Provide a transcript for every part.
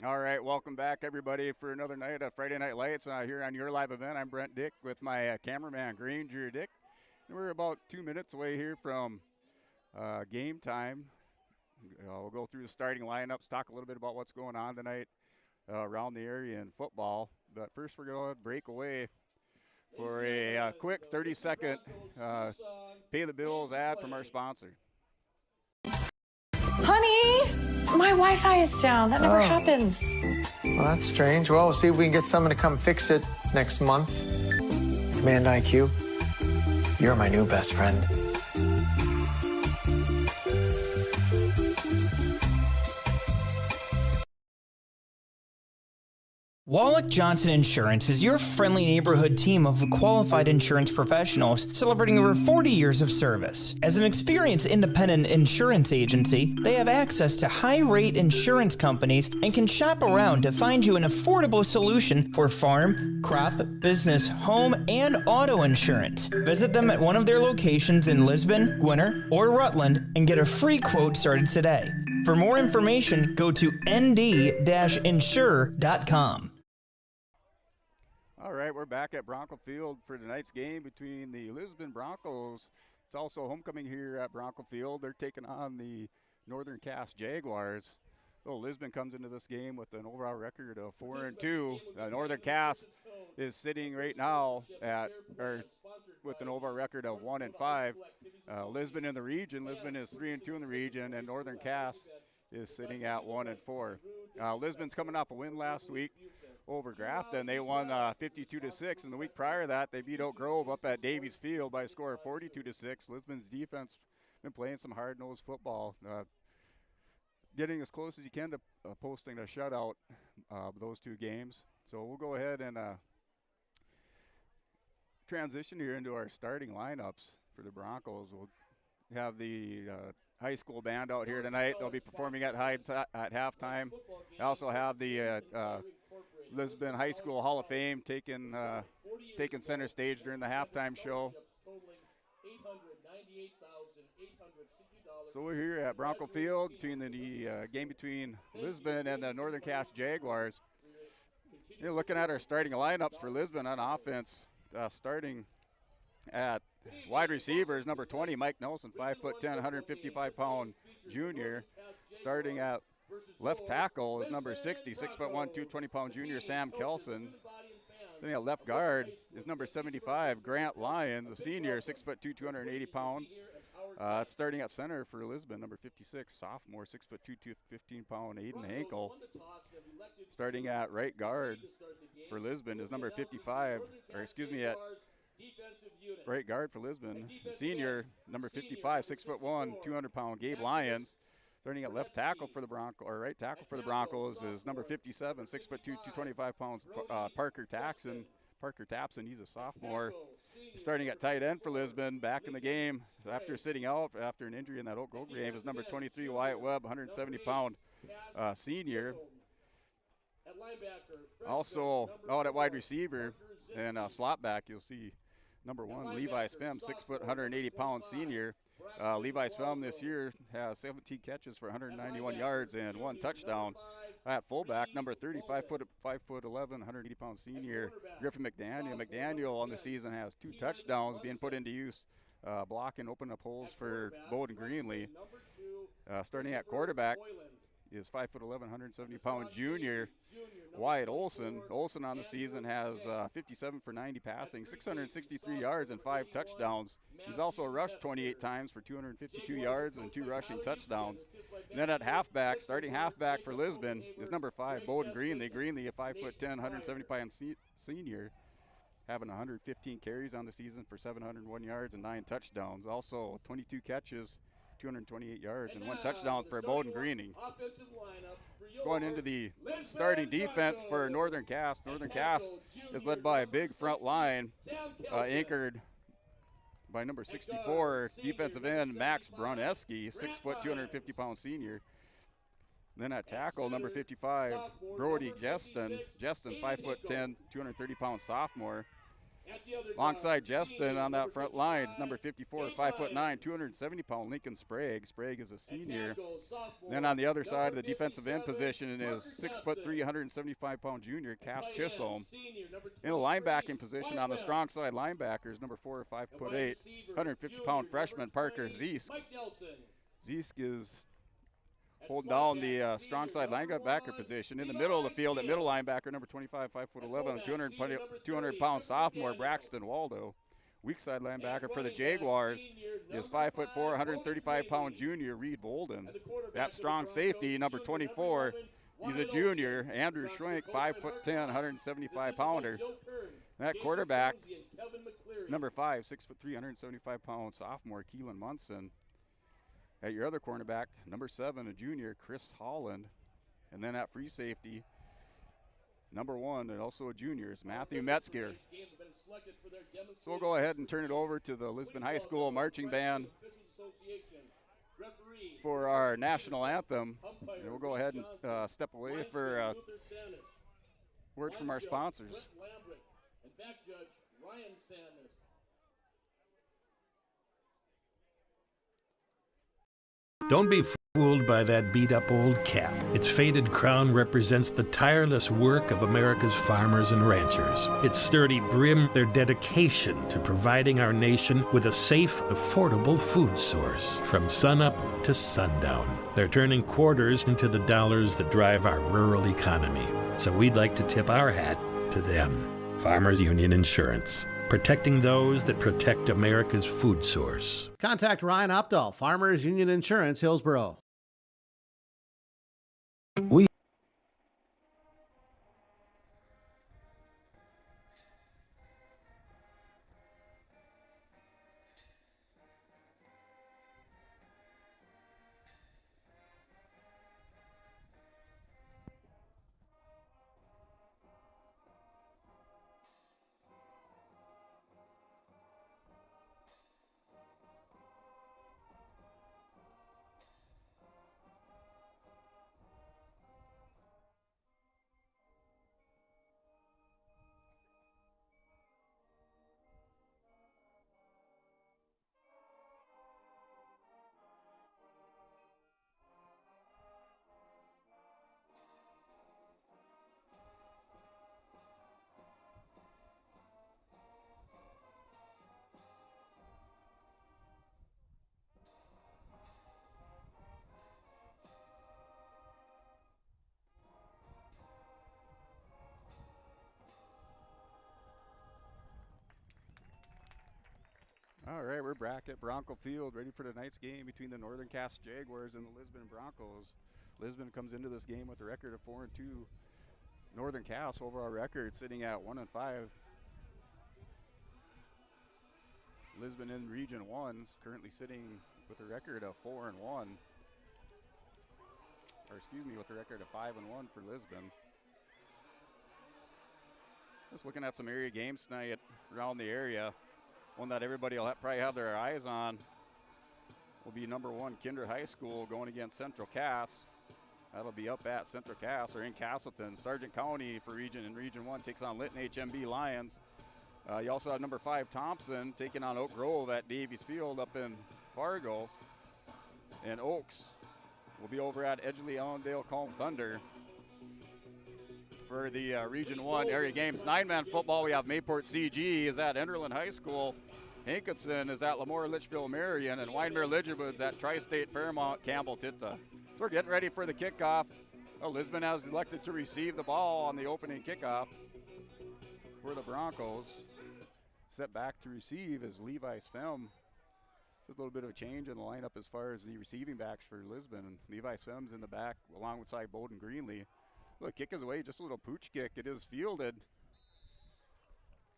All right, welcome back, everybody, for another night of Friday Night Lights here on your live event. I'm Brent Dick with my cameraman, Granger Dick. And we're about 2 minutes away here from game time. We'll go through the starting lineups, talk a little bit about what's going on tonight around the area in football. But first, we're going to break away for a quick 30-second Pay the Bills ad from our sponsor. Honey, my Wi-Fi is down. That never happens. Well, that's strange. Well, we'll see if we can get someone to come fix it next month. Command IQ, you're my new best friend. Wallach Johnson Insurance is your friendly neighborhood team of qualified insurance professionals celebrating over 40 years of service. As an experienced independent insurance agency, they have access to high-rate insurance companies and can shop around to find you an affordable solution for farm, crop, business, home, and auto insurance. Visit them at one of their locations in Lisbon, Gwinner, or Rutland and get a free quote started today. For more information, go to nd-insure.com. All right, we're back at Bronco Field for tonight's game between the Lisbon Broncos. It's also homecoming here at Bronco Field. They're taking on the Northern Cass Jaguars. So Lisbon comes into this game with an overall record of 4-2. Northern Cass is sitting right now with an overall record of 1-5. Lisbon in the region. Lisbon is 3-2 in the region, and Northern Cass is sitting at 1-4. Lisbon's coming off a win last week over Grafton. They won 52-6, and the week prior to that, they beat Oak Grove up at Davies Field by a score of 42-6. Lisbon's defense been playing some hard-nosed football, getting as close as you can to posting a shutout those two games. So we'll go ahead and transition here into our starting lineups for the Broncos. We'll have the high school band out here tonight. They'll be performing at halftime. I also have the Lisbon High School Hall of Fame taking center stage during the halftime show. So we're here at Bronco Field between the game between Lisbon and the Northern Cass Jaguars. You're looking at our starting lineups for Lisbon on offense, starting at wide receivers, number 20, Mike Nelson, 5'10", 155-pound junior. Starting at left tackle is number 60, 6'1", 220-pound junior, Sam Kelson. Starting at left guard is number 75, Grant Lyons, a senior, 6'2", 280 pounds. Starting at center for Lisbon, number 56, sophomore, 6'2", 215-pound Aiden Hankel. Starting at right guard for Lisbon is number 55, at right guard for Lisbon, senior, number 55, 6'1", 200-pound Gabe Lyons. Starting at left tackle for the right tackle for the Broncos is number 57, 6'2", 225 pounds, Parker Tapson. He's a sophomore. Starting at tight end for Lisbon, back in the game after sitting out after an injury in that Oak Grove game is number 23, Wyatt Webb, 170-pound senior. Also out at wide receiver and slot back, you'll see number 1, Levi Sfem, 6', 180-pound senior. Levi Sfem this year has 17 catches for 191 yards and 1 touchdown. At fullback, number 30, 5'11", 180-pound senior, Griffin McDaniel. McDaniel on the season has 2 touchdowns being put into use, blocking, opening up holes for Bowden Greenlee. Starting at quarterback is 5'11", 170-pound junior, Wyatt Olson. Olson on the season has 57 for 90 passing, 663 yards and 5 touchdowns. He's also rushed 28 times for 252 yards and 2 rushing touchdowns. And then at halfback, starting halfback for Lisbon is number 5, Bowden Greenlee. Greenlee, a 5'10", 170-pound senior, having 115 carries on the season for 701 yards and 9 touchdowns. Also 22 catches, 228 yards and 1 touchdown for Bowden Greenlee. Going into the starting defense for Northern Cass. Northern Cass is led by a big front line, anchored by number 64 defensive end Max Bruneski, 6', 250-pound senior. Then at tackle, number 55, Brody Jeston, 5'10", 230-pound sophomore. Alongside Justin on that front line is number 54, 5'9", 270-pound Lincoln Sprague. Sprague is a senior. Then on the other side of the defensive end position is 6'3", 175-pound junior Cass Chisholm. In the linebacking position on the strong side linebackers, number 4, 5'8", 150-pound freshman Parker Zeesk. Zeesk is holding down the strong side linebacker position. In the middle of the field at middle linebacker, number 25, 5'11", 200-pound sophomore Braxton Waldo. Weak side linebacker for the Jaguars is 5'4", 135-pound junior Reed Bolden. That strong safety, number 24, he's a junior, Andrew Schwenk, 5'10", 175-pounder. That quarterback, number 5, 6'3", 175-pound sophomore Keelan Munson. At your other cornerback, number 7, a junior, Chris Holland. And then at free safety, number 1, and also a junior, is Matthew Metzger. So we'll go ahead and turn it over to the Lisbon High School Marching Band for our national anthem. And we'll go ahead and step away for words from our sponsors. Don't be fooled by that beat-up old cap. Its faded crown represents the tireless work of America's farmers and ranchers. Its sturdy brim, their dedication to providing our nation with a safe, affordable food source from sunup to sundown. They're turning quarters into the dollars that drive our rural economy. So we'd like to tip our hat to them. Farmers Union Insurance. Protecting those that protect America's food source. Contact Ryan Opdahl, Farmers Union Insurance, Hillsboro. All right, we're back at Bronco Field, ready for tonight's game between the Northern Cass Jaguars and the Lisbon Broncos. Lisbon comes into this game with a record of 4-2. Northern Cass overall record sitting at 1-5. Lisbon in Region 1 currently sitting with a record of 4-1. Or excuse me, with a record of 5-1 for Lisbon. Just looking at some area games tonight around the area. One that everybody will probably have their eyes on will be number 1 Kindred High School going against Central Cass. That'll be up at Central Cass or in Castleton. Sargent County for Region 1 takes on Lytton HMB Lions. You also have number 5 Thompson taking on Oak Grove at Davies Field up in Fargo. And Oaks will be over at Edgeley Ellendale Calm Thunder. For the Region 1 area games, 9-man football, we have Mayport CG is at Enderlin High School. Hankinson is at Lemoore Litchfield Marion, and Winemere Lidgerwood's at Tri-State Fairmont Campbell Titta. So we're getting ready for the kickoff. Lisbon has elected to receive the ball on the opening kickoff for the Broncos. Set back to receive is Levi Svem. It's a little bit of a change in the lineup as far as the receiving backs for Lisbon. Levi Svem's in the back alongside Bowden Greenlee. Look, kick is away, just a little pooch kick. It is fielded.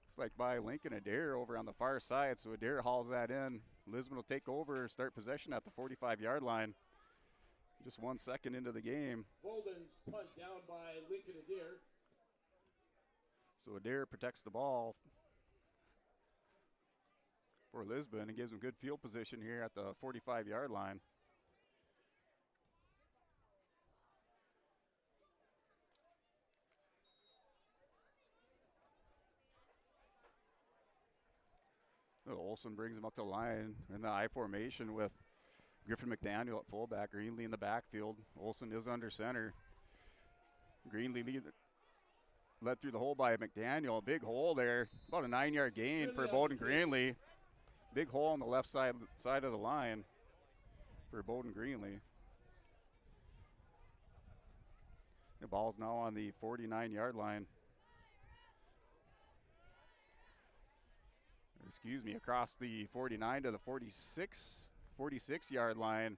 It's like by Lincoln Adair over on the far side, so Adair hauls that in. Lisbon will take over, start possession at the 45-yard line. Just 1 second into the game. Bolden's punt down by Lincoln Adair. So Adair protects the ball for Lisbon and gives them good field position here at the 45-yard line. Olson brings him up to the line in the I formation with Griffin McDaniel at fullback, Greenlee in the backfield. Olson is under center. Greenlee led through the hole by McDaniel. Big hole there, about a 9-yard gain for Bowden Greenlee. Big hole on the left side of the line for Bowden Greenlee. The ball's now on the 49-yard line. Excuse me, across the 49 to the 46-yard line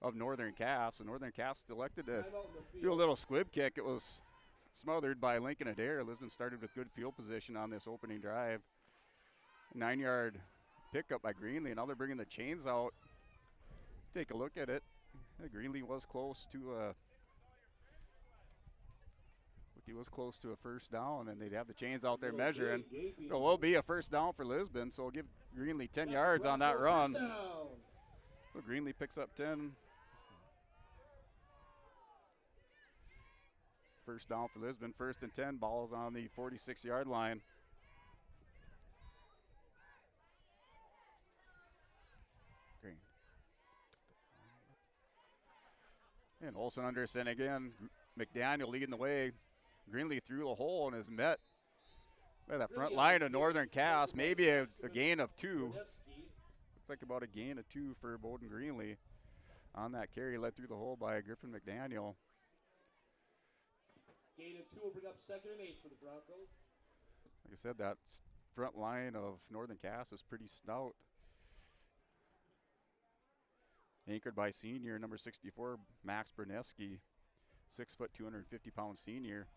of Northern Cass. So Northern Cass elected to do a little squib kick. It was smothered by Lincoln Adair. Lisbon started with good field position on this opening drive. 9-yard pickup by Greenlee. Now they're bringing the chains out. Take a look at it. Greenlee was close to a first down, and they'd have the chains out there measuring. It will be a first down for Lisbon, so we'll give Greenlee 10 yards on that run. So Greenlee picks up 10. First down for Lisbon, 1st and 10. Ball's on the 46-yard line. Green. And Olson under center again. McDaniel leading the way. Greenlee through the hole and is met by that front line of Northern Cass. Maybe a gain of 2. Looks like about a gain of 2 for Bowden Greenlee on that carry, led through the hole by Griffin McDaniel. Gain of 2 will bring up 2nd and 8 for the Broncos. Like I said, that front line of Northern Cass is pretty stout. Anchored by senior number 64, Max Berneski, 6 foot, 250-pound senior.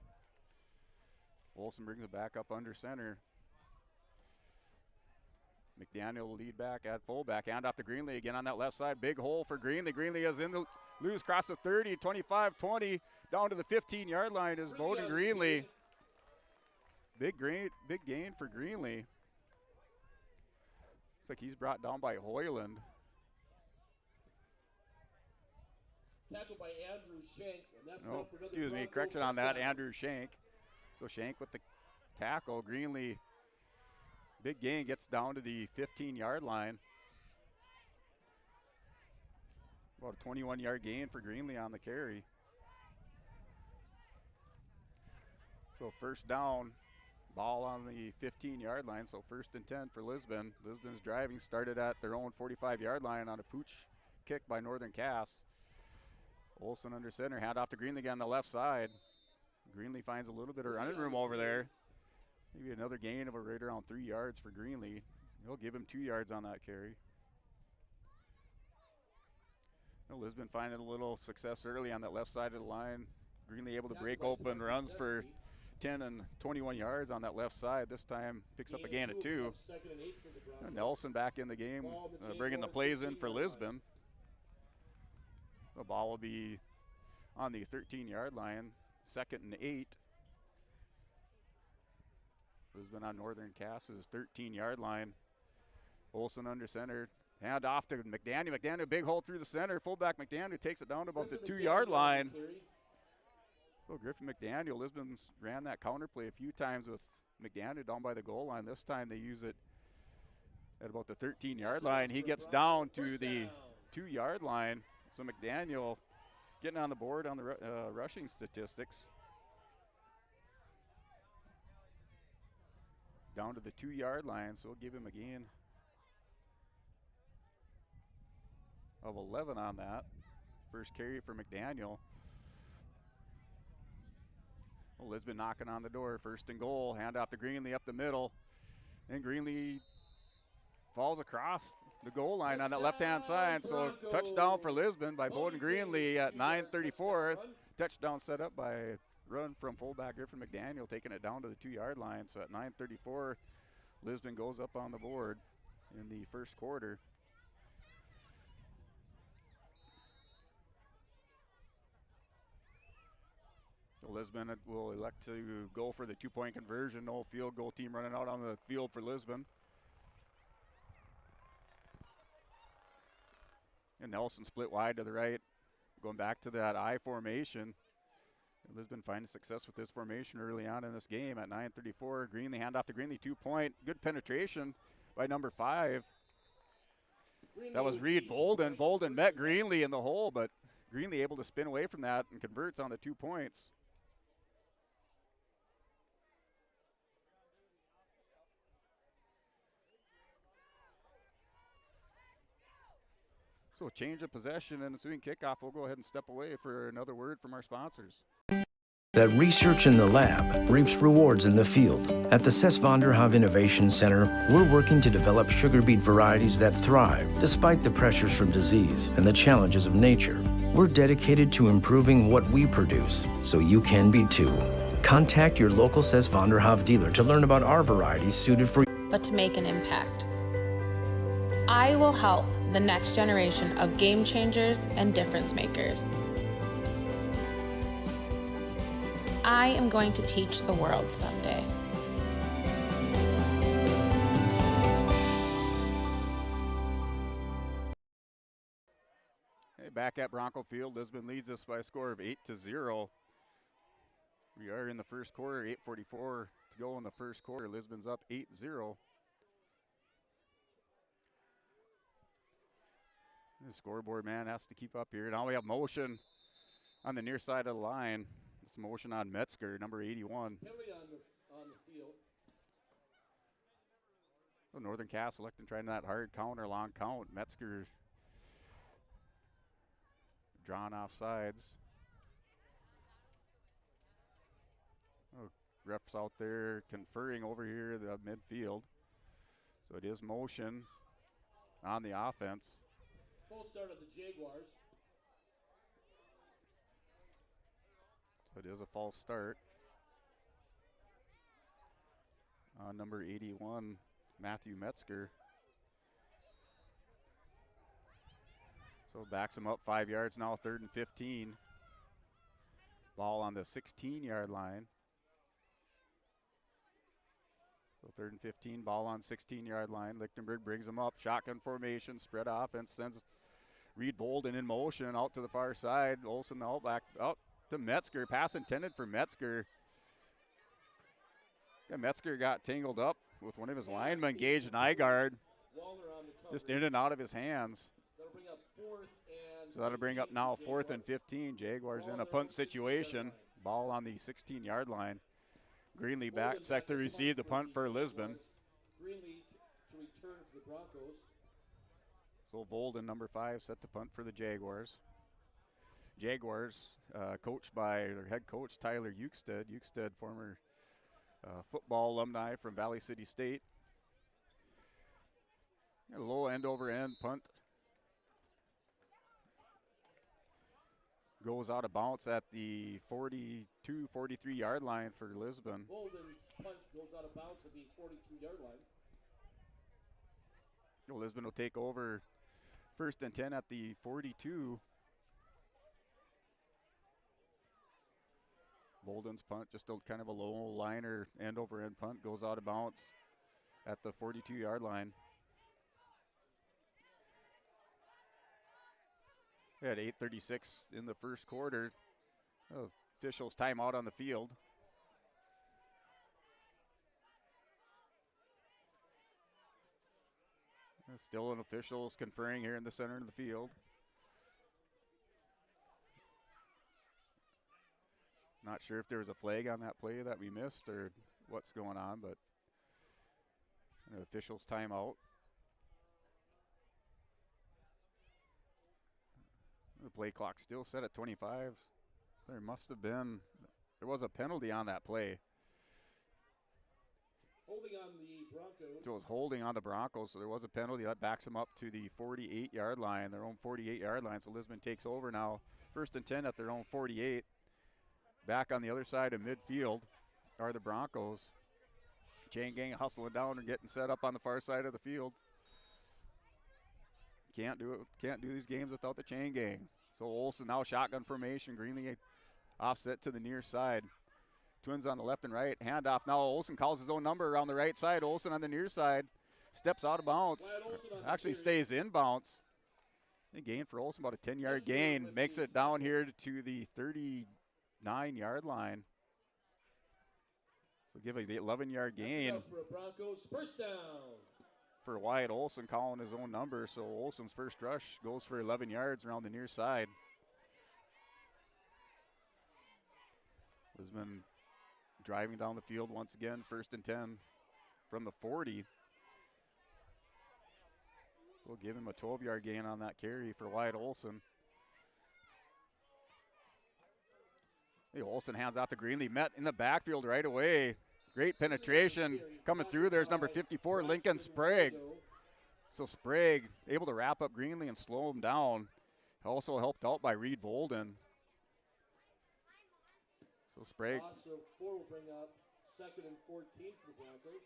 Olson brings it back up under center. McDaniel will lead back at fullback. Hand off to Greenlee again on that left side. Big hole for Greenlee. Greenlee is in the loose, cross the 30, 25, 20. Down to the 15-yard line is Bowden Greenlee. Big gain for Greenlee. Looks like he's brought down by Hoyland. Tackled by Andrew Shank. And that's No, excuse me, correction on that, Andrew Shank. So Shank with the tackle. Greenlee, big gain, gets down to the 15-yard line. About a 21-yard gain for Greenlee on the carry. So first down, ball on the 15-yard line, so 1st and 10 for Lisbon. Lisbon's driving started at their own 45-yard line on a pooch kick by Northern Cass. Olson under center, hand off to Greenlee again on the left side. Greenlee finds a little bit of running room over there. Maybe another gain of right around 3 yards for Greenlee. He'll give him 2 yards on that carry. Lisbon finding a little success early on that left side of the line. Greenlee able to break open runs for 10 and 21 yards on that left side. This time picks up a gain of 2. And Nelson back in the game, bringing the plays in for Lisbon. The ball will be on the 13-yard line, 2nd and 8. Lisbon on Northern Cass's 13-yard line. Olson under center. Hand off to McDaniel. McDaniel, big hole through the center. Fullback McDaniel takes it down to about the 2-yard line. So Griffin McDaniel, Lisbon's ran that counter play a few times with McDaniel down by the goal line. This time they use it at about the 13-yard line. He gets down to the 2-yard line. So McDaniel getting on the board on the rushing statistics. Down to the 2-yard line, so we'll give him a gain of 11 on that. First carry for McDaniel. Well, Lisbon knocking on the door. 1st and goal. Hand off to Greenlee up the middle. And Greenlee falls across the goal line on that left-hand side. So touchdown for Lisbon by Bowden Greenlee at 9:34. Touchdown set up by run from fullback Griffin McDaniel, taking it down to the 2-yard line. So at 9:34, Lisbon goes up on the board in the first quarter. So Lisbon will elect to go for the 2-point conversion. No field goal team running out on the field for Lisbon. And Nelson split wide to the right, going back to that I formation. And Lisbon finding success with this formation early on in this game at 9:34. Greenlee, hand off to Greenlee, 2-point. Good penetration by number 5. That was Reed Volden. Volden met Greenlee in the hole, but Greenlee able to spin away from that and converts on the 2 points. So change of possession and ensuing kickoff. We'll go ahead and step away for another word from our sponsors. That research in the lab reaps rewards in the field. At the Ses van der Haaf Innovation Center, we're working to develop sugar beet varieties that thrive despite the pressures from disease and the challenges of nature. We're dedicated to improving what we produce, so you can be too. Contact your local Ses van der Haaf dealer to learn about our varieties suited for you. But to make an impact. I will help the next generation of game changers and difference makers. I am going to teach the world someday. Hey, back at Bronco Field, Lisbon leads us by a score of 8-0. We are in the first quarter, 8:44 to go in the first quarter. Lisbon's up 8-0. The scoreboard man has to keep up here. Now we have motion on the near side of the line. It's motion on Metzger, number 81. Penalty on the field. So Northern Cass electing trying that hard counter, long count. Metzger drawn off sides. Oh, refs out there conferring over here the midfield. So it is motion on the offense. Full start of the Jaguars. So it is a false start on number 81, Matthew Metzger. So backs him up 5 yards now, 3rd and 15. Ball on the 16-yard line. So 3rd and 15, ball on 16-yard line. Lichtenberg brings him up, shotgun formation, spread offense, sends Reed Bolden in motion out to the far side. Olsen the out back, out to Metzger. Pass intended for Metzger. Yeah, Metzger got tangled up with one of his linemen, Gage Nygaard, just in and out of his hands. So that'll bring up now 4th and 15. Jaguars in a punt situation. Ball on the 16-yard line. Greenlee back, set to receive the punt for Lisbon. Greenlee to return for the Broncos. So Bolden, number 5, set to punt for the Jaguars. Jaguars coached by their head coach, Tyler Euchstead. Euchstead, former football alumni from Valley City State. A low end-over-end punt. Goes out of bounds at the 42, 43-yard line for Lisbon. Bolden's punt goes out of bounds at the 42-yard line. Lisbon will take over 1st and 10 at the 42. Bolden's punt, just a kind of a low liner, end over end punt, goes out of bounds at the 42-yard line. We had 8:36 in the first quarter. Officials timeout on the field. Still an officials conferring here in the center of the field. Not sure if there was a flag on that play that we missed or what's going on, but an officials timeout. The play clock still set at 25. There was a penalty on that play. Holding on the Broncos. So it was holding on the Broncos, so there was a penalty. That backs them up to the 48-yard line, their own 48-yard line. So Lisbon takes over now. 1st and 10 at their own 48. Back on the other side of midfield are the Broncos. Chain gang hustling down and getting set up on the far side of the field. Can't do these games without the chain gang. So Olsen now shotgun formation. Greenlee offset to the near side. Twins on the left and right. Handoff now. Olsen calls his own number around the right side. Olsen on the near side. Steps out of bounds. Actually stays in bounds. A gain for Olsen, about a 10-yard gain. Makes it down here to the 39-yard line. So give it the 11-yard gain. For Broncos, first down. for Wyatt Olson, calling his own number. So Olson's first rush goes for 11 yards around the near side. Lisbon driving down the field once again, 1st and 10 from the 40. We'll give him a 12-yard gain on that carry for Wyatt Olson. Hey, Olson hands out to Greenlee, met in the backfield right away. Great penetration coming through. There's number 54, Lincoln Sprague. So Sprague able to wrap up Greenlee and slow him down. Also helped out by Reed Bolden. So Sprague. Loss of 4 will bring up 2nd and 14 for the Broncos.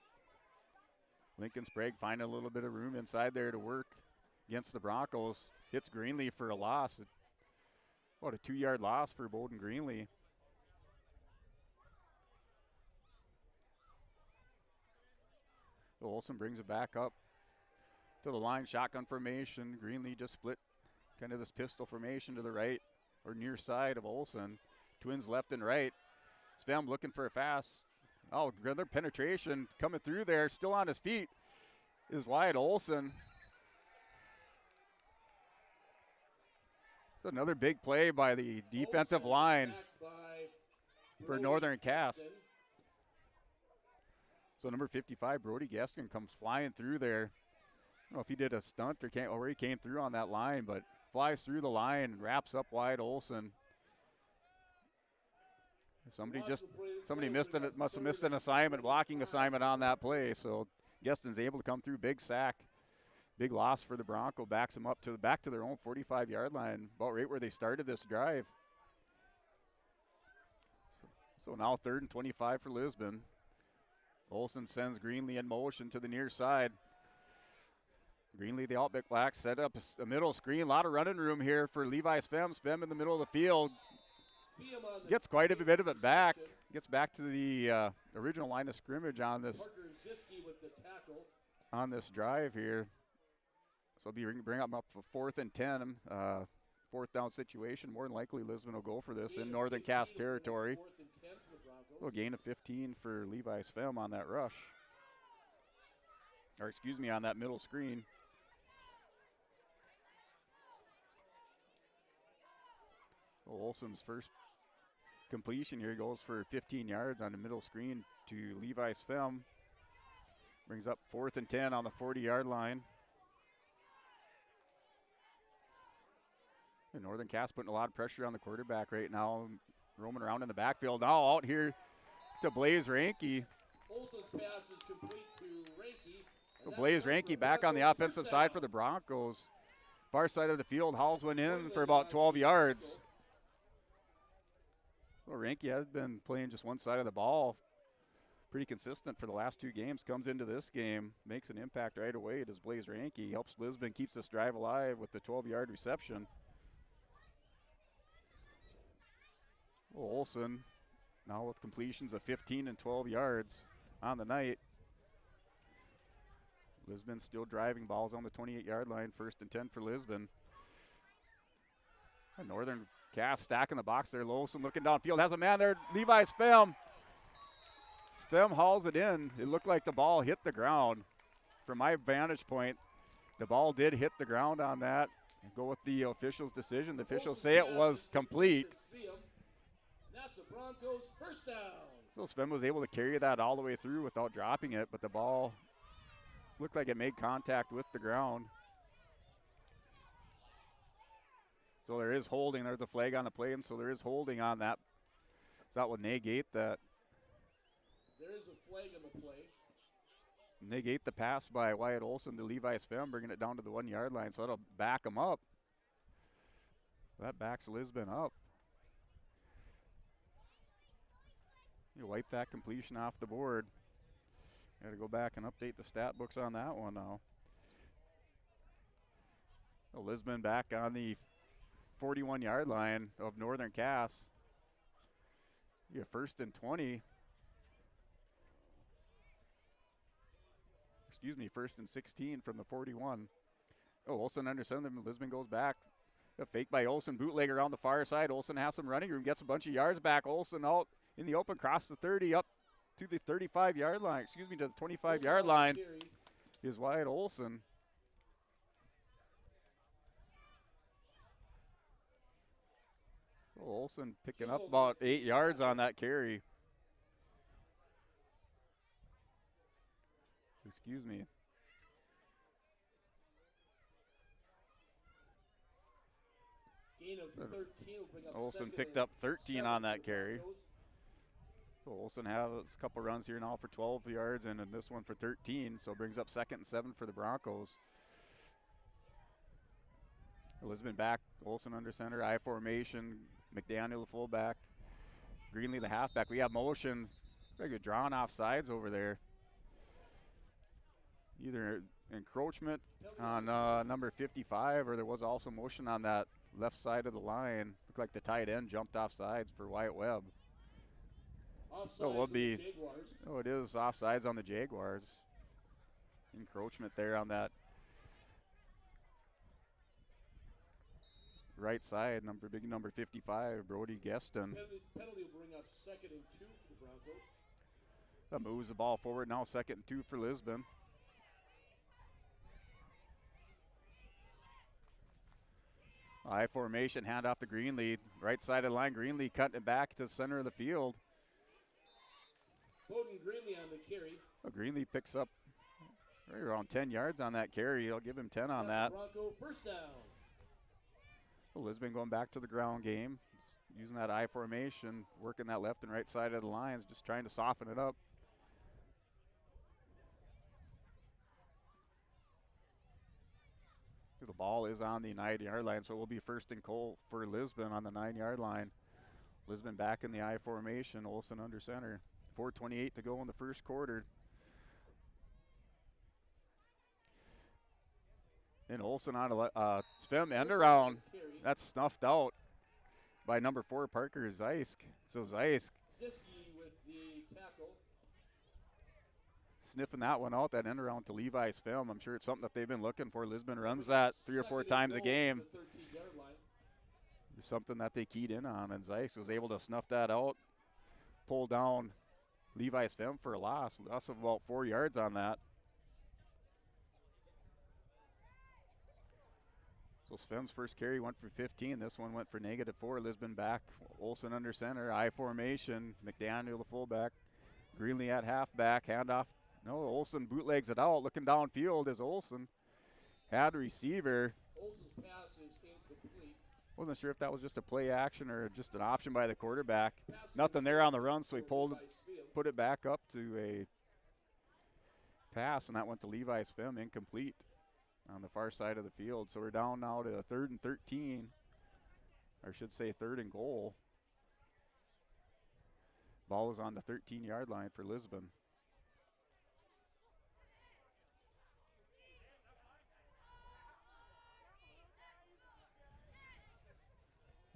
Lincoln Sprague finding a little bit of room inside there to work against the Broncos. Hits Greenlee for a loss. About a 2-yard loss for Bolden Greenlee. Olson brings it back up to the line, shotgun formation. Greenlee just split kind of this pistol formation to the right or near side of Olson. Twins left and right. Sven looking for a fast. Oh, another penetration coming through there. Still on his feet is Wyatt Olson. It's another big play by the defensive line for Northern Cass. So number 55, Brody Gaskin, comes flying through there. I don't know if he did a stunt or he came through on that line, but flies through the line and wraps up Wyatt Olson. Somebody must have missed an assignment, blocking assignment on that play. So Gaston's able to come through, big sack, big loss for the Bronco. Backs them up back to their own 45-yard line, about right where they started this drive. So now 3rd and 25 for Lisbon. Olson sends Greenlee in motion to the near side. Greenlee, the Altbeck Blacks, set up a middle screen. A lot of running room here for Levi Svem. Svem in the middle of the field. Gets quite a bit of it back. Gets back to the original line of scrimmage on this drive here. So bring up for 4th and 10. 4th down situation. More than likely Lisbon will go for this in Northern Cass territory. A gain of 15 for Levi Svem on that rush. Or excuse me, on that middle screen. Olson's first completion here goes for 15 yards on the middle screen to Levi Svem. Brings up 4th and 10 on the 40-yard line. And Northern Cass putting a lot of pressure on the quarterback right now. Roaming around in the backfield. Now out here to Blaze Ranke. Olson's pass is complete to Ranke. So Blaze Ranke back on the offensive side for the Broncos. Far side of the field, Halls went in for about 12 yards. Well, Ranke has been playing just one side of the ball. Pretty consistent for the last 2 games. Comes into this game, makes an impact right away. Does Blaze Ranke. Helps Lisbon, keeps this drive alive with the 12-yard reception. Olson now with completions of 15 and 12 yards on the night. Lisbon still driving, balls on the 28-yard line. 1st and 10 for Lisbon. And Northern Cass stacking the box there. Olson looking downfield, has a man there. Levi Svem. Svem hauls it in. It looked like the ball hit the ground. From my vantage point, the ball did hit the ground on that. Go with the official's decision. The officials say it was complete. That's the Broncos' first down. So Sven was able to carry that all the way through without dropping it, but the ball looked like it made contact with the ground. So there is holding. There's a flag on the play, and so there is holding on that. So that would negate that. There is a flag on the play. Negate the pass by Wyatt Olson to Levi Svem, bringing it down to the 1-yard line. So that'll back him up. That backs Lisbon up. You wipe that completion off the board. Got to go back and update the stat books on that one now. So Lisbon back on the 41-yard line of Northern Cass. You have 1st and 20. Excuse me, 1st and 16 from the 41. Oh, Olson under center. Lisbon goes back. A fake by Olson, bootleg around the far side. Olson has some running room, gets a bunch of yards back. Olson out in the open, cross the 30 up to the 35-yard line. Excuse me, to the 25-yard line. is wide. Olsen. So Olsen picking up about 8 yards on that carry. Excuse me. Gain of 13 will bring up Olsen second picked and up 13 7 on for that the carry. Broncos. So Olsen has a couple runs here now for 12 yards and then this one for 13. So brings up 2nd and 7 for the Broncos. Lisbon back, Olsen under center, I formation, McDaniel the fullback, Greenlee the halfback. We have motion, like a drawn off sides over there. Either encroachment on number 55 or there was also motion on that left side of the line. Looked like the tight end jumped off sides for Wyatt Webb. So it will be, oh, it is offsides on the Jaguars. Encroachment there on that right side, big number 55, Brody Geston. Penalty will bring up 2nd and 2 for the Broncos. That moves the ball forward now, 2nd and 2 for Lisbon. I formation, hand off to Greenlee, right side of the line. Greenlee cutting it back to the center of the field. Bowden Greenlee on the carry. Greenlee picks up right around 10 yards on that carry. I'll give him 10 on that. Bronco first down. Lisbon going back to the ground game, using that I formation, working that left and right side of the lines, just trying to soften it up. The ball is on the 9-yard line, so it will be 1st and goal for Lisbon on the 9-yard line. Lisbon back in the I formation, Olsen under center. 4:28 to go in the first quarter. And Olsen on a swim end around. That's snuffed out by number 4, Parker Zeisk. So Zeisk Ziske with the tackle. sniffing that one out, that end around to Levi's film. I'm sure it's something that they've been looking for. Lisbon runs that 3 or 4 times a game. It's something that they keyed in on, and Zeisk was able to snuff that out, pull down Levi's film for a loss of about 4 yards on that. So Svem's first carry went for 15. This one went for -4. Lisbon back. Olsen under center. I formation. McDaniel the fullback. Greenlee at halfback. Handoff. No, Olsen bootlegs it out. Looking downfield is Olsen. Had a receiver. Olsen's pass is incomplete. Wasn't sure if that was just a play action or just an option by the quarterback. Nothing there on the run, so he put it back up to a pass, and that went to Levi's Fem, incomplete on the far side of the field. So we're down now to 3rd and 13, or I should say 3rd and goal. Ball is on the 13-yard line for Lisbon.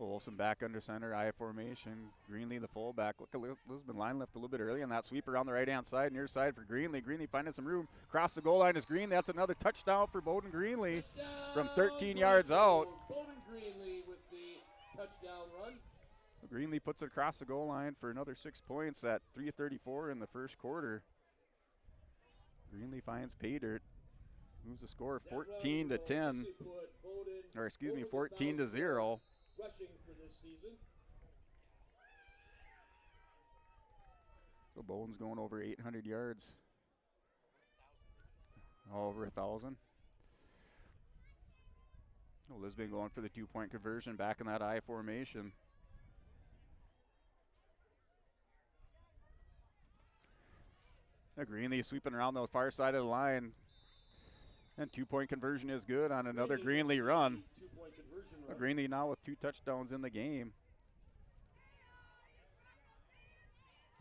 Olsen back under center, I formation. Greenlee the fullback. Look at Lisbon line left a little bit early on that sweeper on the right-hand side, near side for Greenlee. Greenlee finding some room. Across the goal line is Greenlee. That's another touchdown for Bowden Greenlee from 13 yards out. Bowden Greenlee with the touchdown run. Greenlee puts it across the goal line for another 6 points at 3:34 in the first quarter. Greenlee finds pay dirt. Moves the score 14 to 10, or excuse me, 14 to 0. Rushing for this season. So Bowden's going over 800 yards. Over 1,000. Lisbon going for the 2-point conversion back in that I formation. Greenlee sweeping around the far side of the line. And 2-point conversion is good on another Greenlee run. Greenlee now with 2 touchdowns in the game.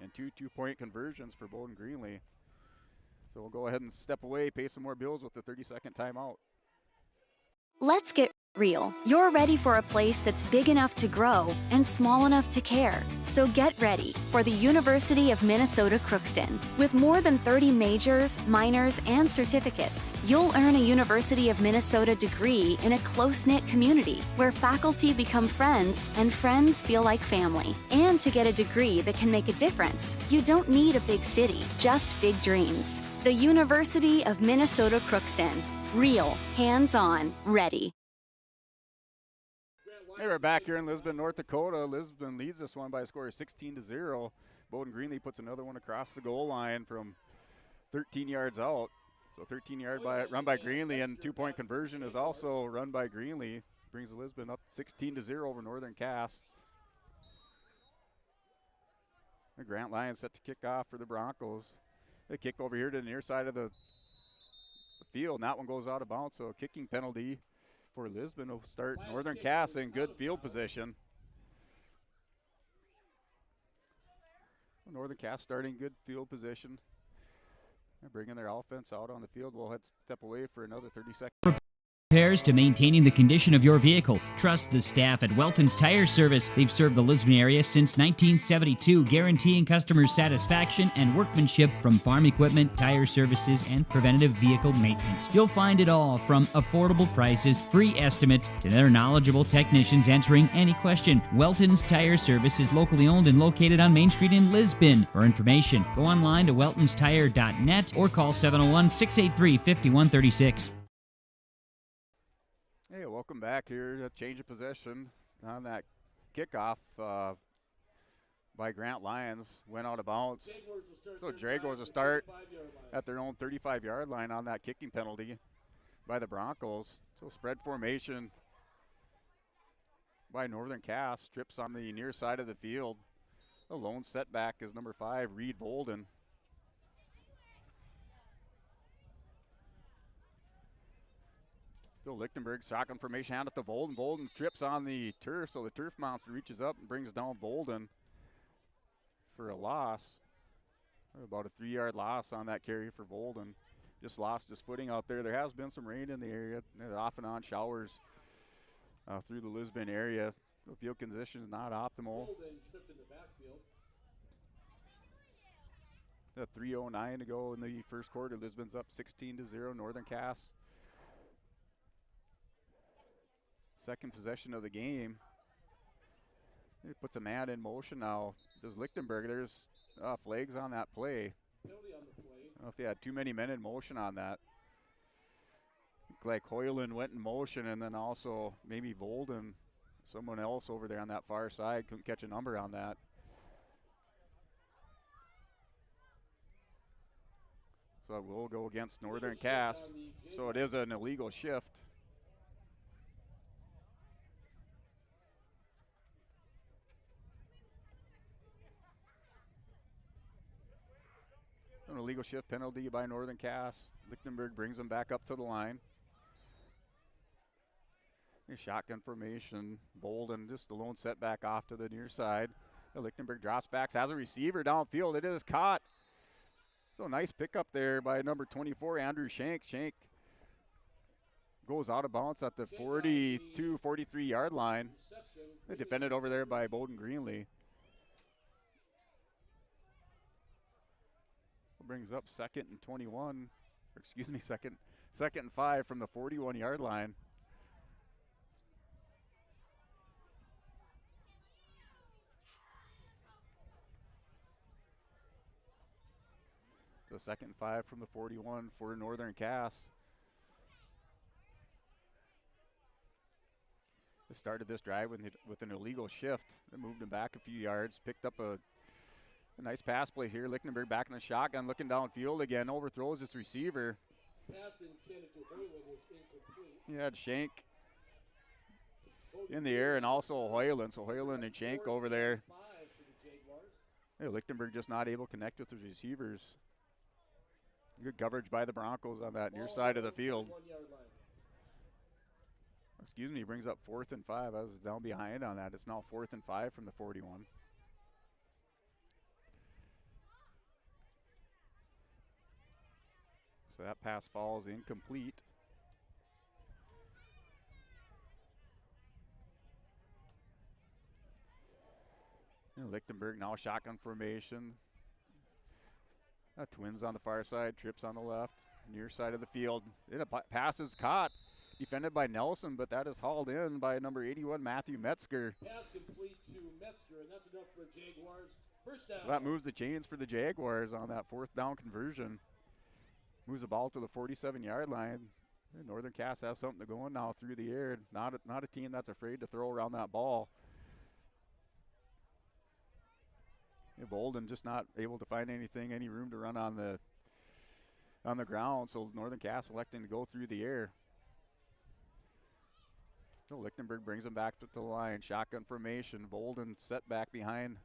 And 2 2-point conversions for Bowden Greenlee. So we'll go ahead and step away, pay some more bills with the 30-second timeout. Let's get real. You're ready for a place that's big enough to grow and small enough to care. So get ready for the University of Minnesota Crookston. With more than 30 majors, minors, and certificates, you'll earn a University of Minnesota degree in a close-knit community where faculty become friends and friends feel like family. And to get a degree that can make a difference, you don't need a big city, just big dreams. The University of Minnesota Crookston. Real, hands-on, ready. Hey, we're back here in Lisbon, North Dakota. Lisbon leads this one by a score of 16-0. Bowden Greenlee puts another one across the goal line from 13 yards out. So 13-yard run by Greenlee, and two-point conversion is also run by Greenlee. Brings Lisbon up 16-0 over Northern Cass. The Grant Lions set to kick off for the Broncos. They kick over here to the near side of the field, and that one goes out of bounds, so a kicking penalty for Lisbon will start Northern Cass in good field position. Northern Cass starting good field position. They're bringing their offense out on the field. We'll step away for another 30 seconds. Repairs to maintaining the condition of your vehicle. Trust the staff at Welton's Tire Service. They've served the Lisbon area since 1972, guaranteeing customer satisfaction and workmanship from farm equipment, tire services, and preventative vehicle maintenance. You'll find it all from affordable prices, free estimates, to their knowledgeable technicians answering any question. Welton's Tire Service is locally owned and located on Main Street in Lisbon. For information, go online to weltonstire.net or call 701-683-5136. Hey, welcome back here. A change of possession on that kickoff by Grant Lions. Went out of bounds. So Jaguars will start at their own 35-yard line on that kicking penalty by the Broncos. So spread formation by Northern Cass. Trips on the near side of the field. The lone setback is number 5, Reed Volden. Still Lichtenberg, shotgun formation, hand it to Volden. Volden trips on the turf, so the turf monster reaches up and brings down Volden for a loss. About a 3-yard loss on that carry for Volden. Just lost his footing out there. There has been some rain in the area, off and on showers through the Lisbon area. The field condition is not optimal. 3:09 to go in the first quarter. Lisbon's up 16-0. Northern Cass. Second possession of the game. He puts a man in motion now. Does Lichtenberg? There's flags on that play. I don't know if he had too many men in motion on that. Looked like Hoyland went in motion, and then also maybe Volden, someone else over there on that far side, couldn't catch a number on that. So it will go against Northern Cass. So it is an illegal shift. An illegal shift penalty by Northern Cass. Lichtenberg brings them back up to the line. Shotgun formation. Bolden just a lone setback off to the near side. Lichtenberg drops back, has a receiver downfield. It is caught. So nice pickup there by number 24, Andrew Shank. Shank goes out of bounds at the 42, 43-yard line. They defended over there by Bowden Greenlee. Brings up second and 21, or excuse me, second and 5 from the 41-yard line. So second and 5 from the 41 for Northern Cass. They started this drive with an illegal shift. They moved him back a few yards, picked up a nice pass play here. Lichtenberg back in the shotgun, looking downfield again, overthrows his receiver. He had Shank in the air and also Hoyland. So Hoyland and Shank over there. Hey, Lichtenberg just not able to connect with his receivers. Good coverage by the Broncos on that near side of the field. Excuse me, brings up 4th and 5. I was down behind on that. It's now 4th and 5 from the 41. So that pass falls incomplete. And Lichtenberg now shotgun formation. Twins on the far side, trips on the left, near side of the field. And a pass is caught, defended by Nelson, but that is hauled in by number 81, Matthew Metzger. Pass complete to Metzger, and that's enough for Jaguars. First down. So that moves the chains for the Jaguars on that 4th down conversion. Moves the ball to the 47-yard line. Northern Cass has something to go on now through the air. Not a team that's afraid to throw around that ball. Bolden just not able to find any room to run on the ground, so Northern Cass electing to go through the air. So Lichtenberg brings him back to the line. Shotgun formation. Bolden set back behind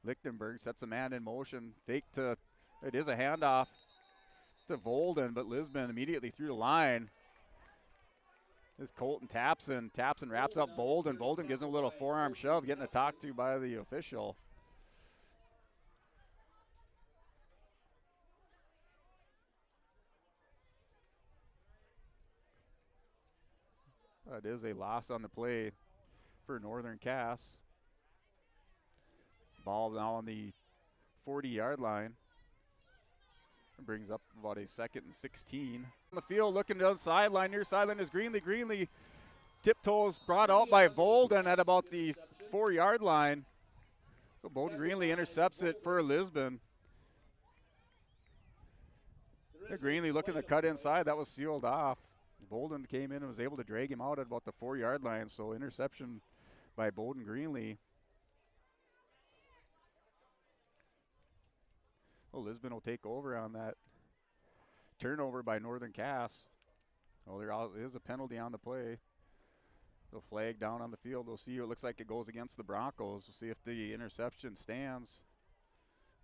Lichtenberg, sets a man in motion. Fake to, it is a handoff to Bolden, but Lisbon immediately through the line. This Colton Tapson. Tapson wraps up Bolden. Bolden gives him a little forearm shove, getting a talk to by the official. It is a loss on the play for Northern Cass. Ball now on the 40-yard line. It brings up about a 2nd and 16. On the field, looking to the sideline. Near sideline is Greenlee. Greenlee tiptoes brought out by Bolden at about the 4-yard line. So Bolden Greenlee intercepts it for Lisbon. Greenlee looking to cut inside. That was sealed off. Bolden came in and was able to drag him out at about the 4-yard line, so interception by Bolden Greenlee. Well, Lisbon will take over on that turnover by Northern Cass. Oh, there is a penalty on the play. So flag down on the field. We'll see. It looks like it goes against the Broncos. We'll see if the interception stands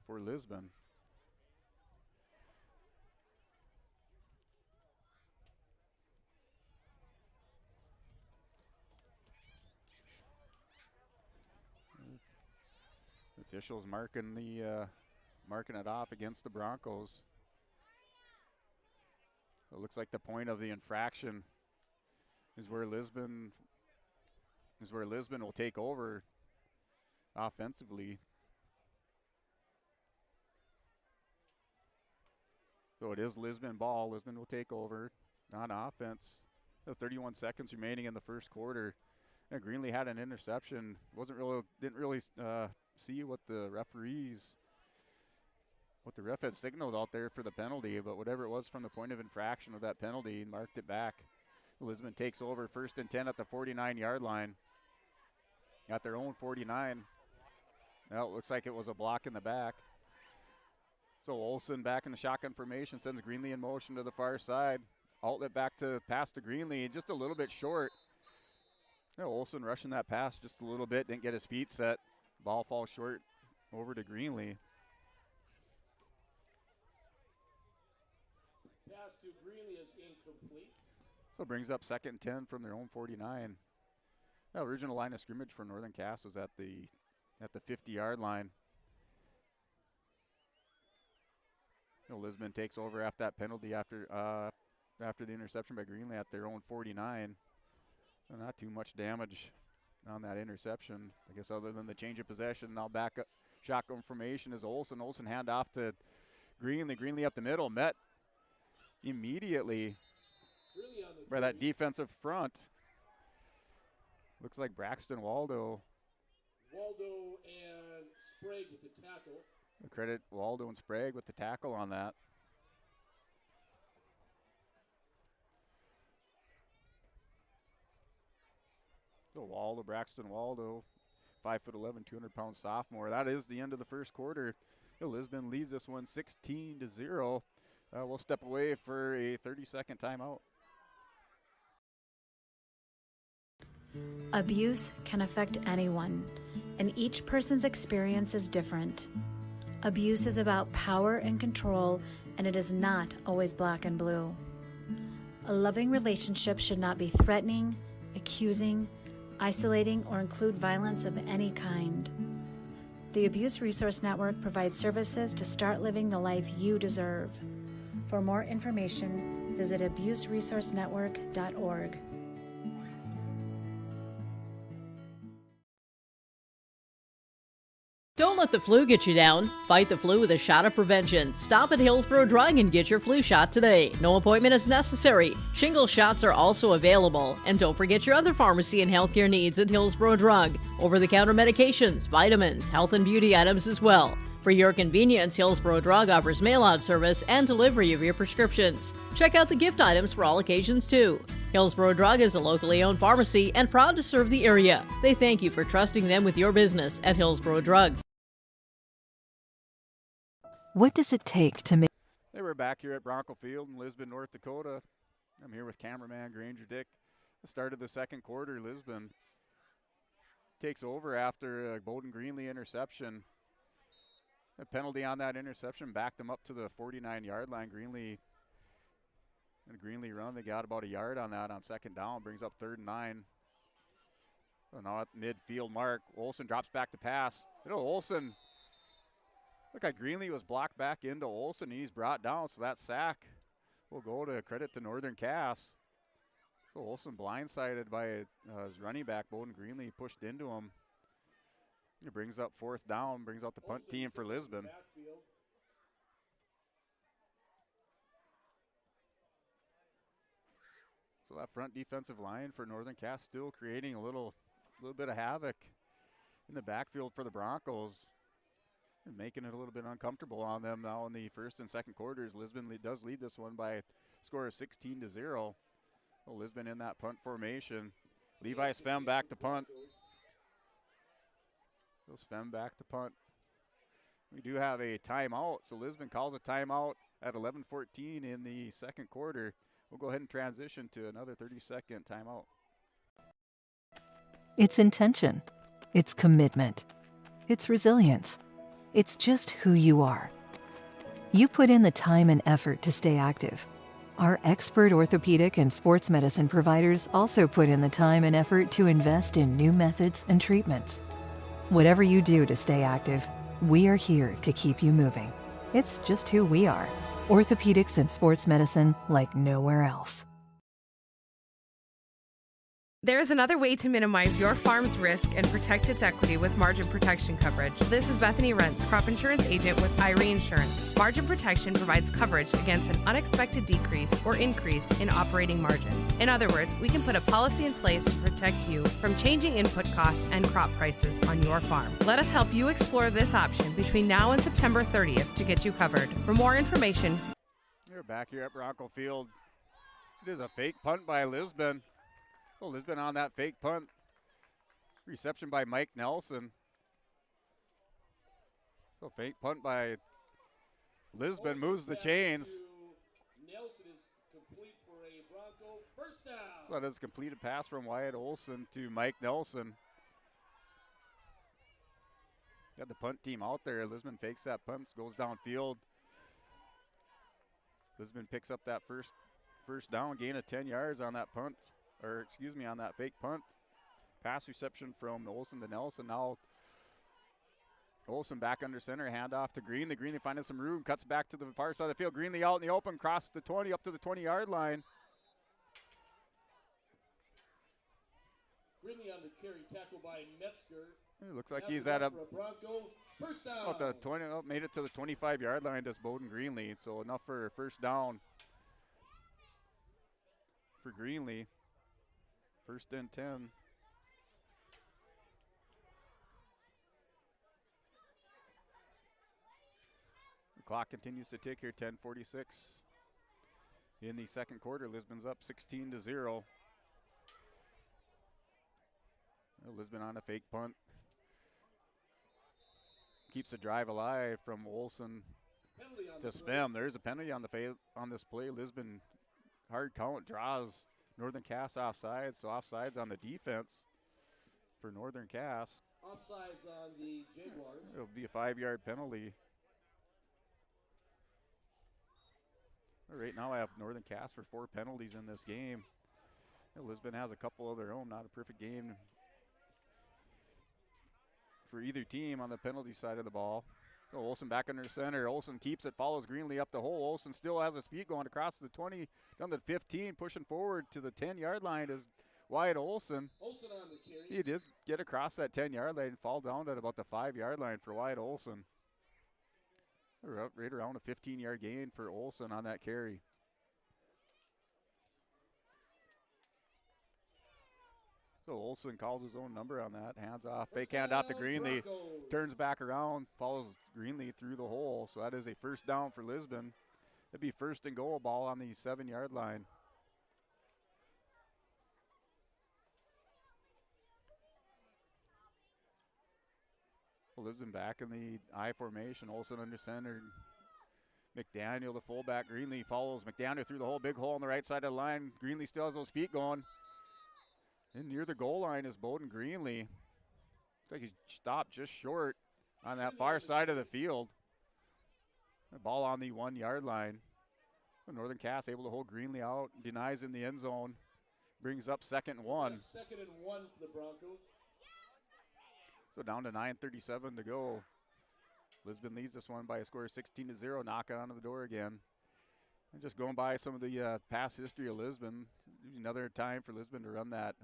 for Lisbon. Officials marking it off against the Broncos. It looks like the point of the infraction is where Lisbon will take over offensively. So it is Lisbon ball. Lisbon will take over on offense. 31 seconds remaining in the first quarter. And Greenlee had an interception. Didn't really see what the ref had signaled out there for the penalty, but whatever it was from the point of infraction of that penalty, marked it back. Lisbon takes over 1st and 10 at the 49-yard line. At their own 49. Now it looks like it was a block in the back. So Olsen back in the shotgun formation, sends Greenlee in motion to the far side. Outlet back to pass to Greenlee, just a little bit short. Olsen rushing that pass just a little bit, didn't get his feet set. Ball falls short over to Greenlee. Pass to Greenlee is incomplete. So it brings up 2nd and 10 from their own 49. The original line of scrimmage for Northern Cass was at the 50-yard line. Lisbon takes over after that penalty after the interception by Greenlee at their own 49. So not too much damage on that interception, I guess, other than the change of possession. Now back up, shotgun formation is Olsen. Olsen hand off to Greenlee. Greenlee up the middle, met immediately by that defensive front. Looks like Braxton Waldo. Waldo and Sprague with the tackle. Credit Waldo and Sprague with the tackle on that. So Waldo, Braxton Waldo, 5'11", 200-pound sophomore. That is the end of the first quarter. Lisbon leads this one 16-0. We'll step away for a 30-second timeout. Abuse can affect anyone, and each person's experience is different. Abuse is about power and control, and it is not always black and blue. A loving relationship should not be threatening, accusing, isolating, or include violence of any kind. The Abuse Resource Network provides services to start living the life you deserve. For more information, visit abuseresourcenetwork.org. Don't let the flu get you down. Fight the flu with a shot of prevention. Stop at Hillsborough Drug and get your flu shot today. No appointment is necessary. Shingle shots are also available. And don't forget your other pharmacy and healthcare needs at Hillsborough Drug. Over-the-counter medications, vitamins, health and beauty items as well. For your convenience, Hillsborough Drug offers mail-out service and delivery of your prescriptions. Check out the gift items for all occasions, too. Hillsborough Drug is a locally owned pharmacy and proud to serve the area. They thank you for trusting them with your business at Hillsborough Drug. What does it take to make... Hey, we're back here at Bronco Field in Lisbon, North Dakota. I'm here with cameraman Granger Dick. The start of the second quarter, Lisbon takes over after a Bowden Greenlee interception. A penalty on that interception backed them up to the 49-yard line. Greenlee run, they got about a yard on that on second down, brings up 3rd and 9. So now at midfield mark, Olsen drops back to pass. Olsen, look like Greenlee was blocked back into Olsen, and he's brought down, so that sack will go to credit to Northern Cass. So Olsen blindsided by his running back, Bowden Greenlee, pushed into him. It brings up 4th down, brings out the punt team for Lisbon. So that front defensive line for Northern Cass still creating a little bit of havoc in the backfield for the Broncos, and making it a little bit uncomfortable on them now in the first and second quarters. Lisbon does lead this one by a score of 16-0. Well, Lisbon in that punt formation. Levi Sfem back to punt. Goes Sfem back to punt. We do have a timeout, so Lisbon calls a timeout at 11:14 in the second quarter. We'll go ahead and transition to another 30-second timeout. It's intention. It's commitment. It's resilience. It's just who you are. You put in the time and effort to stay active. Our expert orthopedic and sports medicine providers also put in the time and effort to invest in new methods and treatments. Whatever you do to stay active, we are here to keep you moving. It's just who we are. Orthopedics and sports medicine like nowhere else. There is another way to minimize your farm's risk and protect its equity with margin protection coverage. This is Bethany Rentz, crop insurance agent with Irie Insurance. Margin protection provides coverage against an unexpected decrease or increase in operating margin. In other words, we can put a policy in place to protect you from changing input costs and crop prices on your farm. Let us help you explore this option between now and September 30th to get you covered. For more information, We're back here at Bronco Field. It is a fake punt by Lisbon. So Lisbon on that fake punt. Reception by Mike Nelson. So fake punt by Lisbon, moves the chains. Nelson is complete for a Bronco first down. So that is a completed pass from Wyatt Olson to Mike Nelson. Got the punt team out there. Lisbon fakes that punt, goes downfield. Lisbon picks up that first down, gain of 10 yards on that punt. Or excuse me, on that fake punt. Pass reception from Olsen to Nelson. Now Olsen back under center, handoff to Greenlee. Greenlee finding some room, cuts back to the far side of the field. Greenlee out in the open, crosses the 20, up to the 20-yard line. Greenlee on the carry, tackle by Metzger. It looks like he's at Bronco first down. about the 20, made it to the 25-yard line, does Bowden Greenlee. So enough for a first down for Greenlee. 1st and 10. The clock continues to tick here, 10:46. In the second quarter, Lisbon's up 16-0. Lisbon on a fake punt. Keeps the drive alive from Olsen to Sfem. There's a penalty on this play. Lisbon hard count, draws Northern Cass offsides, so offsides on the defense for Northern Cass. Offsides on the Jaguars. It'll be a 5-yard penalty. Right now I have Northern Cass for 4 penalties in this game. Lisbon has a couple of their own, not a perfect game for either team on the penalty side of the ball. So Olsen back under center. Olsen keeps it, follows Greenlee up the hole. Olsen still has his feet going across the 20, down to the 15, pushing forward to the 10-yard line is Wyatt Olsen. Olsen on the carry. He did get across that 10-yard line and fall down at about the 5-yard line for Wyatt Olsen. Right around a 15-yard gain for Olsen on that carry. So Olson calls his own number on that. Hands off, fake hand off to Greenlee. Turns back around, follows Greenlee through the hole. So that is a first down for Lisbon. It'd be first and goal, ball on the 7-yard line. Lisbon back in the I formation. Olson under center. McDaniel, the fullback. Greenlee follows McDaniel through the hole. Big hole on the right side of the line. Greenlee still has those feet going. And near the goal line is Bowden Greenlee. Looks like he stopped just short on that far side of the field. The ball on the 1-yard line. Northern Cass able to hold Greenlee out. Denies him the end zone. Brings up 2nd and 1. 2nd and 1 for the Broncos. So down to 9:37 to go. Lisbon leads this one by a score of 16-0, knocking on the door again. And just going by some of the past history of Lisbon, another time for Lisbon to run that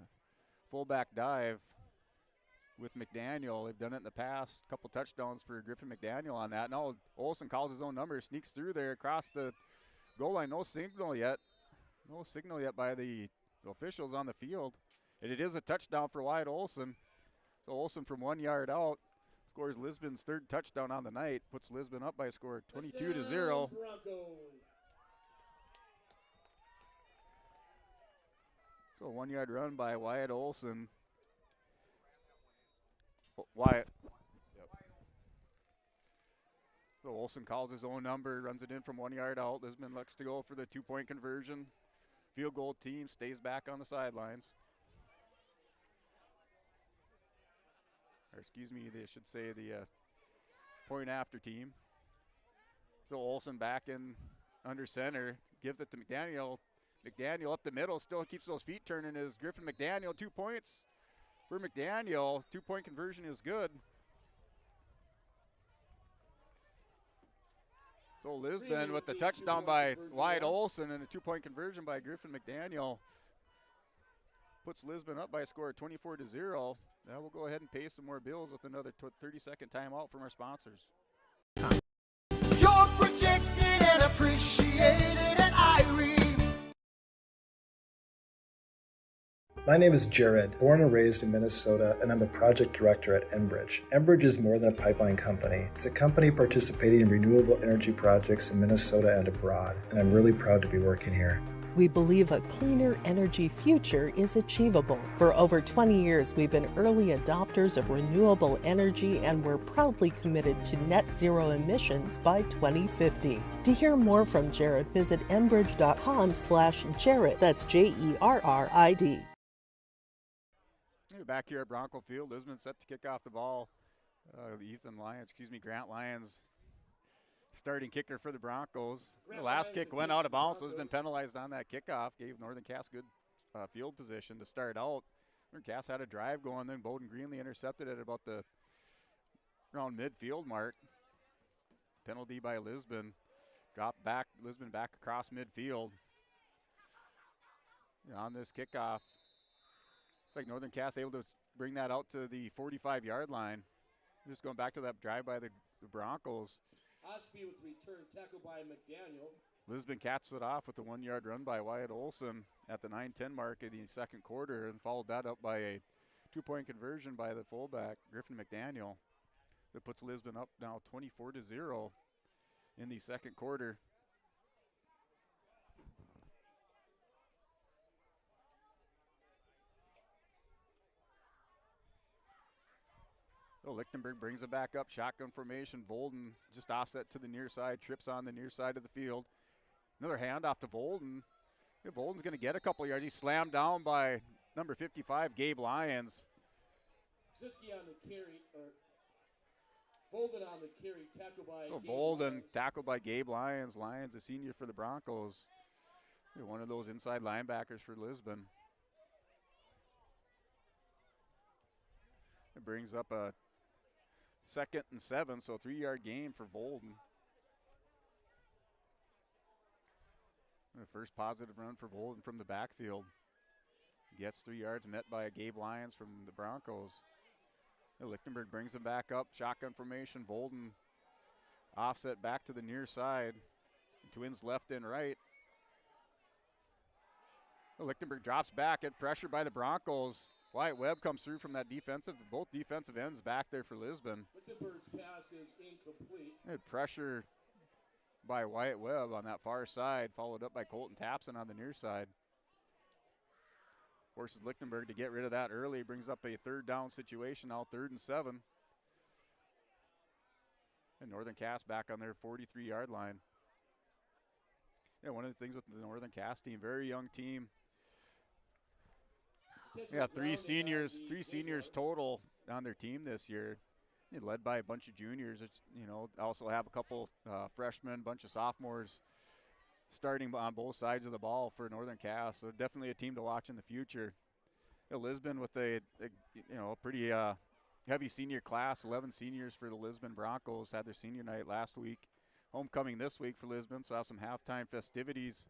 fullback dive with McDaniel. They've done it in the past. A couple touchdowns for Griffin McDaniel on that. Now Olson calls his own number, sneaks through there across the goal line. No signal yet. No signal yet by the officials on the field. And it is a touchdown for Wyatt Olson. So Olson from 1 yard out scores Lisbon's 3rd touchdown on the night, puts Lisbon up by a score of 22-0. So a 1 yard run by Wyatt Olson. Wyatt. Yep. So Olson calls his own number, runs it in from 1 yard out. Lisbon looks to go for the 2-point conversion. Field goal team stays back on the sidelines. Or excuse me, they should say the point after team. So Olson back in under center, gives it to McDaniel. McDaniel up the middle, still keeps those feet turning as Griffin McDaniel. 2 points for McDaniel. 2-point conversion is good. So Lisbon with the touchdown by Wyatt Olson and a 2-point conversion by Griffin McDaniel puts Lisbon up by a score of 24-0. Now we'll go ahead and pay some more bills with another 30-second timeout from our sponsors. You're protected and appreciated at Irene. My name is Jared, born and raised in Minnesota, and I'm a project director at Enbridge. Enbridge is more than a pipeline company. It's a company participating in renewable energy projects in Minnesota and abroad, and I'm really proud to be working here. We believe a cleaner energy future is achievable. For over 20 years, we've been early adopters of renewable energy, and we're proudly committed to net zero emissions by 2050. To hear more from Jared, visit enbridge.com/Jared. That's JERRID. Back here at Bronco Field, Lisbon set to kick off the ball. Grant Lyons, starting kicker for the Broncos. The last kick went out of bounds. Lisbon penalized on that kickoff, gave Northern Cass good field position to start out. Northern Cass had a drive going, then Bowden Greenlee intercepted it about the around midfield mark. Penalty by Lisbon. Dropped back, Lisbon back across midfield. On this kickoff, it's like Northern Cass able to bring that out to the 45-yard line. Just going back to that drive by the Broncos. Osby with return tackle by McDaniel. Lisbon caps it off with a 1 yard run by Wyatt Olson at the 9:10 mark of the 2nd quarter, and followed that up by a 2-point conversion by the fullback, Griffin McDaniel. That puts Lisbon up now 24-0 in the 2nd quarter. So Lichtenberg brings it back up, shotgun formation. Volden just offset to the near side, trips on the near side of the field. Another handoff to Volden. Yeah, Volden's going to get a couple yards. He's slammed down by number 55, Gabe Lyons. Ziski on the carry, or Volden on the carry, tackled by So Gabe Volden Lyons. tackled by Gabe Lyons. Lyons, a senior for the Broncos. One of those inside linebackers for Lisbon. It brings up a 2nd and 7, so 3-yard gain for Volden. The first positive run for Volden from the backfield. Gets 3 yards, met by Gabe Lyons from the Broncos. Lichtenberg brings him back up, shotgun formation. Volden offset back to the near side. Twins left and right. Lichtenberg drops back at pressure by the Broncos. Wyatt Webb comes through from that both defensive ends back there for Lisbon. Wittenberg's pass is incomplete. Good pressure by Wyatt Webb on that far side, followed up by Colton Tapson on the near side. Forces Lichtenberg to get rid of that early, brings up a 3rd down situation, now 3rd and 7. And Northern Cass back on their 43-yard line. Yeah, one of the things with the Northern Cass team, very young team. Yeah, three seniors total on their team this year. Led by a bunch of juniors. It's, also have a couple freshmen, bunch of sophomores starting on both sides of the ball for Northern Cass. So definitely a team to watch in the future. Lisbon with a pretty heavy senior class, 11 seniors for the Lisbon Broncos. Had their senior night last week. Homecoming this week for Lisbon, so have some halftime festivities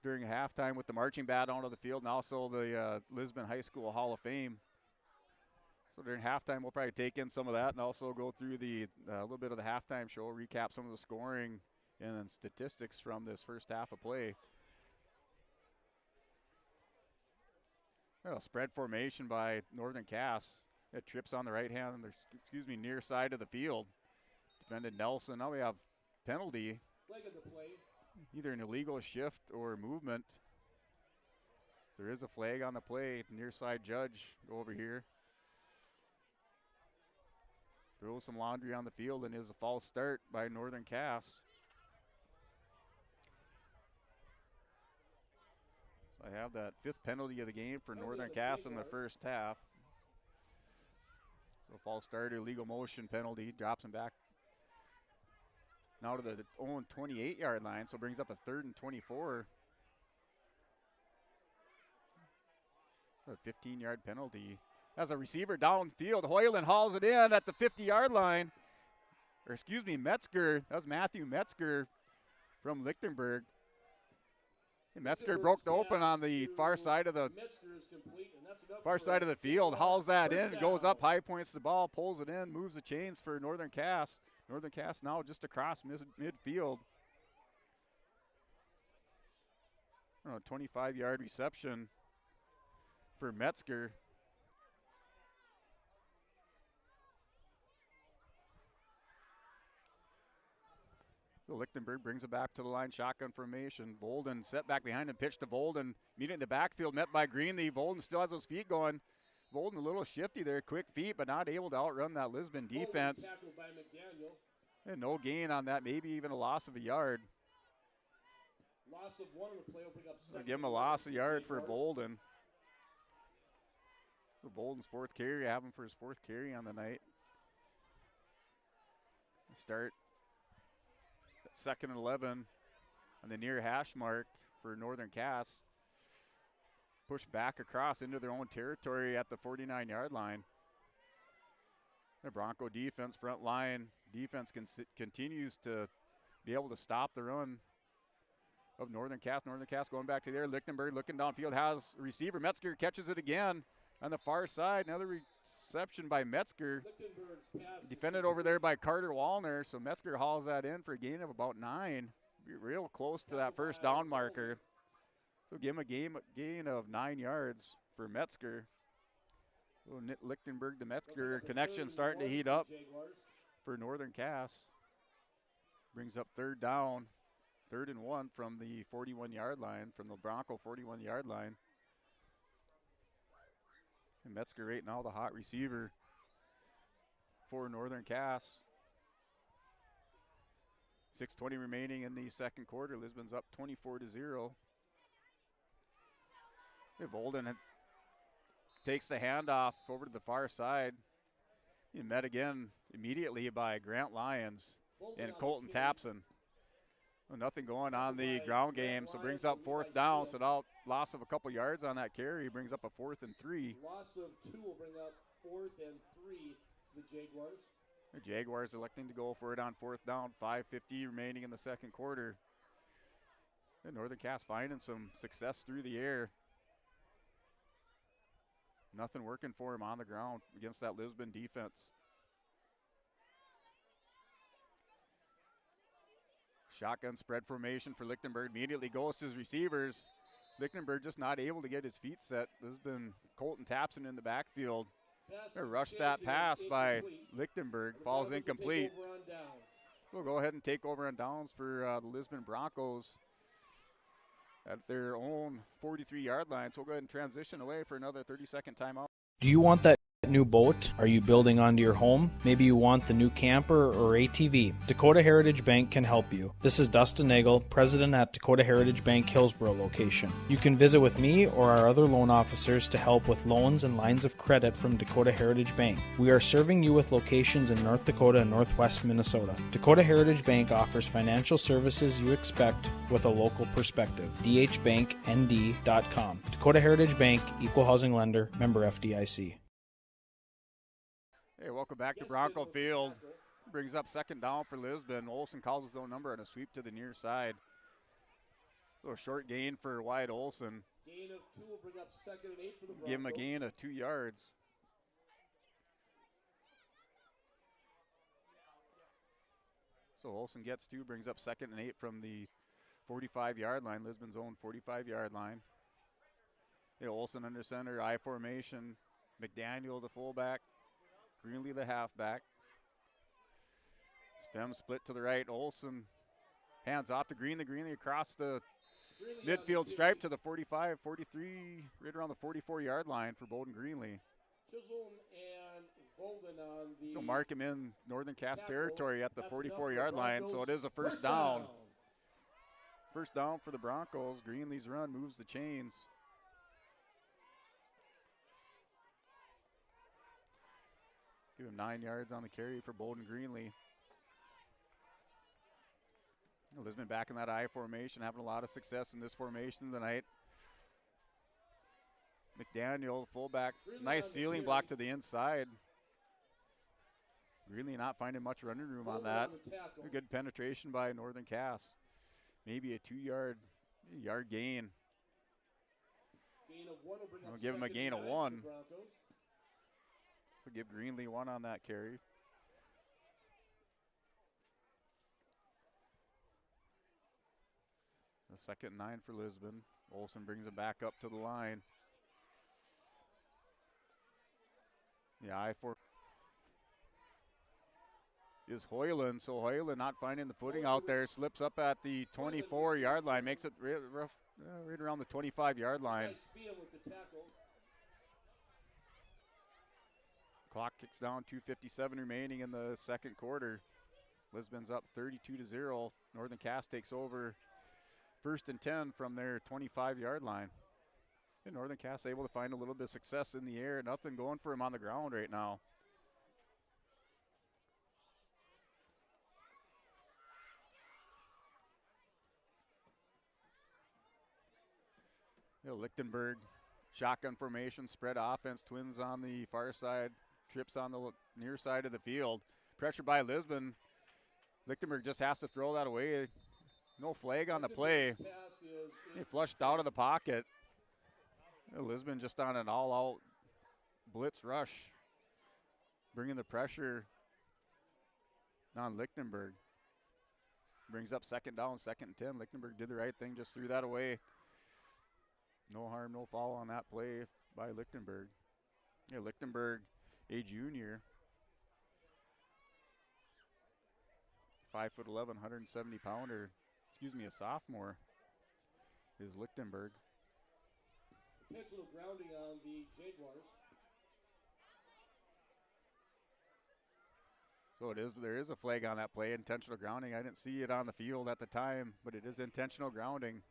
during halftime with the marching band onto the field, and also the Lisbon High School Hall of Fame. So during halftime, we'll probably take in some of that and also go through the little bit of the halftime show, recap some of the scoring and then statistics from this first half of play. Spread formation by Northern Cass. It trips on the right hand, near side of the field. Defended Nelson. Now we have penalty. Flag of the play. Either an illegal shift or movement. There is a flag on the play. Near side judge, go over here. Throw some laundry on the field, and is a false start by Northern Cass. So I have that 5th penalty of the game for Northern Cass in the first half. So false start, illegal motion penalty, drops him back now to the own 28-yard line, so brings up a 3rd and 24. A 15-yard penalty. As a receiver downfield, Hoyland hauls it in at the 50-yard line. Metzger. That was Matthew Metzger from Lichtenberg. And Metzger broke the open on the far side of the field, hauls that in, goes up, high points the ball, pulls it in, moves the chains for Northern Cass. Northern Cass now just across midfield. 25-yard reception for Metzger. Lichtenberg brings it back to the line, shotgun formation. Bolden set back behind him, pitch to Bolden. Immediately in the backfield, met by Greenlee. Bolden still has those feet going. Bolden a little shifty there, quick feet, but not able to outrun that Lisbon defense. And no gain on that, maybe even a loss of a yard. Loss of 1 on the play will bring up second. Give him a loss of yard for Bolden. For Bolden's 4th carry, have him for his 4th carry on the night. Start. 2nd and 11 on the near hash mark for Northern Cass. Push back across into their own territory at the 49-yard line. The Bronco defense, front line defense continues to be able to stop the run of Northern Cass. Northern Cass going back to there. Lichtenberg looking downfield, has a receiver. Metzger catches it again on the far side. Another reception by Metzger. Defended over there by Carter Wallner, so Metzger hauls that in for a gain of about 9. Real close to that first down marker. So give him a gain of 9 yards for Metzger. So Lichtenberg to Metzger connection starting to heat up for Northern Cass. Brings up 3rd down, 3rd and 1 from the 41-yard line, from the Bronco 41-yard line. And Metzger right now the hot receiver for Northern Cass. 6:20 remaining in the second quarter. Lisbon's up 24-0. Bolden takes the handoff over to the far side. He met again immediately by Grant Lyons and Colton Tapson. Well, nothing going on the ground game, so brings up 4th down. So now loss of a couple yards on that carry brings up a 4th and 3. Loss of 2 will bring up 4th and 3. The Jaguars. The Jaguars electing to go for it on 4th down. 5:50 remaining in the second quarter. And Northern Cass finding some success through the air. Nothing working for him on the ground against that Lisbon defense. Shotgun spread formation for Lichtenberg. Immediately goes to his receivers. Lichtenberg just not able to get his feet set. This has been Colton Tapson in the backfield. Rushed that pass by Lichtenberg. Falls incomplete. We'll go ahead and take over on downs for the Lisbon Broncos at their own 43-yard line. So we'll go ahead and transition away for another 30-second timeout. Do you want that new boat? Are you building onto your home? Maybe you want the new camper or ATV. Dakota Heritage Bank can help you. This is Dustin Nagel, president at Dakota Heritage Bank Hillsboro location. You can visit with me or our other loan officers to help with loans and lines of credit from Dakota Heritage Bank. We are serving you with locations in North Dakota and Northwest Minnesota. Dakota Heritage Bank offers financial services you expect with a local perspective. dhbanknd.com. Dakota Heritage Bank, equal housing lender, member FDIC. Hey, welcome back to Bronco Field. Brings up second down for Lisbon. Olson calls his own number on a sweep to the near side. So a short gain for Wyatt Olson. Gain of 2 will bring up 2nd and 8 for the Broncos. Give him a gain of 2 yards. So Olson gets 2, brings up 2nd and 8 from the 45-yard line, Lisbon's own 45-yard line. Hey, Olson under center, I formation. McDaniel the fullback. Greenlee the halfback. Fem split to the right. Olson hands off to Greenlee across the midfield stripe to the 45, 43, right around the 44-yard line for Bowden Greenlee. Chisholm and Bolden on the So mark him in Northern Cass territory at the 44-yard line, so it is a first down. First down for the Broncos. Greenlee's run moves the chains. Give him 9 yards on the carry for Bowden Greenlee. Lisbon back in that I formation, having a lot of success in this formation tonight. McDaniel, fullback, nice ceiling block to the inside. Greenlee not finding much running room on that. A good penetration by Northern Cass. Maybe a 2-yard gain. We'll give him a gain of 1. So give Greenlee 1 on that carry. The 2nd and 9 for Lisbon. Olson brings it back up to the line. The I-4 is Hoyland. So Hoyland not finding the footing out there. Slips up at the 24-yard line. Makes it right around the 25-yard line. Clock kicks down, 2:57 remaining in the second quarter. Lisbon's up 32-0. Northern Cass takes over 1st and 10 from their 25-yard line. And Northern Cass able to find a little bit of success in the air. Nothing going for him on the ground right now. Lichtenberg, shotgun formation, spread offense, twins on the far side. Trips on the near side of the field. Pressure by Lisbon. Lichtenberg just has to throw that away. No flag on the play. He flushed out of the pocket. Lisbon just on an all-out blitz rush. Bringing the pressure on Lichtenberg. Brings up 2nd down, 2nd and 10. Lichtenberg did the right thing, just threw that away. No harm, no foul on that play by Lichtenberg. Lichtenberg, a junior, 5'11", 170-pounder. A sophomore is Lichtenberg. Intentional grounding on the Jaguars. So there is a flag on that play, intentional grounding. I didn't see it on the field at the time, but it is intentional grounding.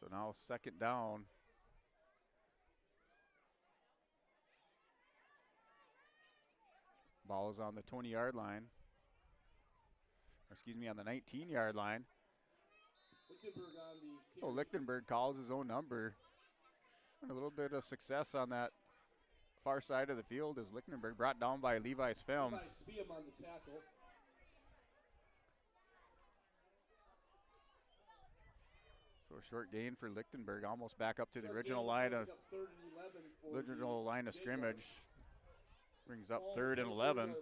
So now 2nd down. Ball is on the 20-yard line. On the 19-yard line. Lichtenberg calls his own number. And a little bit of success on that far side of the field is Lichtenberg, brought down by Levi Sfem. Levi Sfem on the tackle. So a short gain for Lichtenberg, almost back up to the original line of scrimmage. Brings up 3rd and 11.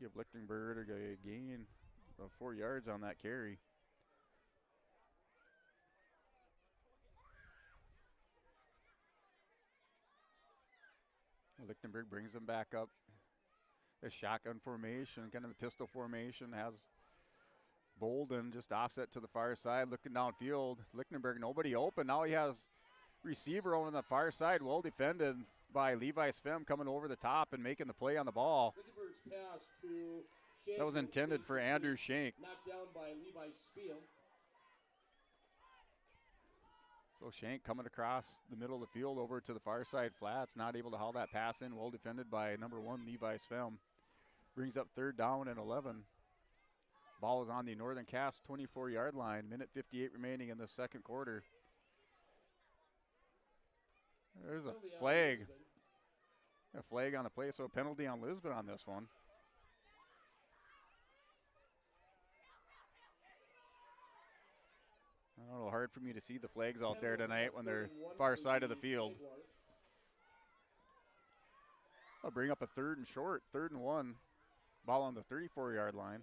give Lichtenberg a gain of 4 yards on that carry. Lichtenberg brings them back up. The shotgun formation, kind of the pistol formation, has Bolden just offset to the far side, looking downfield. Lichtenberg, nobody open. Now he has receiver over on the far side, well defended by Levi Svem, coming over the top and making the play on the ball. That was intended for Andrew Shank. Knocked down by Levi Spiel. So Shank coming across the middle of the field over to the far side flats, not able to haul that pass in, well defended by number 1 Levi Svem. Brings up 3rd down and 11. Ball is on the Northern Cass 24-yard line. Minute 58 remaining in the second quarter. There's a flag. A flag on the play, so a penalty on Lisbon on this one. I don't know, hard for me to see the flags out there tonight when they're far side of the field. I'll bring up a 3rd and short, 3rd and 1. Ball on the 34-yard line.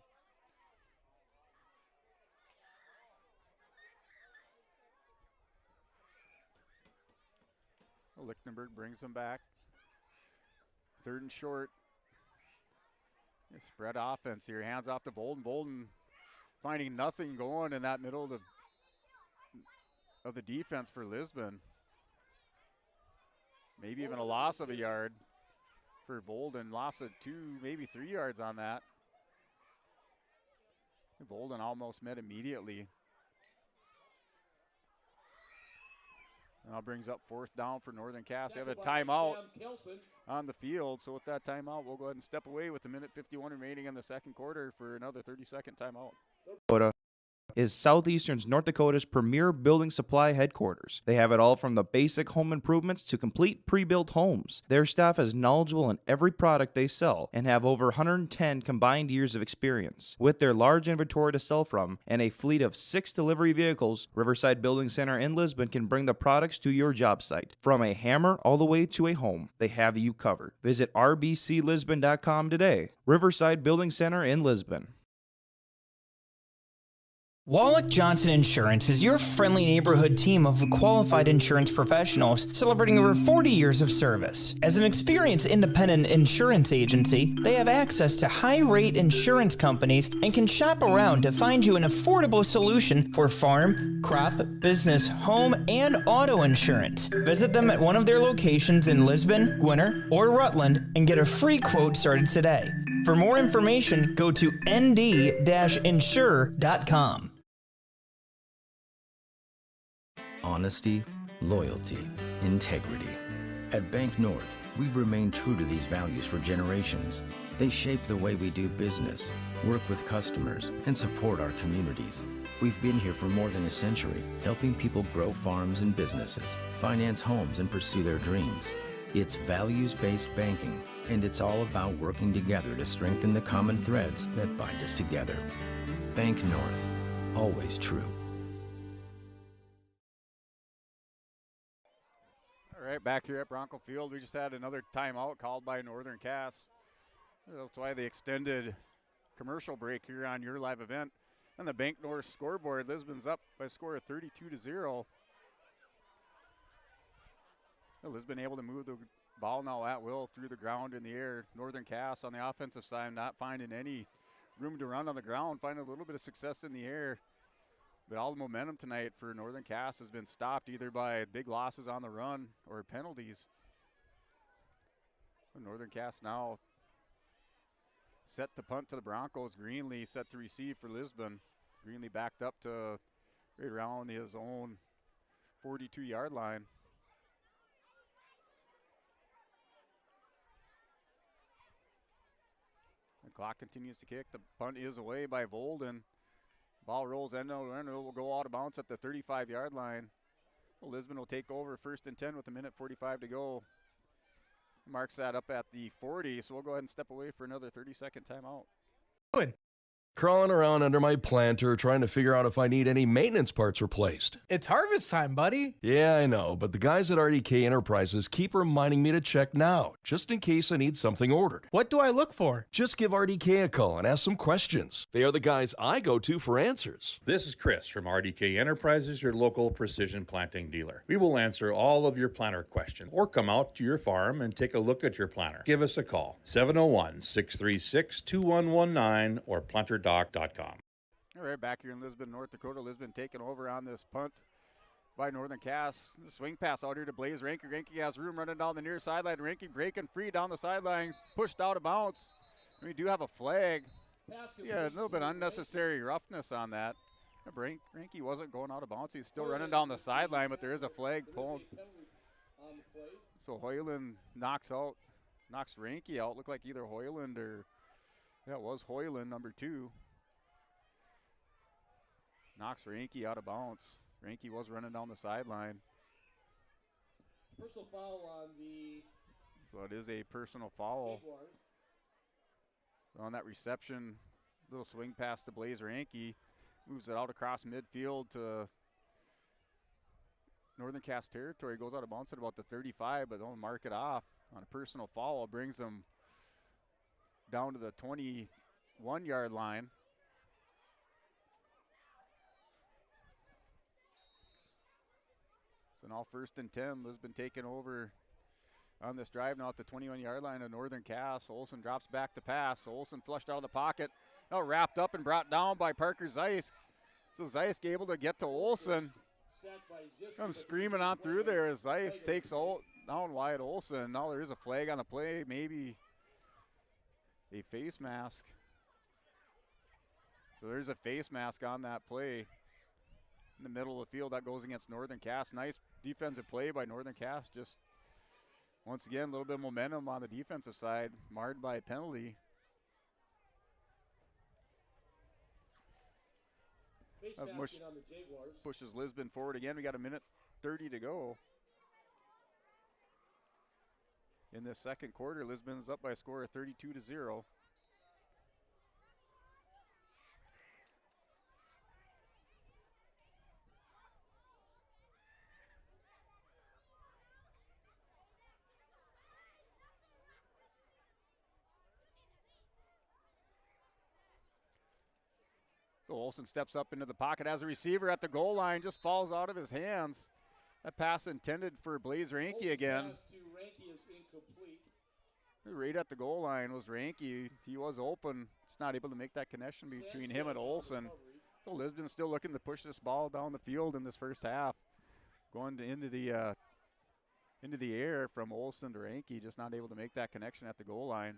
Lichtenberg brings them back. 3rd and short. Spread offense here. Hands off to Bolden. Bolden finding nothing going in that middle of the defense for Lisbon. Maybe even a loss of a yard for Bolden. Loss of 2, maybe 3 yards on that. Bolden almost met immediately. Now brings up 4th down for Northern Cass. They have a timeout on the field. So with that timeout, we'll go ahead and step away with the minute 51 remaining in the second quarter for another 30-second timeout. Is Southeastern's North Dakota's premier building supply headquarters. They have it all from the basic home improvements to complete pre-built homes. Their staff is knowledgeable in every product they sell and have over 110 combined years of experience. With their large inventory to sell from and a fleet of 6 delivery vehicles, Riverside Building Center in Lisbon can bring the products to your job site. From a hammer all the way to a home, they have you covered. Visit rbclisbon.com today. Riverside Building Center in Lisbon. Wallach Johnson Insurance is your friendly neighborhood team of qualified insurance professionals celebrating over 40 years of service. As an experienced independent insurance agency, they have access to high-rate insurance companies and can shop around to find you an affordable solution for farm, crop, business, home, and auto insurance. Visit them at one of their locations in Lisbon, Gwinner, or Rutland and get a free quote started today. For more information, go to nd-insure.com. Honesty, loyalty, integrity. At Bank North, we've remained true to these values for generations. They shape the way we do business, work with customers, and support our communities. We've been here for more than a century, helping people grow farms and businesses, finance homes, and pursue their dreams. It's values-based banking, and it's all about working together to strengthen the common threads that bind us together. Bank North, always true. All right, back here at Bronco Field, we just had another timeout called by Northern Cass. That's why the extended commercial break here on your live event. And the Bank North scoreboard, Lisbon's up by a score of 32-0. Lisbon able to move the ball now at will through the ground in the air. Northern Cass on the offensive side not finding any room to run on the ground, finding a little bit of success in the air. But all the momentum tonight for Northern Cass has been stopped either by big losses on the run or penalties. Northern Cass now set to punt to the Broncos. Greenlee set to receive for Lisbon. Greenlee backed up to right around his own 42-yard line. The clock continues to kick. The punt is away by Volden. Ball rolls end over end. It will go out of bounds at the 35-yard line. Well, Lisbon will take over 1st and 10 with a minute 45 to go. Marks that up at the 40, so we'll go ahead and step away for another 30-second timeout. Crawling around under my planter trying to figure out if I need any maintenance parts replaced. It's harvest time, buddy. Yeah, I know, but the guys at RDK Enterprises keep reminding me to check now, just in case I need something ordered. What do I look for? Just give RDK a call and ask some questions. They are the guys I go to for answers. This is Chris from RDK Enterprises, your local precision planting dealer. We will answer all of your planter questions or come out to your farm and take a look at your planter. Give us a call, 701-636-2119 or planterdoc.com. All right, back here in Lisbon, North Dakota. Lisbon taking over on this punt by Northern Cass. The swing pass out here to Blaze Ranky. Ranky has room running down the near sideline. Ranky breaking free down the sideline, pushed out of bounds. We do have a flag. Yeah, a little bit unnecessary roughness on that. Ranky wasn't going out of bounds. He's still running down the sideline, but there is a flag pulled. So Hoyland knocks Ranky out. Looked like either Hoyland or, yeah, it was Hoyland, number 2. Knocks Ranky out of bounds. Ranky was running down the sideline. Personal foul on the... So it is a personal foul. On that reception, little swing pass to Blaze Ranky. Moves it out across midfield to Northern Cass territory. Goes out of bounds at about the 35, but don't mark it off on a personal foul. Brings them down to the 21-yard line. So now 1st and 10. Lisbon taking over on this drive now at the 21-yard line of Northern Cass. Olsen drops back to pass. Olsen flushed out of the pocket. Now wrapped up and brought down by Parker Zeiss. So Zeiss able to get to Olsen. Comes screaming on through there as Zeiss takes down wide Olsen. Now there is a flag on the play, maybe a face mask. So there's a face mask on that play. In the middle of the field, that goes against Northern Cass. Nice defensive play by Northern Cass. Just once again, a little bit of momentum on the defensive side, marred by a penalty. Pushes Lisbon forward again. We got 1:30 to go. In this second quarter, Lisbon's up by a score of 32-0. So Olsen steps up into the pocket as a receiver at the goal line, just falls out of his hands. That pass intended for Blaze Ranky again. Ranky is incomplete. Right at the goal line was Ranky. He was open. Just not able to make that connection between him and Olsen. So Lisbon's still looking to push this ball down the field in this first half. Going into the air from Olsen to Ranky, just not able to make that connection at the goal line.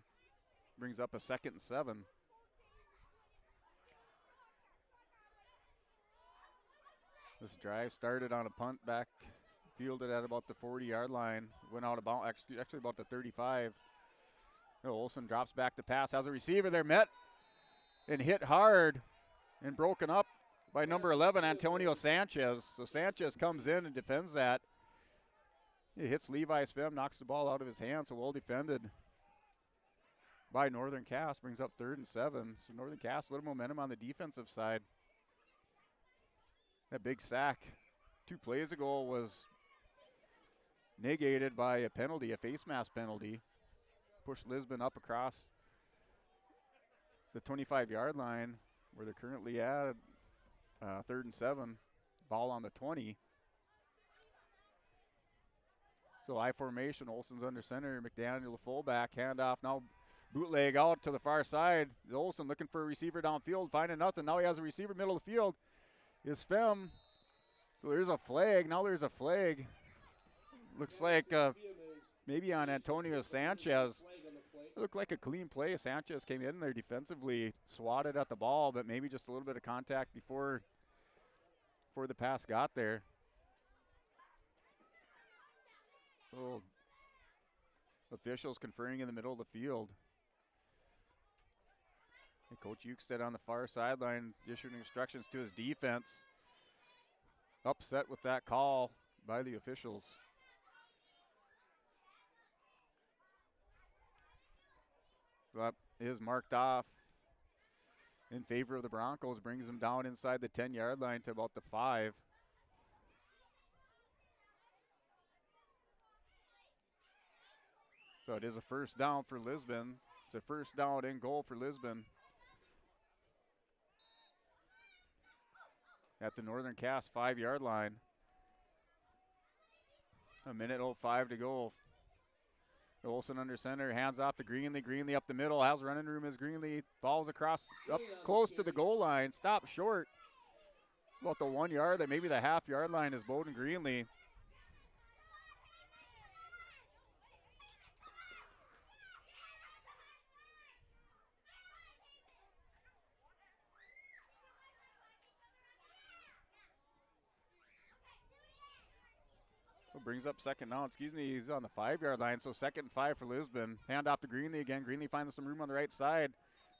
Brings up a 2nd and 7. This drive started on a punt back, fielded at about the 40-yard line, went out about actually about the 35. Olsen drops back to pass, has a receiver there, met and hit hard and broken up by number 11, Antonio Sanchez. So Sanchez comes in and defends that. He hits Levi Svem, knocks the ball out of his hand, so well defended by Northern Cass. Brings up 3rd and 7. So Northern Cass, a little momentum on the defensive side. That big sack 2 plays ago was negated by a penalty, a face mask penalty. Pushed Lisbon up across the 25-yard line where they're currently at 3rd and 7. Ball on the 20. So I formation, Olsen's under center, McDaniel the fullback, handoff now bootleg out to the far side. Olsen looking for a receiver downfield, finding nothing. Now he has a receiver middle of the field. Is Fem. So there's a flag. Now there's a flag. Looks like maybe on Antonio Sanchez. It looked like a clean play. Sanchez came in there defensively, swatted at the ball, but maybe just a little bit of contact before the pass got there. So officials conferring in the middle of the field. And Coach Ukestead on the far sideline issuing instructions to his defense. Upset with that call by the officials. So that is marked off. in favor of the Broncos, brings them down inside the 10-yard line to about the 5. So it is a first down for Lisbon. It's a first down and goal for Lisbon at the Northern Cass 5-yard line. A minute 05 to go. Olsen under center, hands off to Greenlee. Greenlee up the middle, has running room as Greenlee falls across up close to the goal line, stops short. About the 1 yard, maybe the half-yard line is Bowden Greenlee. Brings up second down. He's on the 5-yard line, so 2nd and 5 for Lisbon. Hand off to Greenlee again. Greenlee finds some room on the right side.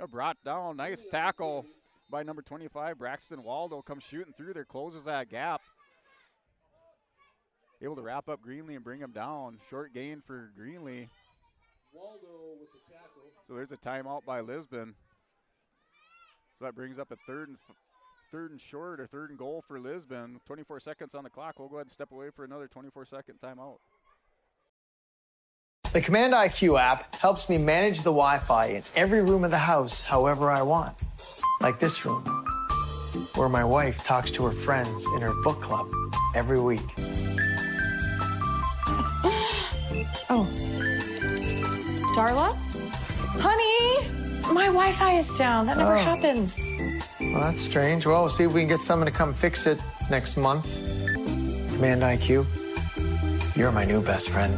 Brought down. Nice tackle by number 25, Braxton Waldo. Comes shooting through there, closes that gap. Able to wrap up Greenlee and bring him down. Short gain for Greenlee. Waldo with the tackle. So there's a timeout by Lisbon. So that brings up a third and short, or 3rd and goal for Lisbon. 24 seconds on the clock. We'll go ahead and step away for another 24-second timeout. The Command IQ app helps me manage the Wi-Fi in every room of the house however I want. Like this room, where my wife talks to her friends in her book club every week. Oh. Darla? Honey, my Wi-Fi is down. That never happens. Well, that's strange. Well, we'll see if we can get someone to come fix it next month. Command IQ, you're my new best friend.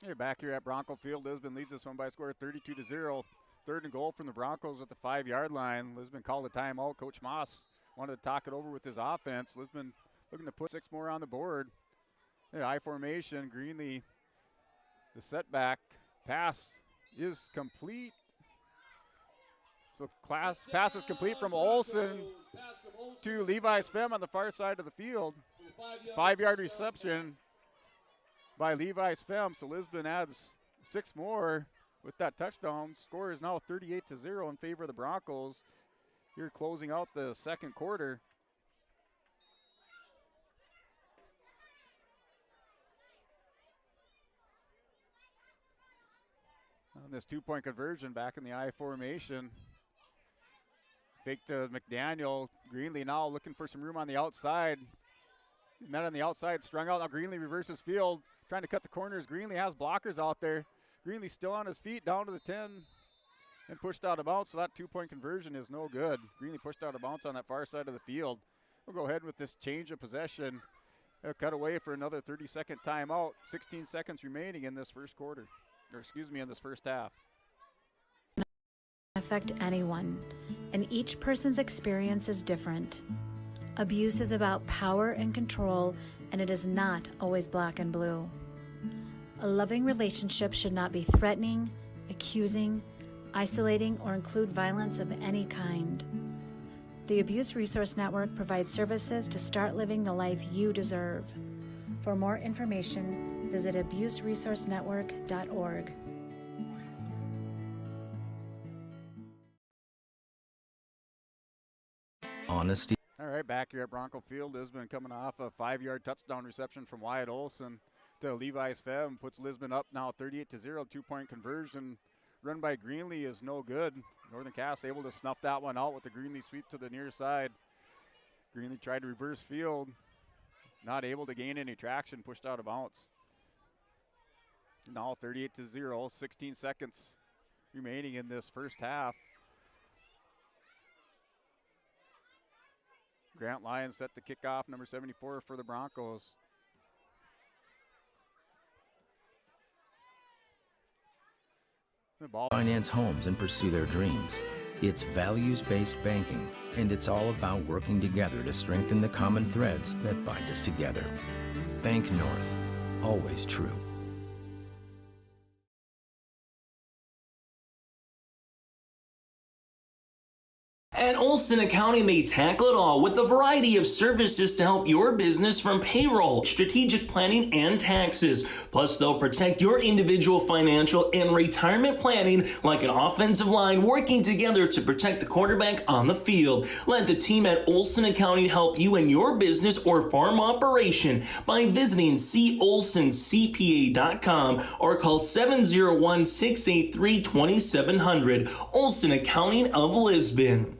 Hey, back here at Bronco Field, Lisbon leads this one by a score of 32-0. 3rd and goal from the Broncos at the 5-yard line. Lisbon called a timeout. Coach Moss wanted to talk it over with his offense. Lisbon looking to put 6 more on the board. I formation, Greenlee, the setback pass is complete. So pass is complete from Olsen to Levi's Fem on the far side of the field. 5-yard reception by Levi's Fem. So Lisbon adds 6 more with that touchdown. Score is now 38-0 in favor of the Broncos. Here closing out the 2nd quarter. On this 2-point conversion back in the I formation. Fake to McDaniel. Greenlee now looking for some room on the outside. He's met on the outside, strung out. Now Greenlee reverses field, trying to cut the corners. Greenlee has blockers out there. Greenlee still on his feet, down to the 10, and pushed out of bounds. So that 2-point conversion is no good. Greenlee pushed out of bounds on that far side of the field. We'll go ahead with this change of possession. They'll cut away for another 30-second timeout. 16 seconds remaining in this first quarter. In this first half. Affect anyone, and each person's experience is different. Abuse is about power and control, and it is not always black and blue. A loving relationship should not be threatening, accusing, isolating, or include violence of any kind. The Abuse Resource Network provides services to start living the life you deserve. For more information, visit abuseresourcenetwork.org. Honesty. All right, back here at Bronco Field, Lisbon coming off a 5-yard touchdown reception from Wyatt Olsen to Levi's Fem. Puts Lisbon up now 38-0. 2-point conversion run by Greenlee is no good. Northern Cass able to snuff that one out with the Greenlee sweep to the near side. Greenlee tried to reverse field. Not able to gain any traction, pushed out of bounds. Now 38-0, 16 seconds remaining in this first half. Grant Lyons set the kickoff, number 74 for the Broncos. The ball. Finance homes and pursue their dreams. It's values-based banking, and it's all about working together to strengthen the common threads that bind us together. Bank North, always true. At Olson Accounting, they tackle it all with a variety of services to help your business, from payroll, strategic planning, and taxes. Plus, they'll protect your individual financial and retirement planning like an offensive line, working together to protect the quarterback on the field. Let the team at Olson Accounting help you in your business or farm operation by visiting colsoncpa.com or call 701-683-2700. Olson Accounting of Lisbon.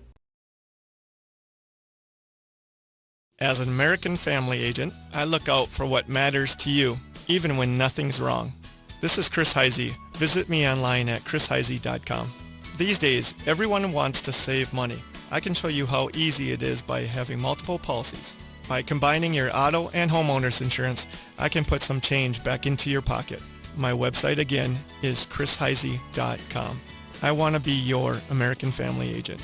As an American Family Agent, I look out for what matters to you, even when nothing's wrong. This is Chris Heisey. Visit me online at chrisheisey.com. These days, everyone wants to save money. I can show you how easy it is by having multiple policies. By combining your auto and homeowner's insurance, I can put some change back into your pocket. My website again is chrisheisey.com. I want to be your American Family Agent.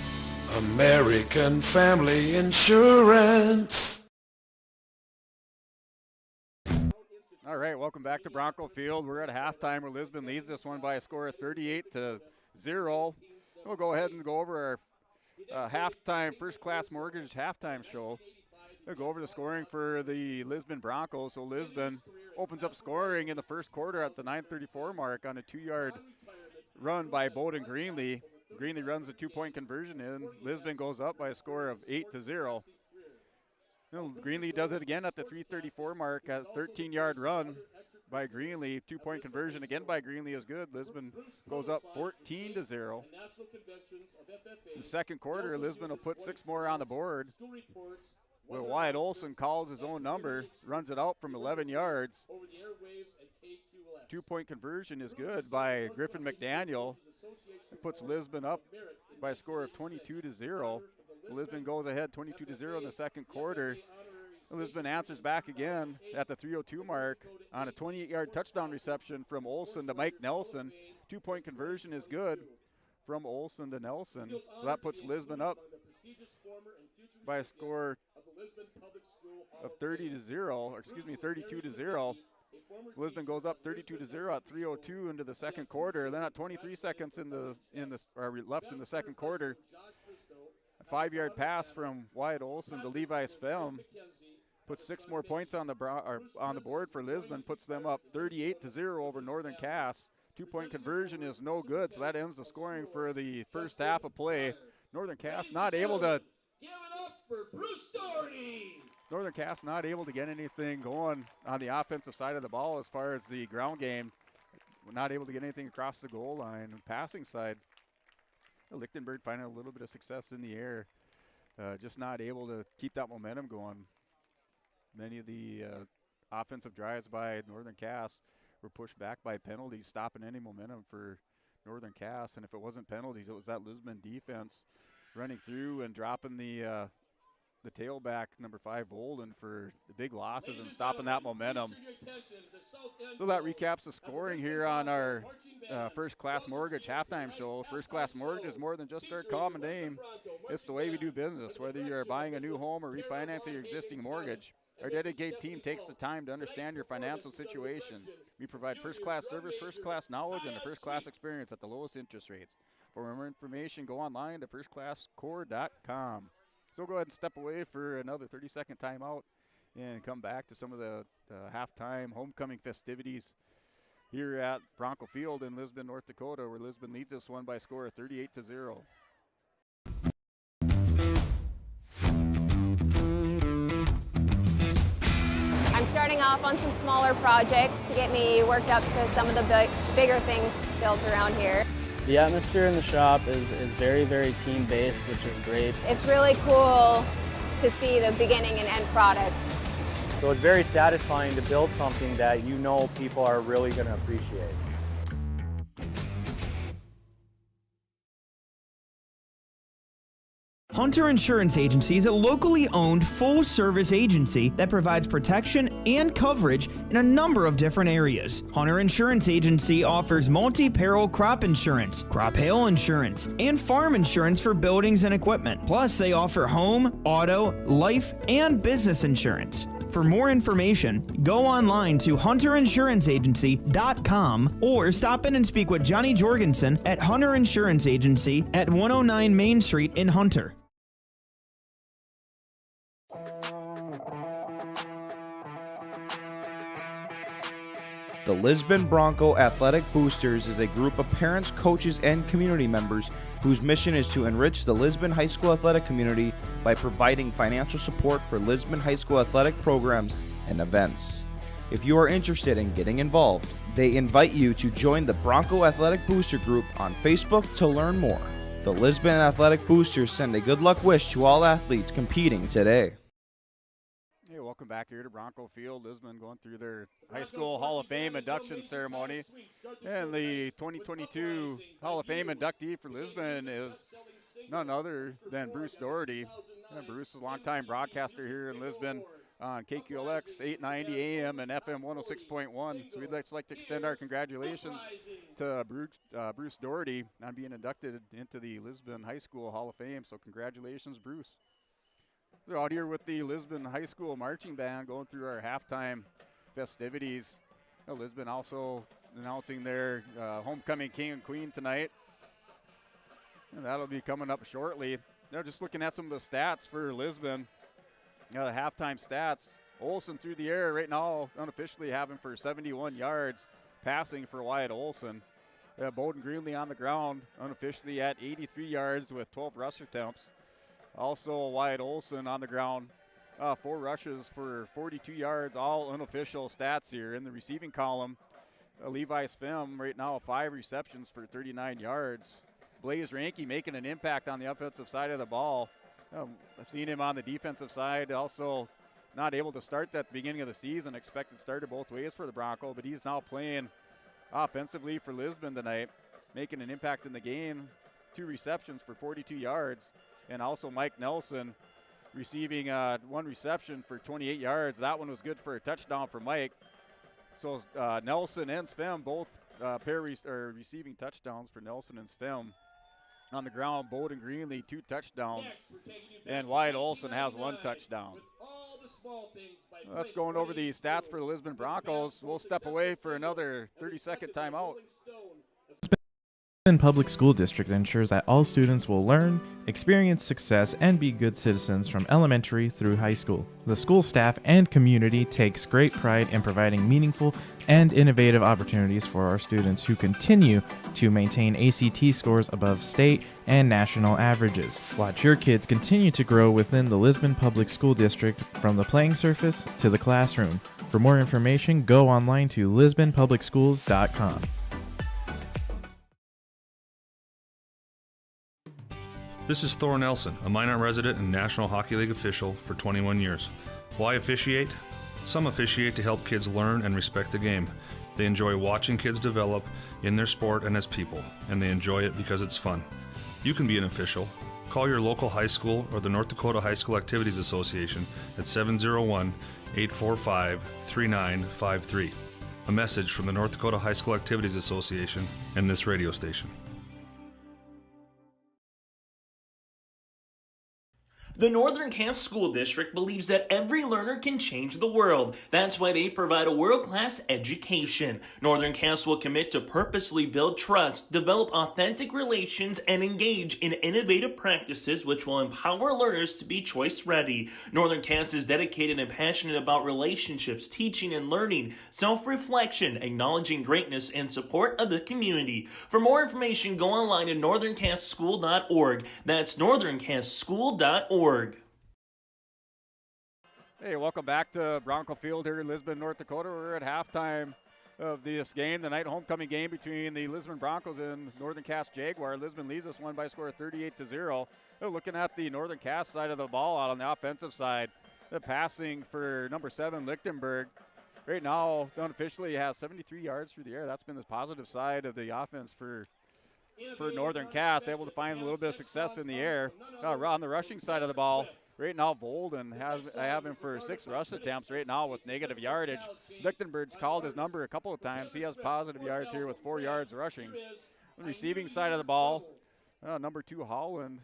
American Family Insurance. All right, welcome back to Bronco Field. We're at halftime where Lisbon leads this one by a score of 38-0. We'll go ahead and go over our halftime First Class Mortgage halftime show. We'll go over the scoring for the Lisbon Broncos. So Lisbon opens up scoring in the first quarter at the 9:34 mark on a 2-yard run by Bowden Greenlee. Greenlee runs a 2-point conversion in. Lisbon goes up by a score of 8-0. Greenlee does it again at the 3:34 mark at a 13-yard run by Greenlee. 2-point conversion again by Greenlee is good. Lisbon goes up 14-0. In the second quarter, Lisbon will put 6 more on the board. Well, Wyatt Olson calls his own number, runs it out from 11 yards. 2-point conversion is good by Griffin McDaniel. It puts Lisbon up by a score of 22-0. So Lisbon goes ahead 22-0 in the second quarter. Lisbon answers back again at the 3:02 mark on a 28-yard touchdown reception from Olson to Mike Nelson. 2-point conversion is good from Olson to Nelson. So that puts Lisbon up by a score of 32-0. Lisbon goes up 32-0 at 3:02 into the second quarter. Then at 23 seconds left in the second quarter, a 5-yard pass from Wyatt Olson to Levi Svelm puts 6 more points on the board for Lisbon, puts them up 38-0 over Northern Cass. 2-point conversion is no good, so that ends the scoring for the first half of play. Northern Cass not able to get anything going on the offensive side of the ball as far as the ground game. We're not able to get anything across the goal line. Passing side, Lichtenberg finding a little bit of success in the air, just not able to keep that momentum going. Many of the offensive drives by Northern Cass were pushed back by penalties, stopping any momentum for Northern Cass. And if it wasn't penalties, it was that Lisbon defense running through and dropping the tailback, number 5, Bolden, for the big losses and stopping that momentum. So that recaps the scoring here on our First Class Mortgage halftime show. First Class Mortgage is more than just our common name. It's the way we do business. Whether you're buying a new home or refinancing your existing mortgage, our dedicated team takes the time to understand your financial situation. We provide first-class service, first-class knowledge, and a first-class experience at the lowest interest rates. For more information, go online to firstclasscore.com. So go ahead and step away for another 30-second timeout and come back to some of the halftime homecoming festivities here at Bronco Field in Lisbon, North Dakota, where Lisbon leads this one by a score of 38-0. I'm starting off on some smaller projects to get me worked up to some of the bigger things built around here. The atmosphere in the shop is very, very team-based, which is great. It's really cool to see the beginning and end product. So it's very satisfying to build something that you know people are really going to appreciate. Hunter Insurance Agency is a locally owned full-service agency that provides protection and coverage in a number of different areas. Hunter Insurance Agency offers multi-peril crop insurance, crop hail insurance, and farm insurance for buildings and equipment. Plus, they offer home, auto, life, and business insurance. For more information, go online to hunterinsuranceagency.com or stop in and speak with Johnny Jorgensen at Hunter Insurance Agency at 109 Main Street in Hunter. The Lisbon Bronco Athletic Boosters is a group of parents, coaches, and community members whose mission is to enrich the Lisbon High School athletic community by providing financial support for Lisbon High School athletic programs and events. If you are interested in getting involved, they invite you to join the Bronco Athletic Booster Group on Facebook to learn more. The Lisbon Athletic Boosters send a good luck wish to all athletes competing today. Hey, welcome back here to Bronco Field. Lisbon going through their High School Hall of Fame induction ceremony. And the 2022 Hall of Fame inductee for Lisbon is none other than Bruce Doherty. Bruce is a longtime broadcaster here in Lisbon on KQLX 890 AM and FM 106.1. So we'd like to extend our congratulations to Bruce Doherty on being inducted into the Lisbon High School Hall of Fame. So congratulations, Bruce. We're out here with the Lisbon High School Marching Band going through our halftime festivities. Lisbon also announcing their homecoming king and queen tonight. And that'll be coming up shortly. Now just looking at some of the stats for Lisbon. Halftime stats. Olsen through the air right now, unofficially having for 71 yards, passing for Wyatt Olsen. Bowden Greenlee on the ground, unofficially at 83 yards with 12 rush attempts. Also, Wyatt Olsen on the ground, 4 rushes for 42 yards, all unofficial stats here. In the receiving column, Levi Svim right now 5 receptions for 39 yards. Blaze Ranke making an impact on the offensive side of the ball. I've seen him on the defensive side, also not able to start at the beginning of the season, expected starter both ways for the Bronco, but he's now playing offensively for Lisbon tonight, making an impact in the game. 2 receptions for 42 yards. And also Mike Nelson receiving 1 reception for 28 yards. That one was good for a touchdown for Mike. So Nelson and Svim both receiving touchdowns for Nelson and Svim. On the ground, Bowden Greenlee 2 touchdowns. And Wyatt Olsen has 1 touchdown. That's going over the stats for the Lisbon Broncos. We'll step away for another 30-second timeout. Lisbon Public School District ensures that all students will learn, experience success, and be good citizens from elementary through high school. The school staff and community takes great pride in providing meaningful and innovative opportunities for our students who continue to maintain ACT scores above state and national averages. Watch your kids continue to grow within the Lisbon Public School District from the playing surface to the classroom. For more information, go online to lisbonpublicschools.com. This is Thor Nelson, a Minot resident and National Hockey League official for 21 years. Why officiate? Some officiate to help kids learn and respect the game. They enjoy watching kids develop in their sport and as people, and they enjoy it because it's fun. You can be an official. Call your local high school or the North Dakota High School Activities Association at 701-845-3953. A message from the North Dakota High School Activities Association and this radio station. The Northern Cass School District believes that every learner can change the world. That's why they provide a world-class education. Northern Cass will commit to purposely build trust, develop authentic relations, and engage in innovative practices which will empower learners to be choice-ready. Northern Cass is dedicated and passionate about relationships, teaching and learning, self-reflection, acknowledging greatness, and support of the community. For more information, go online to northerncasschool.org. That's northerncasschool.org. Hey, welcome back to Bronco Field here in Lisbon, North Dakota. We're at halftime of this game, the night homecoming game between the Lisbon Broncos and Northern Cass Jaguar. Lisbon leads us one by a score of 38-0. Looking at the Northern Cass side of the ball out on the offensive side, the passing for number 7, Lichtenberg. Right now, unofficially has 73 yards through the air. That's been the positive side of the offense for Northern Cass, able to find a little bit of success in the air. On the rushing side of the ball, right now Bolden I have him for 6 rush attempts right now with negative yardage. Lichtenberg's called his number a couple of times. He has positive yards here with 4 yards rushing. On the receiving side of the ball, number 2 Holland,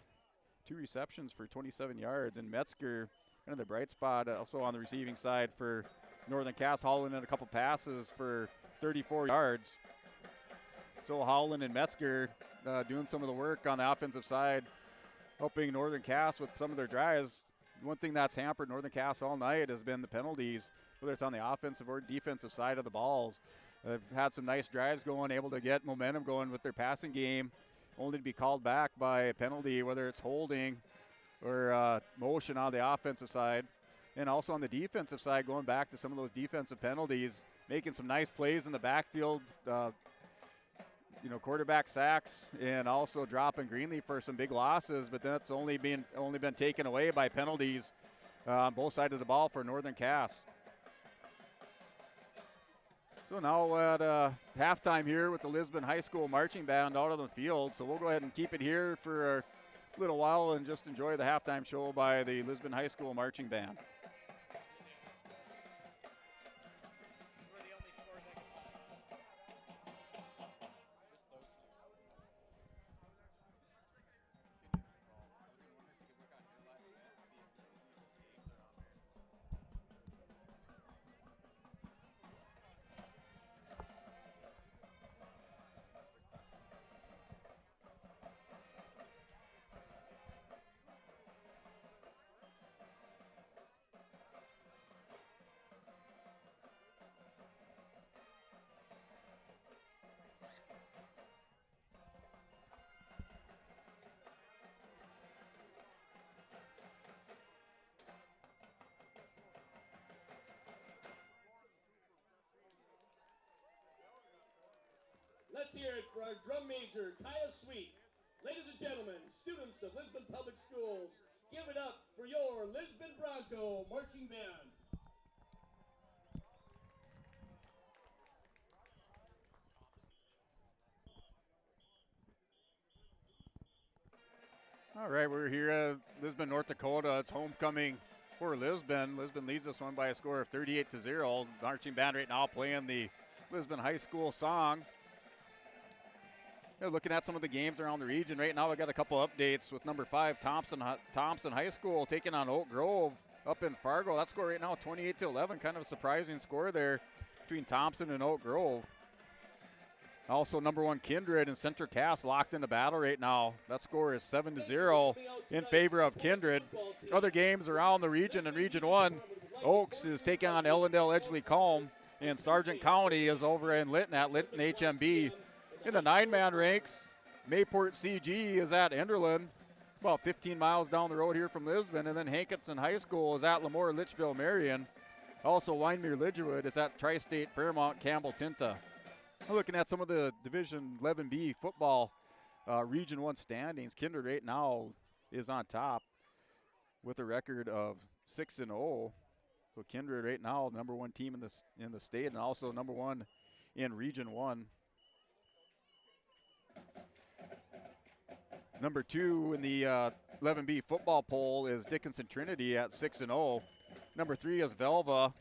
2 receptions for 27 yards. And Metzger, kind of the bright spot, also on the receiving side for Northern Cass. Holland in a couple passes for 34 yards. So Holland and Metzger doing some of the work on the offensive side, helping Northern Cass with some of their drives. one thing that's hampered Northern Cass all night has been the penalties, whether it's on the offensive or defensive side of the balls. They've had some nice drives going, able to get momentum going with their passing game, only to be called back by a penalty, whether it's holding or motion on the offensive side. And also on the defensive side, going back to some of those defensive penalties, making some nice plays in the backfield, quarterback sacks, and also dropping Greenleaf for some big losses, but that's only been taken away by penalties on both sides of the ball for Northern Cass. So now at halftime here with the Lisbon High School marching band out on the field. So we'll go ahead and keep it here for a little while and just enjoy the halftime show by the Lisbon High School marching band. Let's hear it for our drum major, Kaya Sweet. Ladies and gentlemen, students of Lisbon Public Schools, give it up for your Lisbon Bronco Marching Band. All right, we're here at Lisbon, North Dakota. It's homecoming for Lisbon. Lisbon leads this one by a score of 38-0. Marching band right now playing the Lisbon High School song. Looking at some of the games around the region right now, we got a couple updates with number 5 Thompson High School taking on Oak Grove up in Fargo. That score right now 28-11, kind of a surprising score there between Thompson and Oak Grove. Also number 1 Kindred and Center Cass locked in the battle right now. That score is 7-0 in favor of Kindred. Other games around the region in Region 1, Oaks is taking on Ellendale Edgeley-Combe, and Sargent County is over in Lytton at Lytton HMB. In the 9-man ranks, Mayport CG is at Enderlin, about 15 miles down the road here from Lisbon. And then Hankinson High School is at Lemoore Litchfield Marion. Also, Winemere Lidgerwood is at Tri-State Fairmont Campbell Tinta. Looking at some of the Division 11B football Region 1 standings, Kindred right now is on top with a record of 6-0. So Kindred right now, number 1 team in the state, and also number 1 in Region 1. Number 2 in the 11B football poll is Dickinson Trinity at 6-0. Number 3 is Velva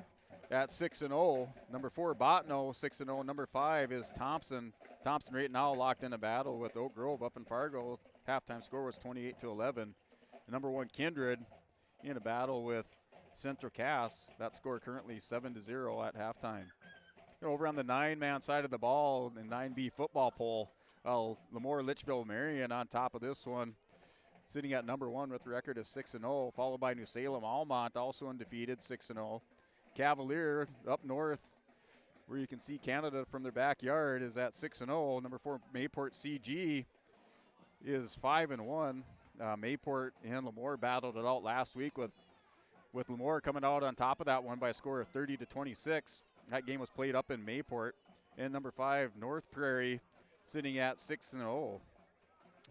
at 6-0. Number 4, Botno, 6-0. Number 5 is Thompson. Thompson right now locked in a battle with Oak Grove up in Fargo. Halftime score was 28-11. Number 1, Kindred in a battle with Central Cass. That score currently 7-0 at halftime. Over on the 9-man side of the ball in 9B football poll, Lemoore Litchfield Marion on top of this one, sitting at number 1 with a record of 6-0, followed by New Salem Almont, also undefeated, 6-0. Cavalier up north, where you can see Canada from their backyard, is at 6-0. Number 4 Mayport CG is 5-1. Mayport and Lemoore battled it out last week with Lemoore coming out on top of that one by a score of 30-26. That game was played up in Mayport. And number 5 North Prairie sitting at 6-0.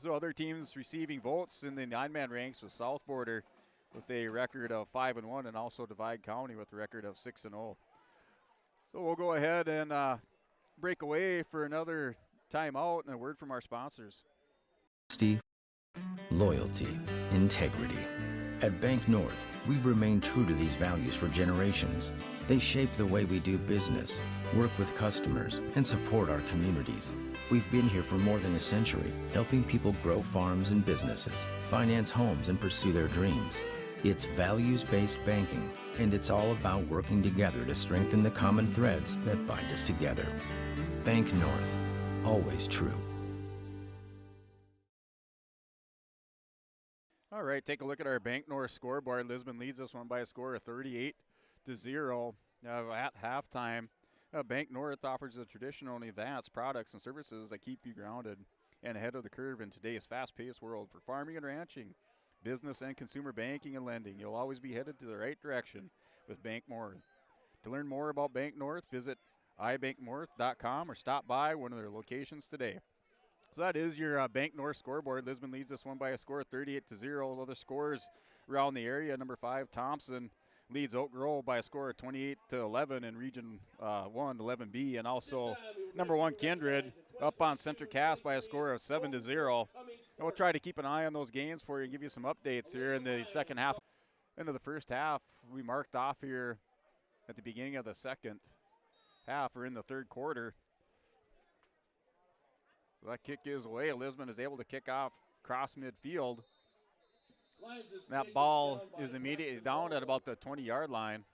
So other teams receiving votes in the 9-man ranks with South Border with a record of 5-1, and also Divide County with a record of 6-0. So we'll go ahead and break away for another timeout and a word from our sponsors. Loyalty, integrity. At Bank North, we've remained true to these values for generations. They shape the way we do business, work with customers, and support our communities. We've been here for more than a century, helping people grow farms and businesses, finance homes, and pursue their dreams. It's values-based banking, and it's all about working together to strengthen the common threads that bind us together. Bank North, always true. All right, take a look at our Bank North scoreboard. Lisbon leads this one by a score of 38-0 at halftime. Bank North offers the traditional and advanced products and services that keep you grounded and ahead of the curve in today's fast-paced world. For farming and ranching, business and consumer banking and lending, you'll always be headed to the right direction with Bank North. To learn more about Bank North, visit ibanknorth.com or stop by one of their locations today. So that is your Bank North scoreboard. Lisbon leads this one by a score of 38-0. Other scores around the area, number 5, Thompson leads Oak Grove by a score of 28-11 in Region 1, 11B. And also number 1, Kindred, up on Center Cass by a score of 7-0. And we'll try to keep an eye on those games for you and give you some updates here in the second half. Into the first half, we marked off here at the beginning of the second half, or in the third quarter. So that kick is away. Lisbon is able to kick off cross midfield. That ball is immediately down at about the 20-yard line.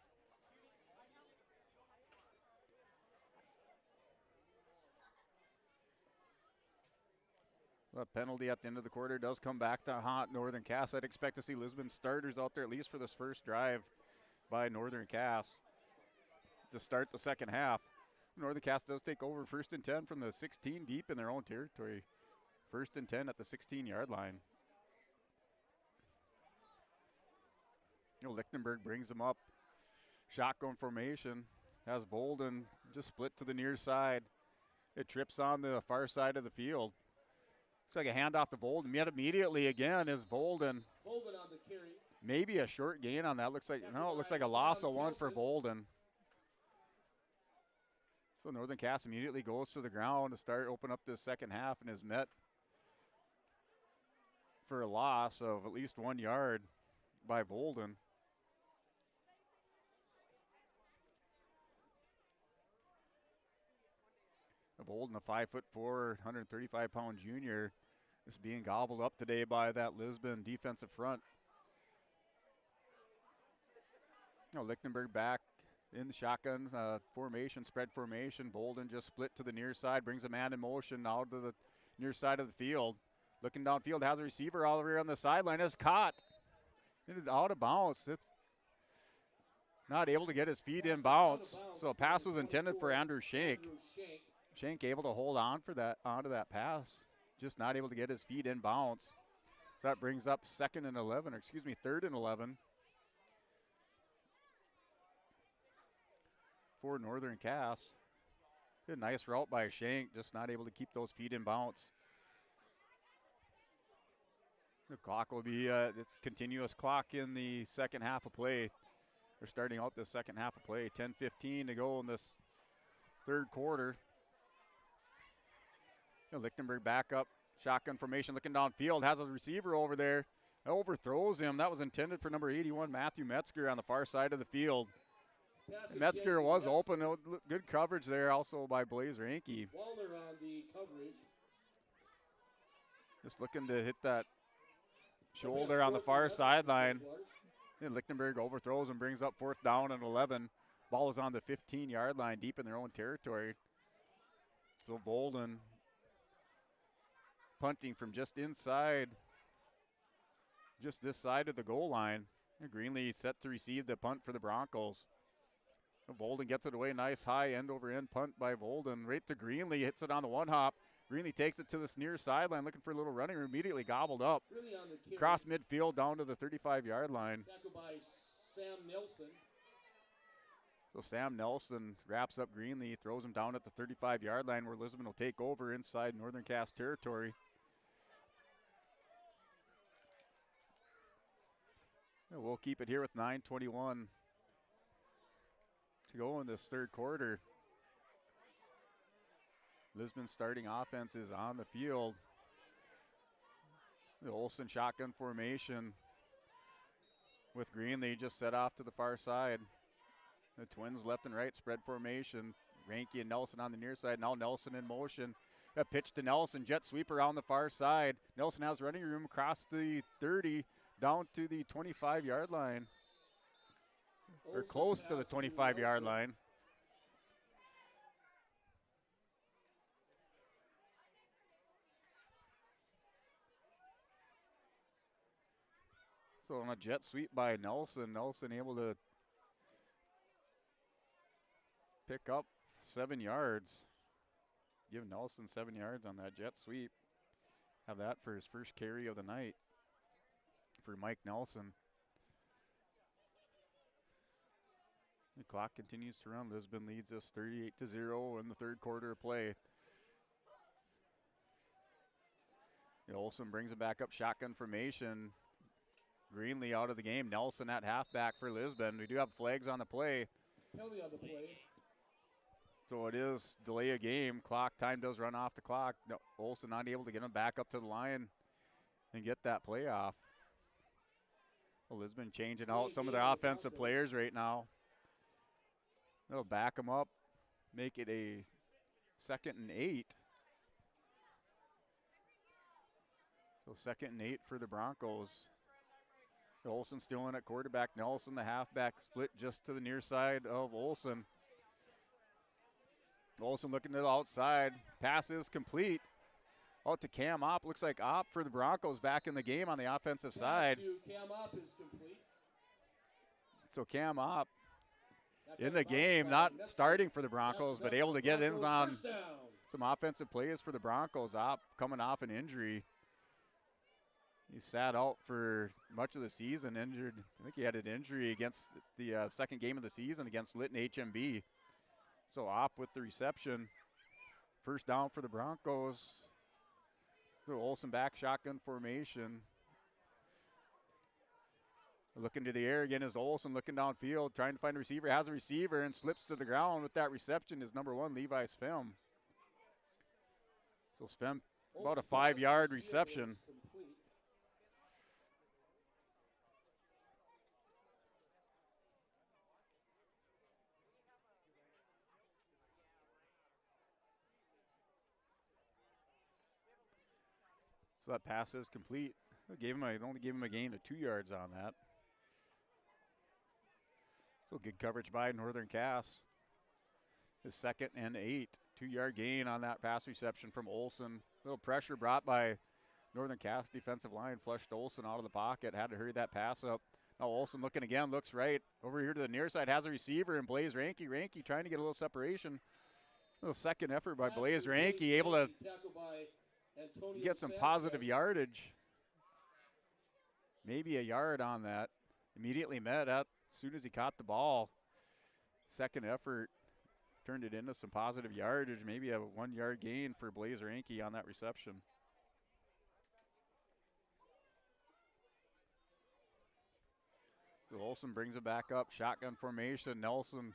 The penalty at the end of the quarter does come back to haunt Northern Cass. I'd expect to see Lisbon starters out there at least for this first drive by Northern Cass to start the second half. Northern Cass does take over 1st and 10 from the 16 deep in their own territory. 1st and 10 at the 16-yard line. Lichtenberg brings them up. Shotgun formation. Has Bolden just split to the near side. It trips on the far side of the field. Looks like a handoff to Bolden. Yet immediately again is Bolden. Bolden on the carry. Maybe a short gain on that. It looks like a loss of 1 for Bolden. So Northern Cass immediately goes to the ground to open up this second half and is met for a loss of at least 1 yard by Bolden. Bolden, a 5'4", 135-pound junior, is being gobbled up today by that Lisbon defensive front. Lichtenberg back in the shotgun formation, spread formation. Bolden just split to the near side, brings a man in motion out to the near side of the field. Looking downfield, has a receiver all the way on the sideline, is caught. Out of bounds. Not able to get his feet in bounds. So a pass was intended for Andrew Shank. Shank able to hold on for that onto that pass. Just not able to get his feet in bounds. So that brings up 3rd and 11. For Northern Cass. A nice route by Shank, just not able to keep those feet in bounds. The clock will be it's continuous clock in the second half of play. We're starting out the second half of play. 10:15 to go in this third quarter. Lichtenberg back up, shotgun formation, looking downfield, has a receiver over there, overthrows him. That was intended for number 81, Matthew Metzger, on the far side of the field. Metzger was open. Good coverage there also by Blazer Anke. Waller on the coverage. Just looking to hit that shoulder on the far sideline. Lichtenberg overthrows and brings up 4th down and 11. Ball is on the 15-yard line, deep in their own territory. So Bolden punting from just inside, just this side of the goal line. Greenlee set to receive the punt for the Broncos. Bolden gets it away, nice high end over end punt by Bolden. Right to Greenlee, hits it on the one hop. Greenlee takes it to this near sideline, looking for a little running room, immediately gobbled up. Cross midfield down to the 35-yard line. Tackled by Sam Nelson. So Sam Nelson wraps up Greenlee, throws him down at the 35-yard line where Lisbon will take over inside Northern Cass territory. And we'll keep it here with 9:21 to go in this third quarter. Lisbon's starting offense is on the field. The Olsen shotgun formation with Greenlee just set off to the far side. The Twins left and right spread formation. Ranke and Nelson on the near side. Now Nelson in motion. A pitch to Nelson. Jet sweeper on the far side. Nelson has running room across the 30 down to the 25-yard line. Or close to the 25-yard line. So on a jet sweep by Nelson, Nelson able to pick up 7 yards. Give Nelson 7 yards on that jet sweep. Have that for his first carry of the night for Mike Nelson. The clock continues to run. Lisbon leads us 38-0 in the third quarter of play. Olsen brings it back up, shotgun formation. Greenlee out of the game. Nelson at halfback for Lisbon. We do have flags on the play. Penalty on the play. So it is delay a game. Clock time does run off the clock. No, Olsen not able to get him back up to the line and get that play off. Well, Lisbon changing out some of their offensive players right now. They'll back them up, make it a 2nd and 8. So 2nd and 8 for the Broncos. Olsen still in at quarterback. Nelson, the halfback, split just to the near side of Olsen. Olsen looking to the outside. Pass is complete. Out to Cam Opp. Looks like Opp for the Broncos back in the game on the offensive side. Cam Opp is complete. So Cam Opp in the game, not starting for the Broncos, but able to get in on some offensive plays for the Broncos. Opp coming off an injury. He sat out for much of the season, injured. I think he had an injury against the second game of the season against Lytton HMB. So Opp with the reception. First down for the Broncos. So Olsen back, shotgun formation. Looking to the air again is Olsen, looking downfield, trying to find a receiver. Has a receiver and slips to the ground with that reception is number 1, Levi Sfem. So Sfem, about a 5-yard reception. So that pass is complete. Only gave him a gain of 2 yards on that. So good coverage by Northern Cass. His 2nd and 8. 2-yard gain on that pass reception from Olsen. Little pressure brought by Northern Cass defensive line. Flushed Olsen out of the pocket. Had to hurry that pass up. Now Olsen looking again. Looks right. Over here to the near side. Has a receiver and Blaze Ranke. Ranke trying to get a little separation. A little second effort by Blaze Ranke. Able to get some positive yardage. Maybe a yard on that. Immediately met at as soon as he caught the ball. Second effort turned it into some positive yardage. Maybe a 1-yard gain for Blaze Ranke on that reception. So Olsen brings it back up. Shotgun formation. Nelson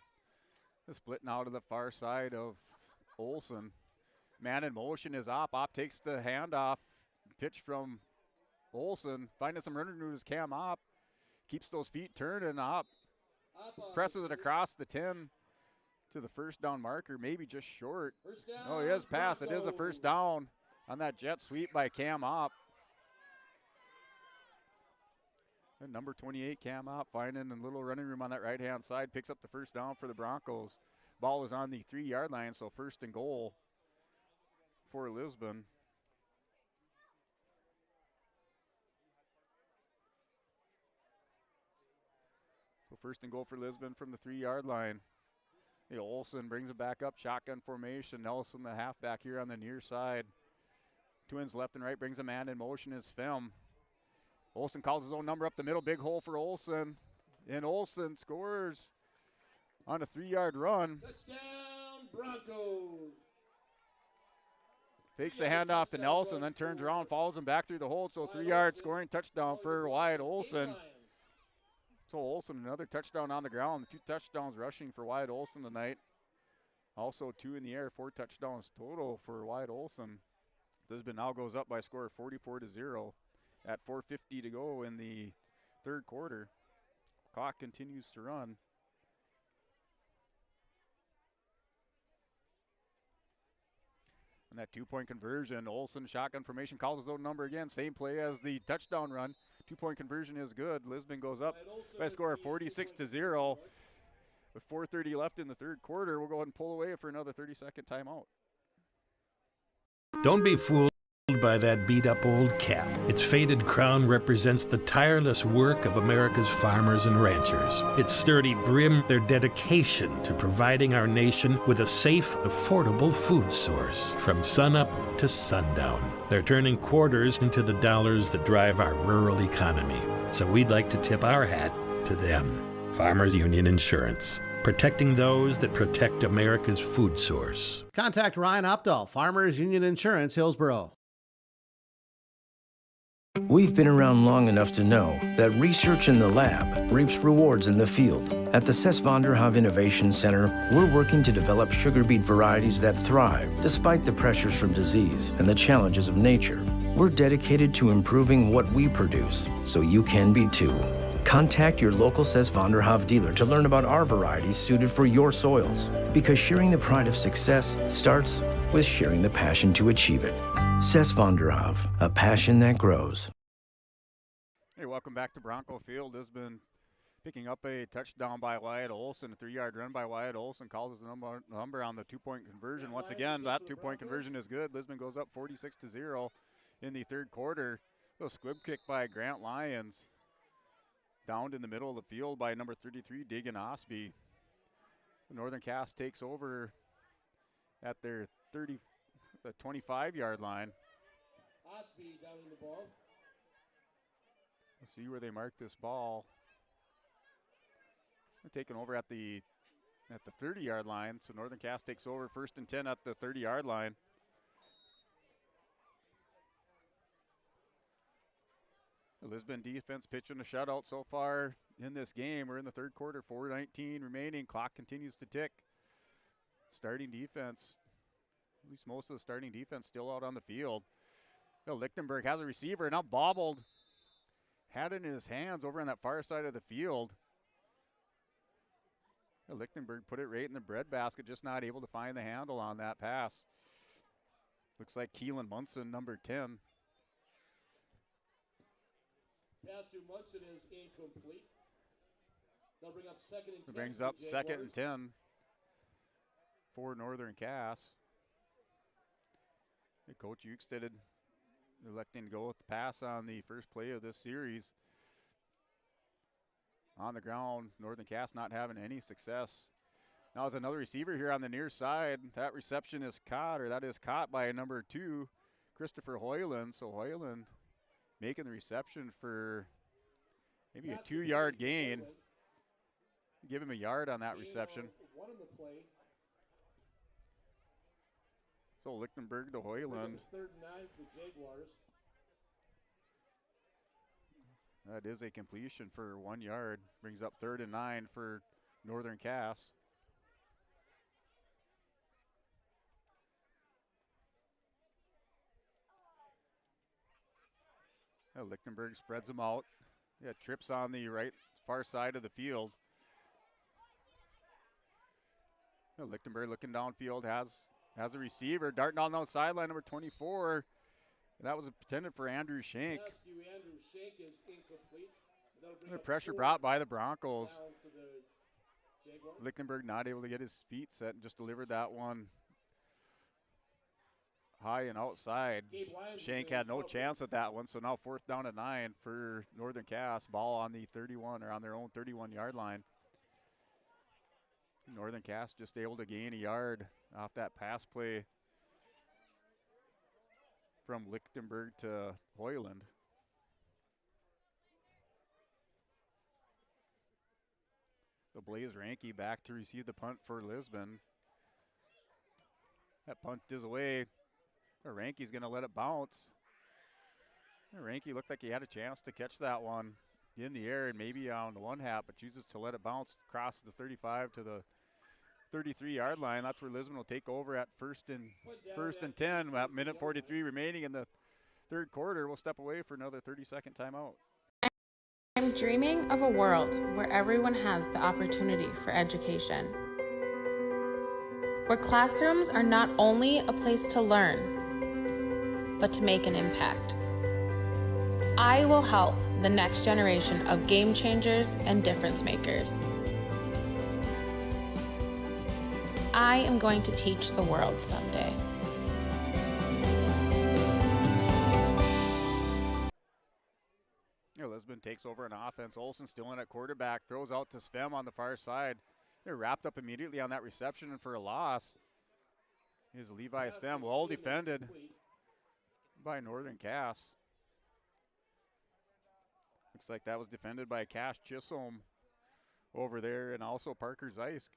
is splitting out to the far side of Olsen. Man in motion is Opp. Opp takes the handoff. Pitch from Olsen. Finding some running room is Cam Opp. Keeps those feet turning. Opp presses it across the 10 to the first down marker. Maybe just short. Oh, he has pass. It is a first down on that jet sweep by Cam Opp. And number 28, Cam Opp, finding a little running room on that right-hand side. Picks up the first down for the Broncos. Ball is on the 3-yard line, so 1st and goal for Lisbon. So 1st and goal for Lisbon from the 3-yard line. Olsen brings it back up, shotgun formation. Nelson, the halfback here on the near side. Twins left and right, brings a man in motion is Sfem. Olsen calls his own number up the middle, big hole for Olsen. And Olsen scores on a 3-yard run. Touchdown, Broncos. Fakes the handoff to Nelson, then turns around, follows him back through the hole. So 3-yard scoring touchdown for Wyatt Olsen. So Olsen, another touchdown on the ground. 2 touchdowns rushing for Wyatt Olsen tonight. Also 2 in the air, 4 touchdowns total for Wyatt Olsen. Lisbon now goes up by a score of 44-0 at 4:50 to go in the third quarter. Clock continues to run. And that 2-point conversion, Olsen shotgun formation, calls his own number again. Same play as the touchdown run. 2-point conversion is good. Lisbon goes up by a score of 46-0. With 4:30 left in the third quarter, we'll go ahead and pull away for another 30-second timeout. Don't be fooled. by that beat-up old cap. Its faded crown represents the tireless work of America's farmers and ranchers. Its sturdy brim, their dedication to providing our nation with a safe, affordable food source from sunup to sundown. They're turning quarters into the dollars that drive our rural economy. So we'd like to tip our hat to them. Farmers Union Insurance, protecting those that protect America's food source. Contact Ryan Opdahl, Farmers Union Insurance, Hillsboro. We've been around long enough to know that research in the lab reaps rewards in the field. At the Cess van der Haaf Innovation Center, we're working to develop sugar beet varieties that thrive despite the pressures from disease and the challenges of nature. We're dedicated to improving what we produce, so you can be too. Contact your local Cess van der Haaf dealer to learn about our varieties suited for your soils. Because sharing the pride of success starts with sharing the passion to achieve it. Cess van der Haaf, a passion that grows. Hey, welcome back to Bronco Field. Lisbon picking up a touchdown by Wyatt Olson, a 3-yard run by Wyatt Olson, calls his number on the 2-point conversion. Once again, that 2-point conversion is good. Lisbon goes up 46-0 in the third quarter. A squib kick by Grant Lyons. Downed in the middle of the field by number 33, Deegan Osby. Northern Cass takes over at their 25-yard line. Osby down in the ball. Let's see where they mark this ball. They're taking over at the 30-yard line. So Northern Cass takes over 1st and 10 at the 30-yard line. The Lisbon defense pitching a shutout so far in this game. We're in the third quarter, 4:19 remaining. Clock continues to tick. Starting defense, at least most of the starting defense still out on the field. Lichtenberg has a receiver, now bobbled. Had it in his hands over on that far side of the field. Lichtenberg put it right in the breadbasket, just not able to find the handle on that pass. Looks like Keelan Munson, number 10. Pass to Munson is incomplete. They'll bring up 2nd and 10. It brings up 2nd and 10 for Northern Cass. Coach Ukestead electing to go with the pass on the first play of this series. On the ground, Northern Cass not having any success. Now there's another receiver here on the near side. That reception is caught, or that is caught by number 2, Christopher Hoyland. So Hoyland making the reception for maybe a 2-yard gain. Give him a yard on that reception. So Lichtenberg to Hoyland. 3rd and 9 for the Jaguars. That is a completion for 1 yard. Brings up 3rd and 9 for Northern Cass. Lichtenberg spreads them out. Trips on the right far side of the field. Lichtenberg looking downfield, has a receiver darting down the sideline, number 24. That was intended for Andrew Shank. The pressure brought by the Broncos. Lichtenberg not able to get his feet set and just delivered that one high and outside. Shank had no chance at that one, so now 4th down and 9 for Northern Cass. Ball on the 31, or on their own 31-yard line. Northern Cass just able to gain a yard off that pass play from Lichtenberg to Hoyland. So Blaze Ranke back to receive the punt for Lisbon. That punt is away. Ranke's going to let it bounce. Ranke looked like he had a chance to catch that one in the air and maybe on the one half, but chooses to let it bounce across the 35 to the 33-yard line. That's where Lisbon will take over at first and 10. About minute 43 remaining in the third quarter. We'll step away for another 30-second timeout. I'm dreaming of a world where everyone has the opportunity for education. Where classrooms are not only a place to learn, but to make an impact. I will help the next generation of game changers and difference makers. I am going to teach the world someday. jumps over an offense. Olsen still in at quarterback, throws out to Svem on the far side. They're wrapped up immediately on that reception, and for a loss is Levi Svem, well defended by Northern Cass. Looks like that was defended by Cash Chisholm over there, and also Parker Zeisk.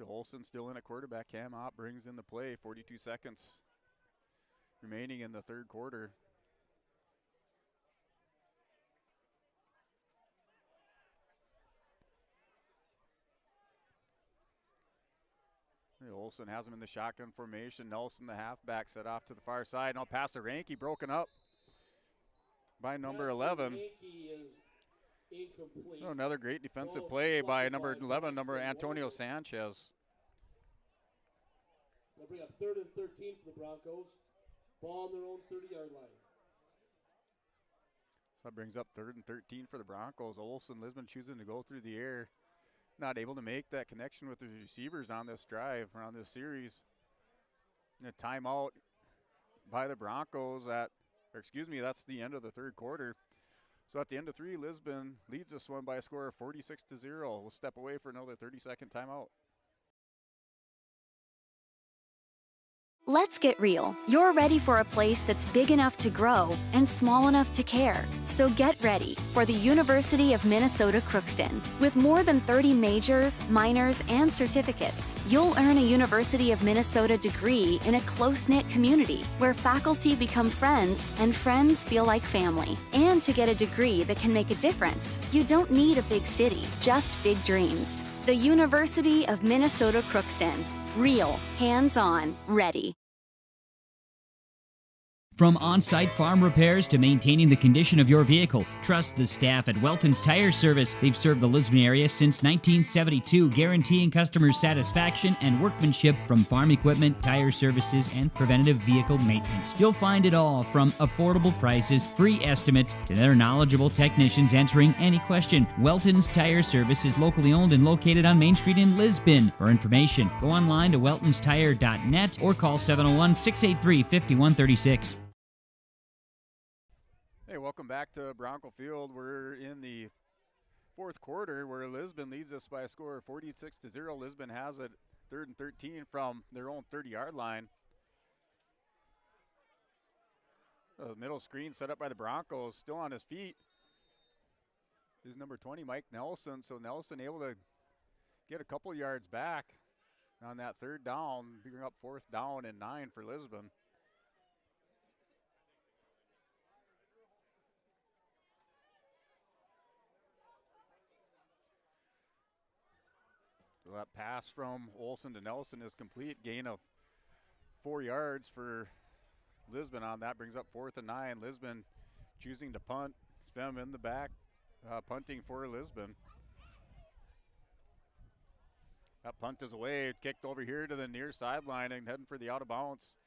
Olsen still in at quarterback. Cam Opp brings in the play. 42 seconds remaining in the third quarter. Olsen has him in the shotgun formation. Nelson, the halfback, set off to the far side. Now pass to Ranke, broken up by number 11. Oh, another great defensive play by number 11, number Antonio Sanchez. They'll bring up 3rd and 13 for the Broncos. Ball on their own 30-yard line. So that brings up 3rd and 13 for the Broncos. Olsen, Lisbon choosing to go through the air. Not able to make that connection with the receivers on this drive or on this series. And a timeout by the Broncos that's the end of the third quarter. So at the end of 3, Lisbon leads this one by a score of 46-0. We'll step away for another 30-second timeout. Let's get real. You're ready for a place that's big enough to grow and small enough to care. So get ready for the University of Minnesota Crookston. With more than 30 majors, minors, and certificates, you'll earn a University of Minnesota degree in a close-knit community where faculty become friends and friends feel like family. And to get a degree that can make a difference, you don't need a big city, just big dreams. The University of Minnesota Crookston. Real, hands-on, ready. From on-site farm repairs to maintaining the condition of your vehicle, trust the staff at Welton's Tire Service. They've served the Lisbon area since 1972, guaranteeing customer satisfaction and workmanship from farm equipment, tire services, and preventative vehicle maintenance. You'll find it all from affordable prices, free estimates, to their knowledgeable technicians answering any question. Welton's Tire Service is locally owned and located on Main Street in Lisbon. For information, go online to weltonstire.net or call 701-683-5136. Hey, welcome back to Bronco Field. We're in the fourth quarter where Lisbon leads us by a score of 46-0. Lisbon has it 3rd and 13 from their own 30-yard line. The middle screen set up by the Broncos, still on his feet is number 20, Mike Nelson. So Nelson able to get a couple yards back on that 3rd down, bring up 4th down and 9 for Lisbon. So that pass from Olsen to Nelson is complete. Gain of 4 yards for Lisbon on that. Brings up 4th and 9. Lisbon choosing to punt. Svem in the back, punting for Lisbon. That punt is away. Kicked over here to the near sideline and heading for the out of bounds.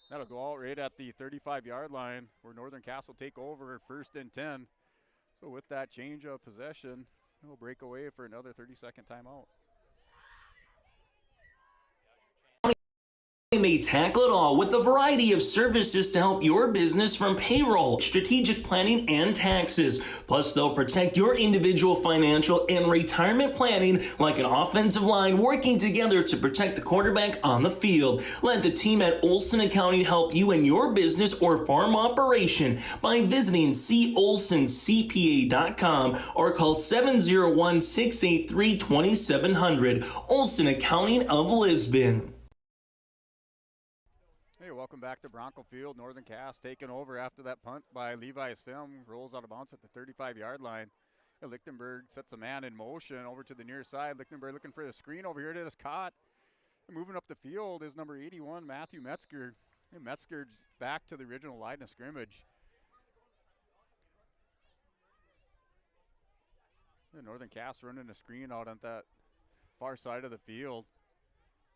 That'll go out right at the 35-yard line where Northern Cass will take over 1st and 10. So with that change of possession, we'll break away for another 30-second timeout. They may tackle it all with a variety of services to help your business, from payroll, strategic planning, and taxes. Plus, they'll protect your individual financial and retirement planning like an offensive line, working together to protect the quarterback on the field. Let the team at Olsen Accounting help you in your business or farm operation by visiting colsoncpa.com or call 701-683-2700. Olsen Accounting of Lisbon. Welcome back to Bronco Field. Northern Cass taking over after that punt by Levi's Film. Rolls out of bounds at the 35-yard line. Lichtenberg sets a man in motion over to the near side. Lichtenberg looking for the screen over here. It is caught. And moving up the field is number 81, Matthew Metzger. And Metzger's back to the original line of scrimmage. And Northern Cass running a screen out on that far side of the field.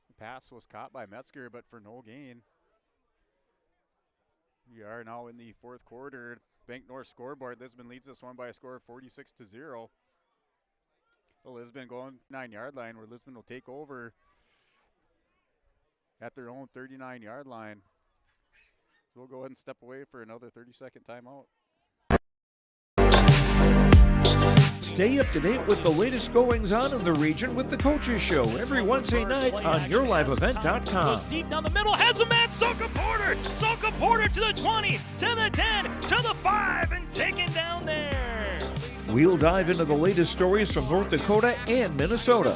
The pass was caught by Metzger, but for no gain. We are now in the fourth quarter. Bank North scoreboard. Lisbon leads this one by a score of 46-0. Well, Lisbon going 9-yard line where Lisbon will take over at their own 39-yard line. So we'll go ahead and step away for another 30-second timeout. Stay up to date with the latest goings-on in the region with the Coaches Show every Wednesday night on YourLiveEvent.com. Goes deep down the middle, has a man, Soka Porter! Soka Porter to the 20, to the 10, to the 5, and taken down there. We'll dive into the latest stories from North Dakota and Minnesota.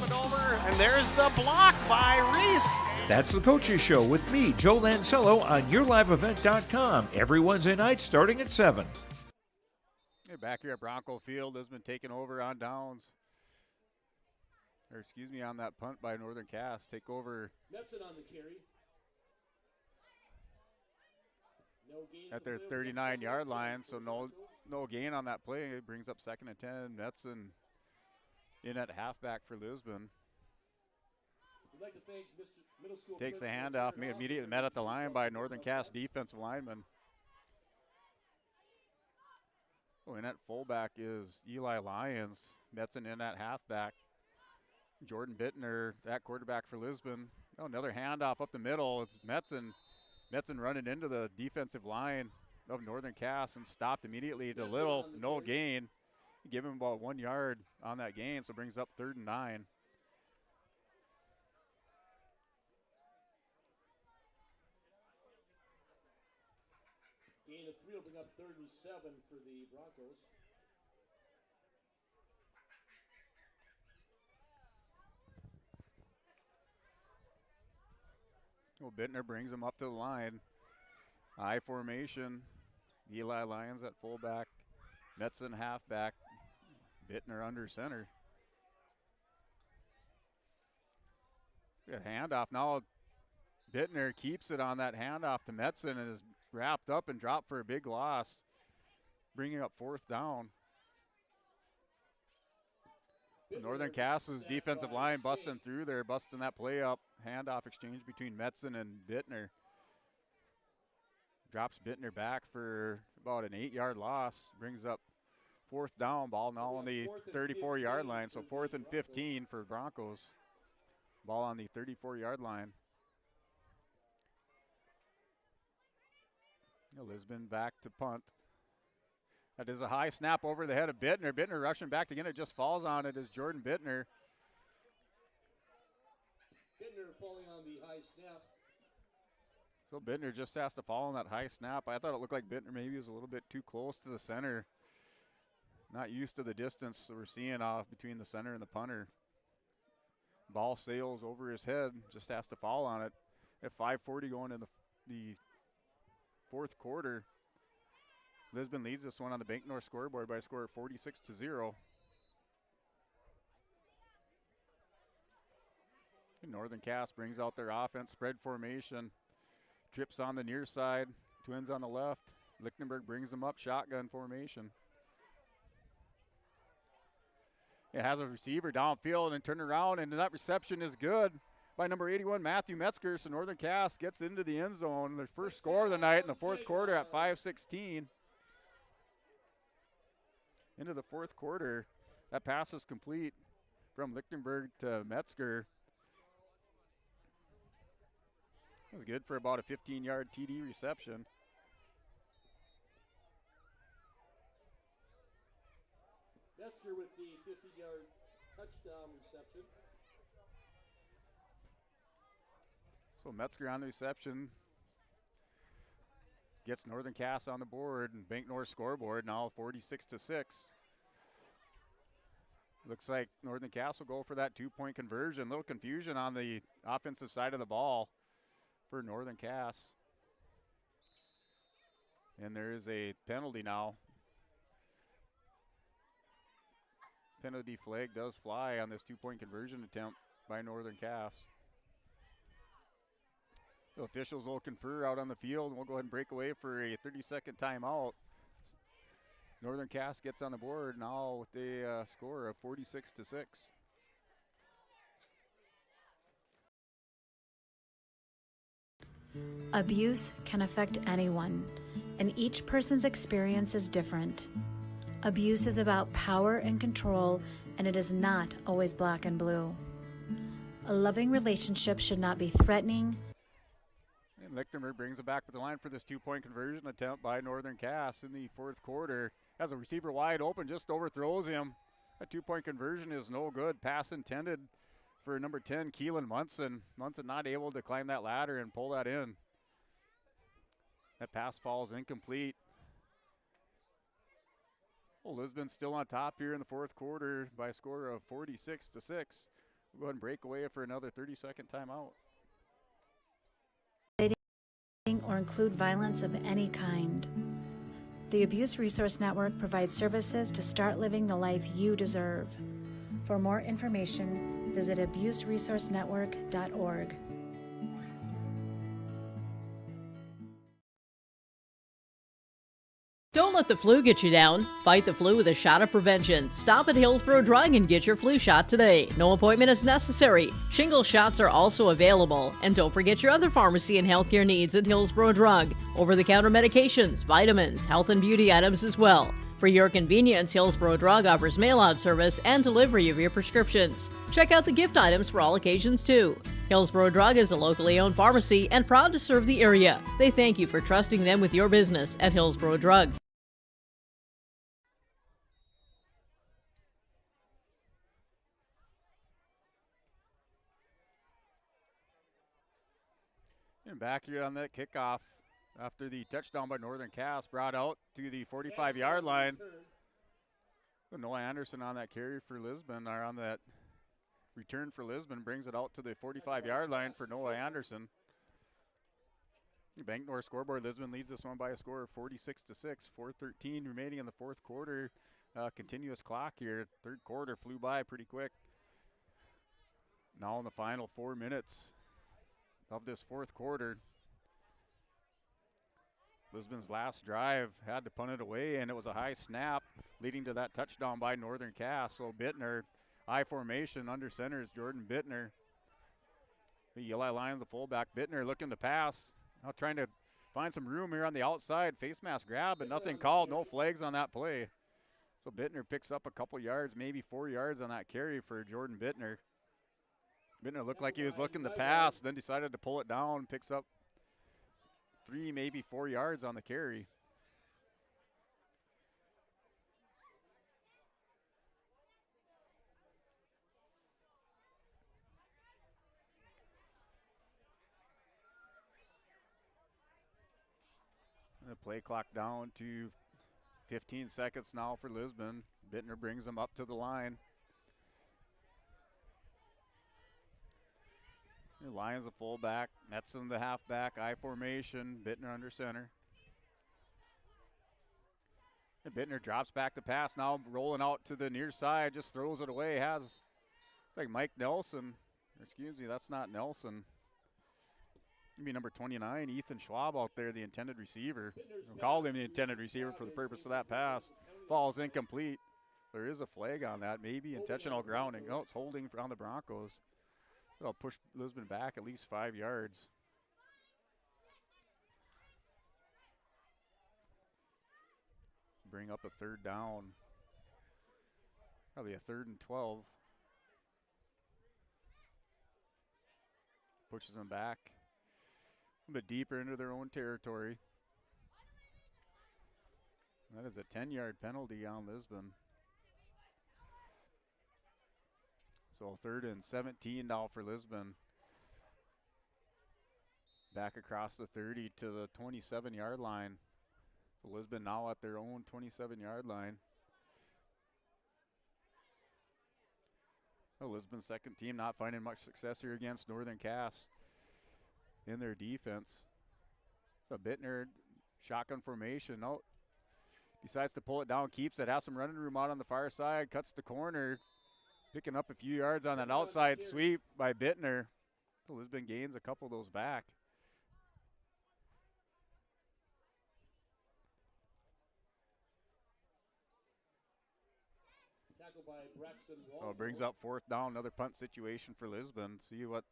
And there's the block by Reese. That's the Coaches Show with me, Joe Lancello, on YourLiveEvent.com every Wednesday night starting at 7. Hey, back here at Bronco Field has been taken over on downs. Or excuse me, on that punt by Northern Cass. Take over Metzen on the carry. No gain at their 39-yard line, so no gain on that play. It brings up 2nd and 10. Metzen in at halfback for Lisbon. We'd like to thank Middle School Takes the handoff, immediately met at the line by Northern Cass defensive lineman. Oh, in at fullback is Eli Lyons. Metzen in at halfback. Jordan Bittner, that quarterback for Lisbon. Oh, another handoff up the middle. It's Metzen. Metzen running into the defensive line of Northern Cass and stopped immediately to Little. No gain. Give him about 1 yard on that gain, so brings up 3rd and 9. Gain of 3 will bring up 3rd and 7 for the Broncos. Well, Bittner brings him up to the line. I formation. Eli Lyons at fullback. Metzen halfback. Bittner under center. Good handoff. Now Bittner keeps it on that handoff to Metzen and is wrapped up and dropped for a big loss, bringing up 4th down. Northern Cass's defensive line busting through there, busting that play up. Handoff exchange between Metzen and Bittner. Drops Bittner back for about an 8-yard loss. Brings up 4th down, ball now on the 34-yard line. So 4th and 15 for Broncos. Ball on the 34-yard line. Lisbon back to punt. That is a high snap over the head of Bittner. Bittner rushing back again. It just falls on it is Jordan Bittner. Bittner falling on the high snap. So Bittner just has to fall on that high snap. I thought it looked like Bittner maybe was a little bit too close to the center. Not used to the distance that we're seeing off between the center and the punter. Ball sails over his head, just has to fall on it. At 5:40 going in the 4th quarter. Lisbon leads this one on the Bank North scoreboard by a score of 46-0. Northern Cass brings out their offense, spread formation. Trips on the near side, Twins on the left. Lichtenberg brings them up, shotgun formation. It has a receiver downfield and turn around, and that reception is good by number 81, Matthew Metzger. So Northern Cass gets into the end zone. Their first score of the night in the 4th quarter at 5:16. Into the 4th quarter, that pass is complete from Lichtenberg to Metzger. It was good for about a 15-yard TD reception. Metzger with the 50-yard touchdown reception. So Metzger on the reception. Gets Northern Cass on the board and Bank North scoreboard now 46-6. Looks like Northern Cass will go for that 2-point conversion. A little confusion on the offensive side of the ball for Northern Cass. And there is a penalty now. Penalty flag does fly on this 2-point conversion attempt by Northern Cass. The officials will confer out on the field, and we'll go ahead and break away for a 30-second timeout. Northern Cass gets on the board now with a score of 46-6. Abuse can affect anyone, and each person's experience is different. Abuse is about power and control, and it is not always black and blue. A loving relationship should not be threatening. And Lichtenberg brings it back to the line for this 2-point conversion attempt by Northern Cass in the fourth quarter. Has a receiver wide open, just overthrows him. That 2-point conversion is no good. Pass intended for number 10, Keelan Munson. Munson not able to climb that ladder and pull that in. That pass falls incomplete. Well, Lisbon still on top here in the fourth quarter by a score of 46-6. We'll go ahead and break away for another 30-second timeout. Or include violence of any kind. The Abuse Resource Network provides services to start living the life you deserve. For more information, visit abuseresourcenetwork.org. Don't let the flu get you down. Fight the flu with a shot of prevention. Stop at Hillsborough Drug and get your flu shot today. No appointment is necessary. Shingle shots are also available. And don't forget your other pharmacy and healthcare needs at Hillsborough Drug. Over-the-counter medications, vitamins, health and beauty items as well. For your convenience, Hillsborough Drug offers mail-out service and delivery of your prescriptions. Check out the gift items for all occasions, too. Hillsborough Drug is a locally owned pharmacy and proud to serve the area. They thank you for trusting them with your business at Hillsborough Drug. And back here on that kickoff after the touchdown by Northern Cass, brought out to the 45-yard line. Noah Anderson on that carry for Lisbon, or on that return for Lisbon, brings it out to the 45-yard line for Noah Anderson. Banknor scoreboard, Lisbon leads this one by a score of 46-6, 4:13 remaining in the fourth quarter. Continuous clock here. Third quarter flew by pretty quick. Now in the final 4 minutes of this fourth quarter, Lisbon's last drive had to punt it away, and it was a high snap leading to that touchdown by Northern Cass. So Bittner, I formation, under center is Jordan Bittner. The Eli Lions, the fullback. Bittner looking to pass. Now trying to find some room here on the outside. Face mask grab, but nothing called. No flags on that play. So Bittner picks up a couple yards, maybe 4 yards on that carry for Jordan Bittner. Bittner looked like he was looking to pass, then decided to pull it down, picks up 3, maybe 4 yards on the carry. And the play clock down to 15 seconds now for Lisbon. Bittner brings them up to the line. The Lions a fullback, Metzen the halfback, I formation, Bittner under center. And Bittner drops back to pass, now rolling out to the near side, just throws it away. It's like Mike Nelson, excuse me, that's not Nelson. Maybe number 29, Ethan Schwab out there, the intended receiver. We'll call him the intended receiver for the purpose of that pass. Falls incomplete. There is a flag on that, maybe intentional grounding. Oh, it's holding on the Broncos. That'll push Lisbon back at least 5 yards. Bring up a third down. Probably a 3rd and 12. Pushes them back a bit deeper into their own territory. That is a 10-yard penalty on Lisbon. So 3rd and 17 now for Lisbon. Back across the 30 to the 27-yard line. So Lisbon now at their own 27-yard line. Oh, Lisbon's second team not finding much success here against Northern Cass in their defense. So Bittner, shotgun formation. Oh, decides to pull it down, keeps it, has some running room out on the far side, cuts the corner. Picking up a few yards on that outside sweep by Bittner. Lisbon gains a couple of those back. So it brings up 4th down, another punt situation for Lisbon. See what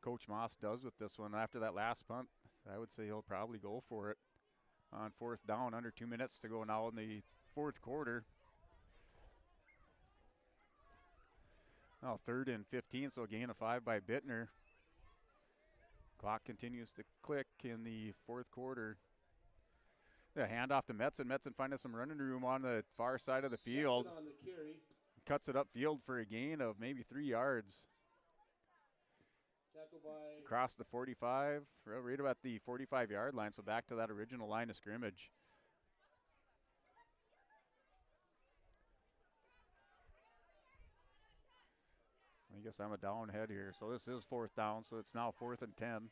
Coach Moss does with this one. After that last punt, I would say he'll probably go for it on 4th down. Under 2 minutes to go now in the fourth quarter. Now 3rd and 15, so a gain of 5 by Bittner. Clock continues to click in the fourth quarter. The handoff to Metzen. Metzen finding some running room on the far side of the field. Cuts it upfield for a gain of maybe 3 yards. Across the 45, right about the 45-yard line, so back to that original line of scrimmage. I guess I'm a down head here, so this is 4th down, so it's now 4th and 10.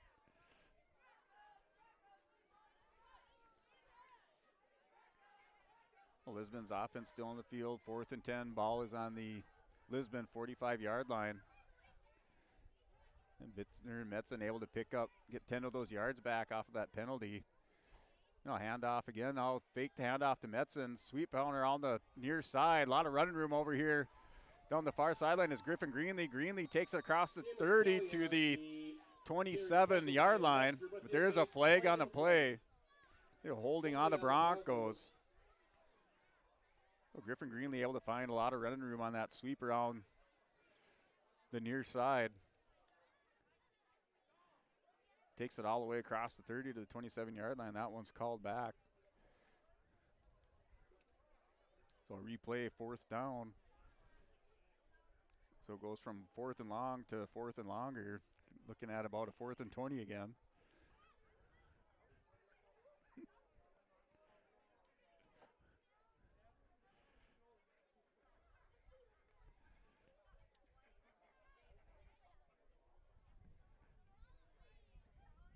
Well, Lisbon's offense still on the field, 4th and 10. Ball is on the Lisbon 45-yard line. And Bitzner and Metzen able to get 10 of those yards back off of that penalty. Handoff again. Now fake the handoff to Metzen. Sweep down around the near side. A lot of running room over here. Down the far sideline is Griffin Greenlee. Greenlee takes it across the 30 to the 27-yard line. But there's a flag on the play. They're holding on the Broncos. Well, Griffin Greenlee able to find a lot of running room on that sweep around the near side. Takes it all the way across the 30 to the 27-yard line. That one's called back. So replay 4th down. So it goes from 4th and long to 4th and longer. Looking at about a 4th and 20 again.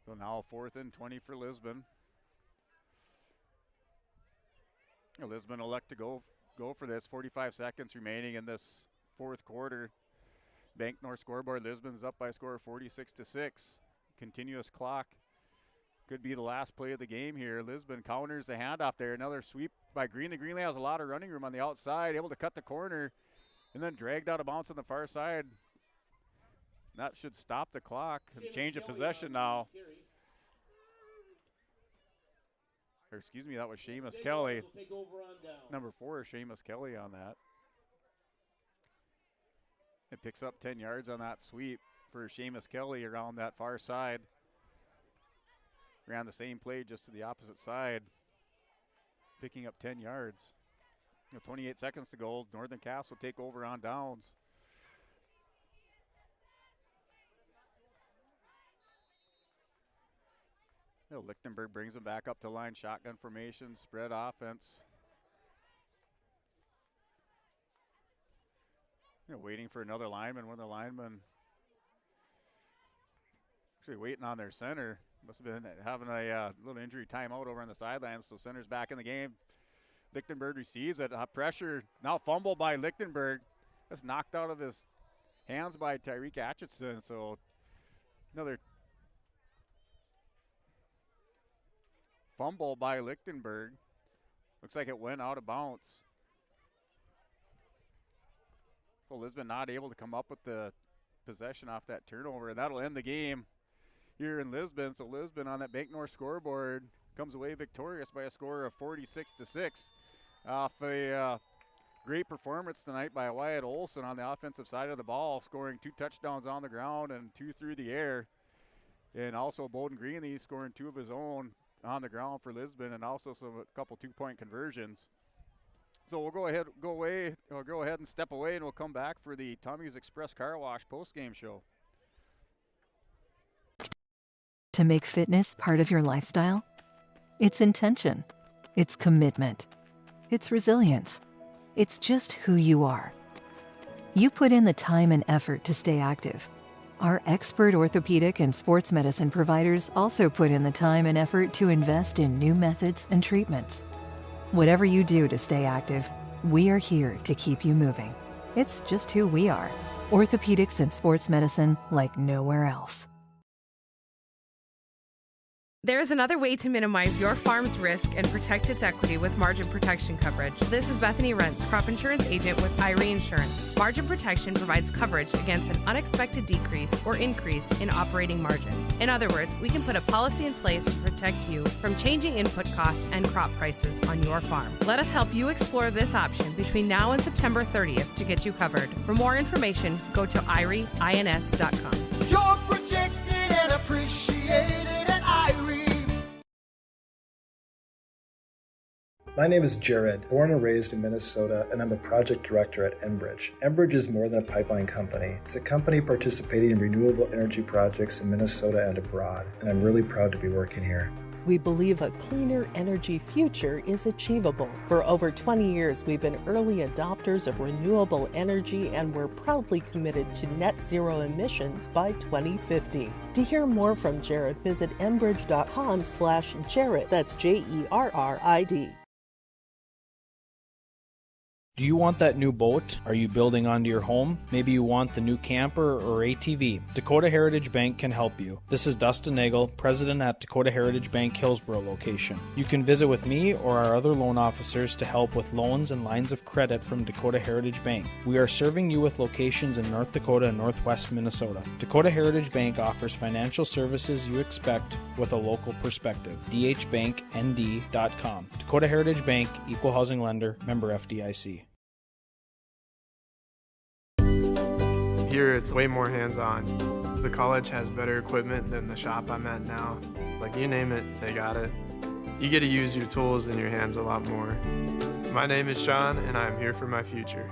So now 4th and 20 for Lisbon. Lisbon elect to go for this. 45 seconds remaining in this 4th quarter. Bank North scoreboard. Lisbon's up by a score of 46-6. Continuous clock. Could be the last play of the game here. Lisbon counters the handoff there. Another sweep by Greenlee. Greenlee has a lot of running room on the outside, able to cut the corner, and then dragged out of bounds on the far side. That should stop the clock. Change of possession now. Or excuse me, that was Seamus Kelly. Number 4, Seamus Kelly on that. It picks up 10 yards on that sweep for Seamus Kelly around that far side. Ran the same play just to the opposite side, picking up 10 yards. 28 seconds to go. Northern Cass will take over on downs. Lichtenberg brings him back up to line, shotgun formation, spread offense. Waiting for another lineman. One of the linemen actually waiting on their center. Must have been having a little injury timeout over on the sidelines, so center's back in the game. Lichtenberg receives it. Pressure, now fumble by Lichtenberg. That's knocked out of his hands by Tyreek Atchison, so another fumble by Lichtenberg. Looks like it went out of bounds. So Lisbon not able to come up with the possession off that turnover. That'll end the game here in Lisbon. So Lisbon on that Bank North scoreboard comes away victorious by a score of 46-6 off a great performance tonight by Wyatt Olson on the offensive side of the ball, scoring 2 touchdowns on the ground and 2 through the air. And also Bowden Greenlee scoring 2 of his own on the ground for Lisbon, and also a couple 2-point conversions. So we'll go ahead and step away, and we'll come back for the Tommy's Express Car Wash post-game show. To make fitness part of your lifestyle? It's intention. It's commitment. It's resilience. It's just who you are. You put in the time and effort to stay active. Our expert orthopedic and sports medicine providers also put in the time and effort to invest in new methods and treatments. Whatever you do to stay active, we are here to keep you moving. It's just who we are. Orthopedics and sports medicine like nowhere else. There is another way to minimize your farm's risk and protect its equity with margin protection coverage. This is Bethany Rentz, crop insurance agent with IRE Insurance. Margin protection provides coverage against an unexpected decrease or increase in operating margin. In other words, we can put a policy in place to protect you from changing input costs and crop prices on your farm. Let us help you explore this option between now and September 30th to get you covered. For more information, go to IREINS.com. You're protected and appreciated at Irene. My name is Jared, born and raised in Minnesota, and I'm a project director at Enbridge. Enbridge is more than a pipeline company. It's a company participating in renewable energy projects in Minnesota and abroad, and I'm really proud to be working here. We believe a cleaner energy future is achievable. For over 20 years, we've been early adopters of renewable energy, and we're proudly committed to net zero emissions by 2050. To hear more from Jared, visit enbridge.com/Jared. That's JERRID. Do you want that new boat? Are you building onto your home? Maybe you want the new camper or ATV. Dakota Heritage Bank can help you. This is Dustin Nagel, president at Dakota Heritage Bank Hillsborough location. You can visit with me or our other loan officers to help with loans and lines of credit from Dakota Heritage Bank. We are serving you with locations in North Dakota and Northwest Minnesota. Dakota Heritage Bank offers financial services you expect with a local perspective. dhbanknd.com. Dakota Heritage Bank, Equal Housing Lender, member FDIC. Here it's way more hands-on. The college has better equipment than the shop I'm at now. Like, you name it, they got it. You get to use your tools and your hands a lot more. My name is Sean, and I'm here for my future.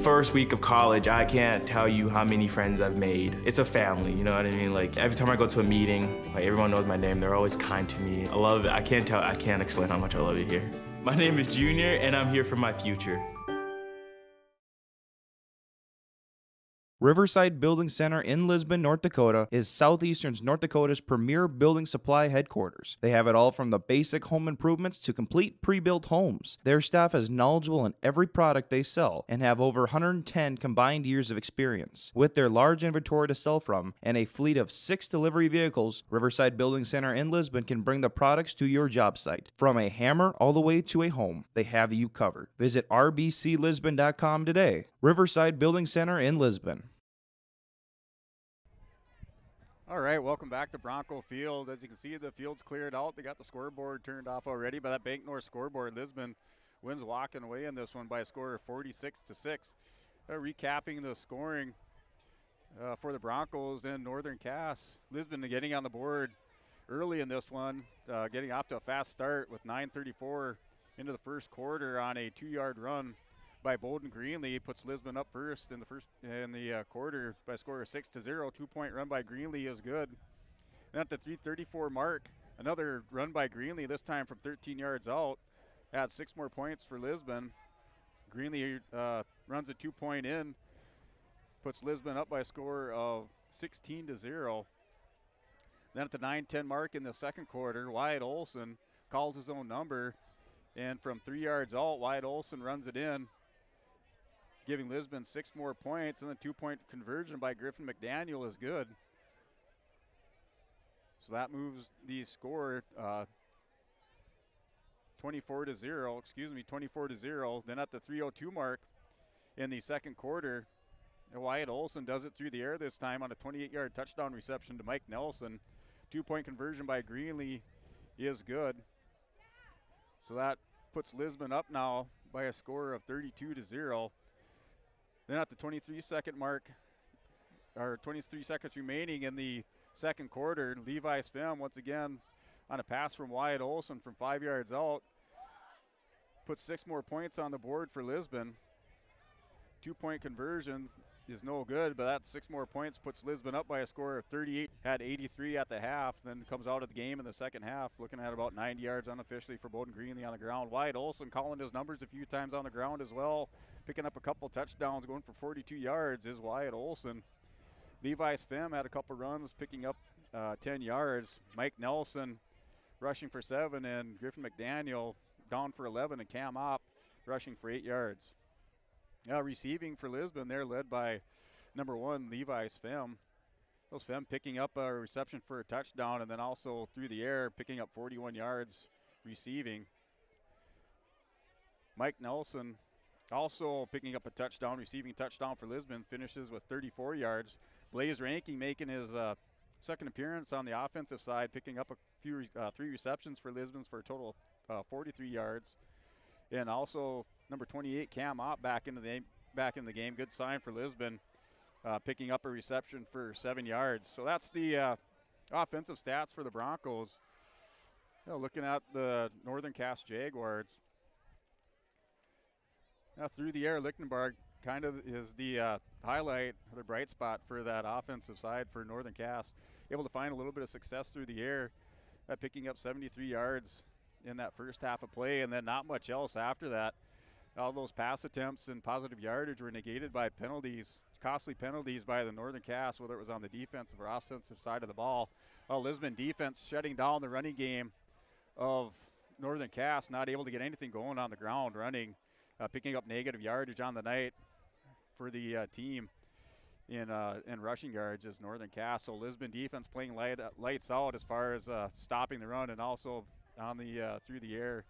First week of college, I can't tell you how many friends I've made. It's a family, you know what I mean? Like, every time I go to a meeting, like, everyone knows my name. They're always kind to me. I love it. I can't explain how much I love it here. My name is Junior, and I'm here for my future. Riverside Building Center in Lisbon, North Dakota is Southeastern North Dakota's premier building supply headquarters. They have it all from the basic home improvements to complete pre-built homes. Their staff is knowledgeable in every product they sell and have over 110 combined years of experience. With their large inventory to sell from and a fleet of 6 delivery vehicles, Riverside Building Center in Lisbon can bring the products to your job site. From a hammer all the way to a home, they have you covered. Visit rbclisbon.com today. Riverside Building Center in Lisbon. All right, welcome back to Bronco Field. As you can see, the field's cleared out. They got the scoreboard turned off already, but that Bank North scoreboard, Lisbon wins walking away in this one by a score of 46-6. Recapping the scoring for the Broncos in Northern Cass. Lisbon getting on the board early in this one, getting off to a fast start with 9:34 into the first quarter on a 2-yard run by Bowden Greenlee. Puts Lisbon up first in the quarter by a score of 6-0. 2-point run by Greenlee is good. Then at the 3:34 mark, another run by Greenlee, this time from 13 yards out. Adds 6 more points for Lisbon. Greenlee runs a 2-point in, puts Lisbon up by a score of 16-0. Then at the 9:10 mark in the second quarter, Wyatt Olson calls his own number, and from 3 yards out, Wyatt Olson runs it in, giving Lisbon 6 more points, and the 2-point conversion by Griffin McDaniel is good. So that moves the score 24-0. Then at the 3:02 mark in the second quarter, Wyatt Olson does it through the air this time on a 28-yard touchdown reception to Mike Nelson. 2-point conversion by Greenlee is good. So that puts Lisbon up now by a score of 32-0. Then at the 23-second mark, or 23 seconds remaining in the second quarter, Levi Svem once again on a pass from Wyatt Olson from 5 yards out, puts 6 more points on the board for Lisbon. 2-point conversion is no good, but that 6 more points puts Lisbon up by a score of 38. Had 83 at the half, then comes out of the game in the second half, looking at about 90 yards unofficially for Bowden Greenlee on the ground. Wyatt Olson calling his numbers a few times on the ground as well, picking up a couple touchdowns, going for 42 yards is Wyatt Olson. Levi Svem had a couple runs, picking up 10 yards. Mike Nelson rushing for 7, and Griffin McDaniel down for 11, and Cam Opp rushing for 8 yards. Receiving for Lisbon, they're led by number 1, Levi Svem. Those Svem picking up a reception for a touchdown, and then also through the air, picking up 41 yards receiving. Mike Nelson also picking up a touchdown, receiving touchdown for Lisbon, finishes with 34 yards. Blaze Ranking making his second appearance on the offensive side, picking up a few 3 receptions for Lisbon for a total of 43 yards. And also number 28, Cam Opp back in the game. Good sign for Lisbon. picking up a reception for 7 yards. So that's the offensive stats for the Broncos. Looking at the Northern Cass Jaguars. Now through the air, Lichtenberg kind of is the highlight, the bright spot for that offensive side for Northern Cass. Able to find a little bit of success through the air, picking up 73 yards in that first half of play, and then not much else after that. All those pass attempts and positive yardage were negated by penalties, costly penalties by the Northern Cass, whether it was on the defensive or offensive side of the ball. Lisbon defense shutting down the running game of Northern Cass, not able to get anything going on the ground running, picking up negative yardage on the night for the team in rushing yards is Northern Cass. So Lisbon defense playing lights out as far as stopping the run, and also on the through the air.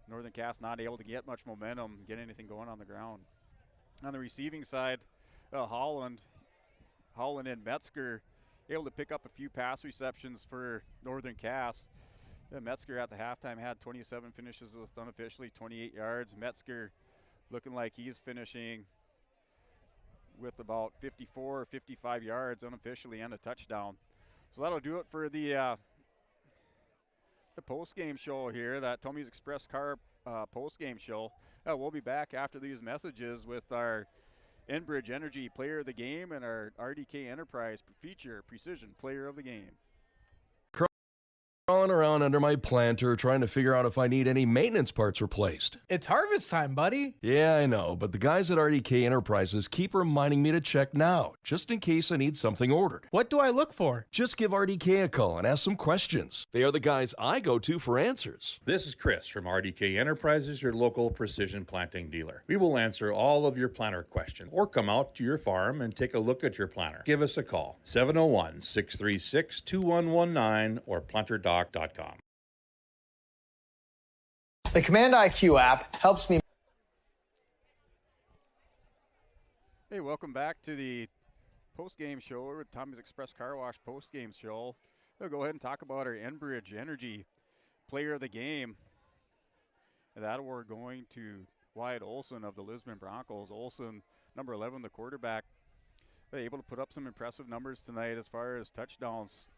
Northern Cass not able to get much momentum, get anything going on the ground. On the receiving side, Holland and Metzger able to pick up a few pass receptions for Northern Cass. Metzger at the halftime had 27 finishes with unofficially 28 yards. Metzger looking like he's finishing with about 54 or 55 yards unofficially and a touchdown. So that'll do it for the post-game show here, that Tommy's Express Car post-game show. We'll be back after these messages with our Enbridge Energy Player of the Game and our RDK Enterprise feature Precision Player of the Game. Crawling around under my planter trying to figure out if I need any maintenance parts replaced. It's harvest time, buddy. Yeah, I know, but the guys at RDK Enterprises keep reminding me to check now, just in case I need something ordered. What do I look for? Just give RDK a call and ask some questions. They are the guys I go to for answers. This is Chris from RDK Enterprises, your local precision planting dealer. We will answer all of your planter questions or come out to your farm and take a look at your planter. Give us a call, 701-636-2119 or planterdoc.com. The Command IQ app helps me. Hey, welcome back to the post-game show with Tommy's Express Car Wash post-game show. We'll go ahead and talk about our Enbridge Energy Player of the Game. And that award going to Wyatt Olson of the Lisbon Broncos. Olson, number 11, the quarterback, able to put up some impressive numbers tonight as far as touchdowns.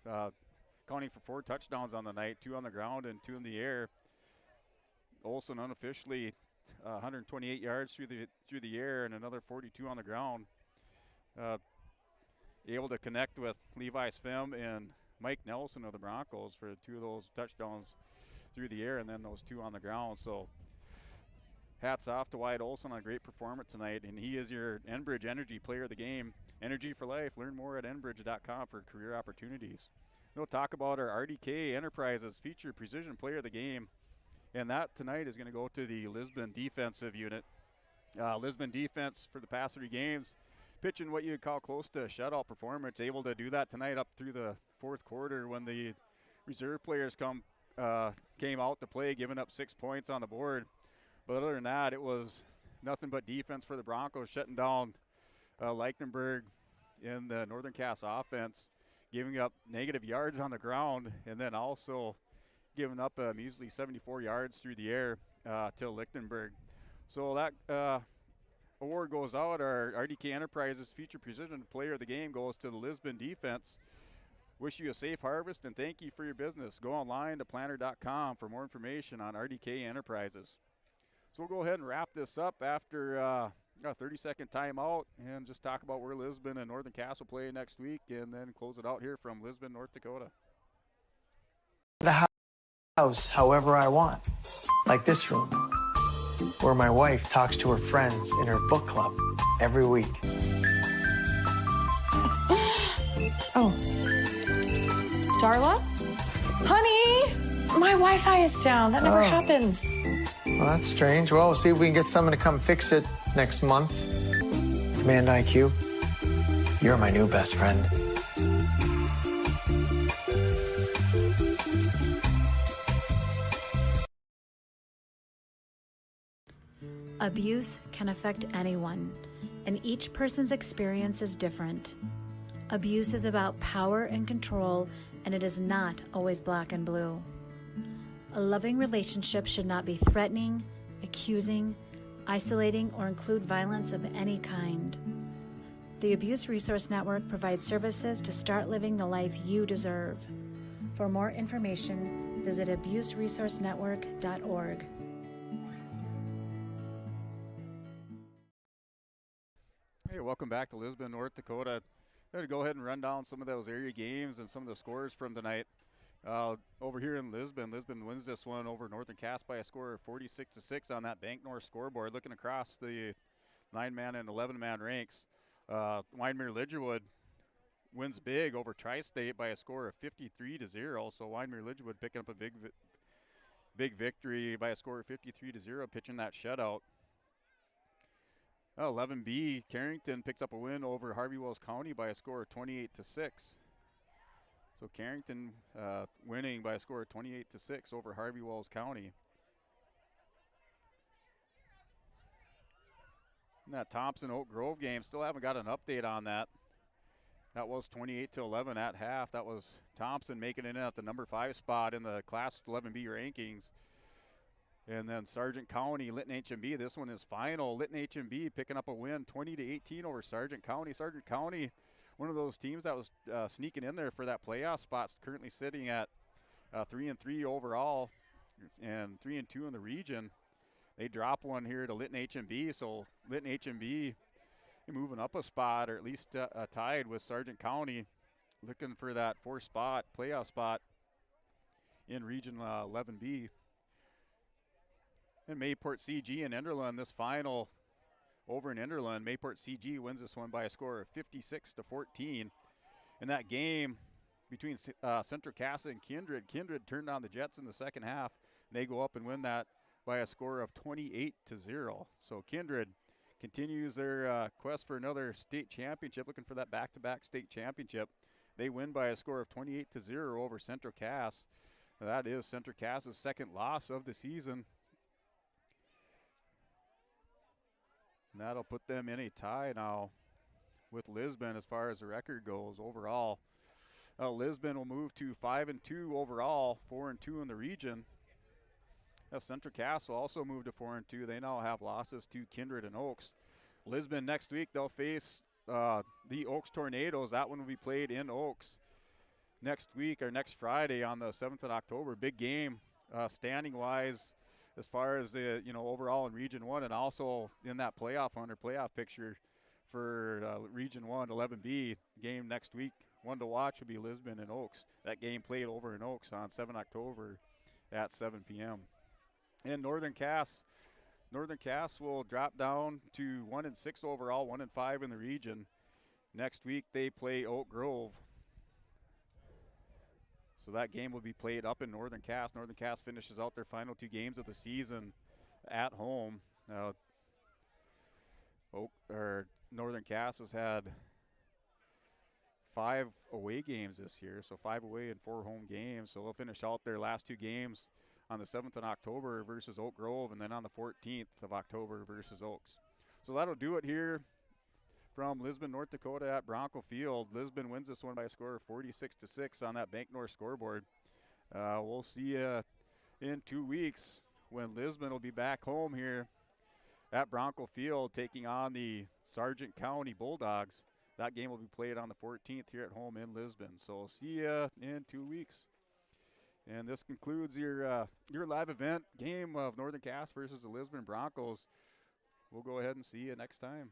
Counting for 4 touchdowns on the night, 2 on the ground and 2 in the air. Olson unofficially 128 yards through the air and another 42 on the ground. Able to connect with Levi Svem and Mike Nelson of the Broncos for 2 of those touchdowns through the air and then those 2 on the ground. So hats off to Wyatt Olson on a great performance tonight, and he is your Enbridge Energy Player of the Game. Energy for life. Learn more at enbridge.com for career opportunities. We'll talk about our RDK Enterprises feature Precision Player of the Game, and that tonight is going to go to the Lisbon defensive unit. Lisbon defense for the past 3 games, pitching what you would call close to a shutout performance, able to do that tonight up through the 4th quarter when the reserve players came out to play, giving up 6 points on the board. But other than that, it was nothing but defense for the Broncos, shutting down Lichtenberg in the Northern Cass offense, giving up negative yards on the ground, and then also giving up a measly 74 yards through the air to Lichtenberg. So that award goes out. Our RDK Enterprises Feature Precision Player of the Game goes to the Lisbon defense. Wish you a safe harvest and thank you for your business. Go online to planter.com for more information on RDK Enterprises. So we'll go ahead and wrap this up after a 30-second timeout and just talk about where Lisbon and Northern Cass will play next week, and then close it out here from Lisbon, North Dakota. The house however I want, like this room, where my wife talks to her friends in her book club every week. Oh. Darla? Honey, my Wi-Fi is down. That never happens. Well, that's strange. Well, we'll see if we can get someone to come fix it next month. Command IQ, you're my new best friend. Abuse can affect anyone, and each person's experience is different. Abuse is about power and control, and it is not always black and blue. A loving relationship should not be threatening, accusing, isolating, or include violence of any kind. The Abuse Resource Network provides services to start living the life you deserve. For more information, visit abuseresourcenetwork.org. Hey, welcome back to Lisbon, North Dakota. I'm going to go ahead and run down some of those area games and some of the scores from tonight. Over here in Lisbon wins this one over Northern Cass by a score of 46-6 on that Bank North scoreboard. Looking across the 9-man and 11-man ranks, Wyndmere Lidgerwood wins big over Tri-State by a score of 53-0. So Wyndmere Lidgerwood picking up a big victory by a score of 53-0, pitching that shutout. 11B, Carrington picks up a win over Harvey Wells County by a score of 28-6. So Carrington winning by a score of 28-6 over Harvey Wells County. And that Thompson Oak Grove game, still haven't got an update on that. That was 28-11 at half. That was Thompson making it in at the number 5 spot in the Class 11B rankings. And then Sargent County, Lytton HMB, this one is final. Lytton HMB picking up a win 20-18 over Sargent County. Sargent County, one of those teams that was sneaking in there for that playoff spot, currently sitting at 3-3 overall and 3-2 in the region. They drop one here to Lytton HMB, so Lytton HMB moving up a spot, or at least tied with Sargent County, looking for that 4th spot, playoff spot in Region 11B. And Mayport CG and Enderlin, this final over in Enderlin. Mayport CG wins this one by a score of 56-14. In that game between Central Casa and Kindred, Kindred turned on the Jets in the second half. They go up and win that by a score of 28-0. So Kindred continues their quest for another state championship, looking for that back-to-back state championship. They win by a score of 28-0 over Central Cass. That is Central Cass's second loss of the season. And that'll put them in a tie now with Lisbon as far as the record goes overall. Lisbon will move to 5-2 overall, 4-2 in the region. Central Cass will also move to 4-2. They now have losses to Kindred and Oaks. Lisbon next week, they'll face the Oaks Tornadoes. That one will be played in Oaks next week, or next Friday on the 7th of October. Big game standing-wise, as far as the overall in Region 1, and also in that playoff picture for Region 1 11B game next week. One to watch will be Lisbon and Oaks. That game played over in Oaks on 7 October at 7 p.m. And Northern Cass will drop down to 1-6 overall, 1-5 in the region. Next week they play Oak Grove. So that game will be played up in Northern Cass. Northern Cass finishes out their final 2 games of the season at home. Northern Cass has had 5 away games this year, so 5 away and 4 home games. So they'll finish out their last 2 games on the 7th of October versus Oak Grove, and then on the 14th of October versus Oaks. So that'll do it here from Lisbon, North Dakota at Bronco Field. Lisbon wins this one by a score of 46-6 on that Bank North scoreboard. We'll see you in 2 weeks when Lisbon will be back home here at Bronco Field taking on the Sargent County Bulldogs. That game will be played on the 14th here at home in Lisbon. So we'll see you in 2 weeks. And this concludes your live event game of Northern Cass versus the Lisbon Broncos. We'll go ahead and see you next time.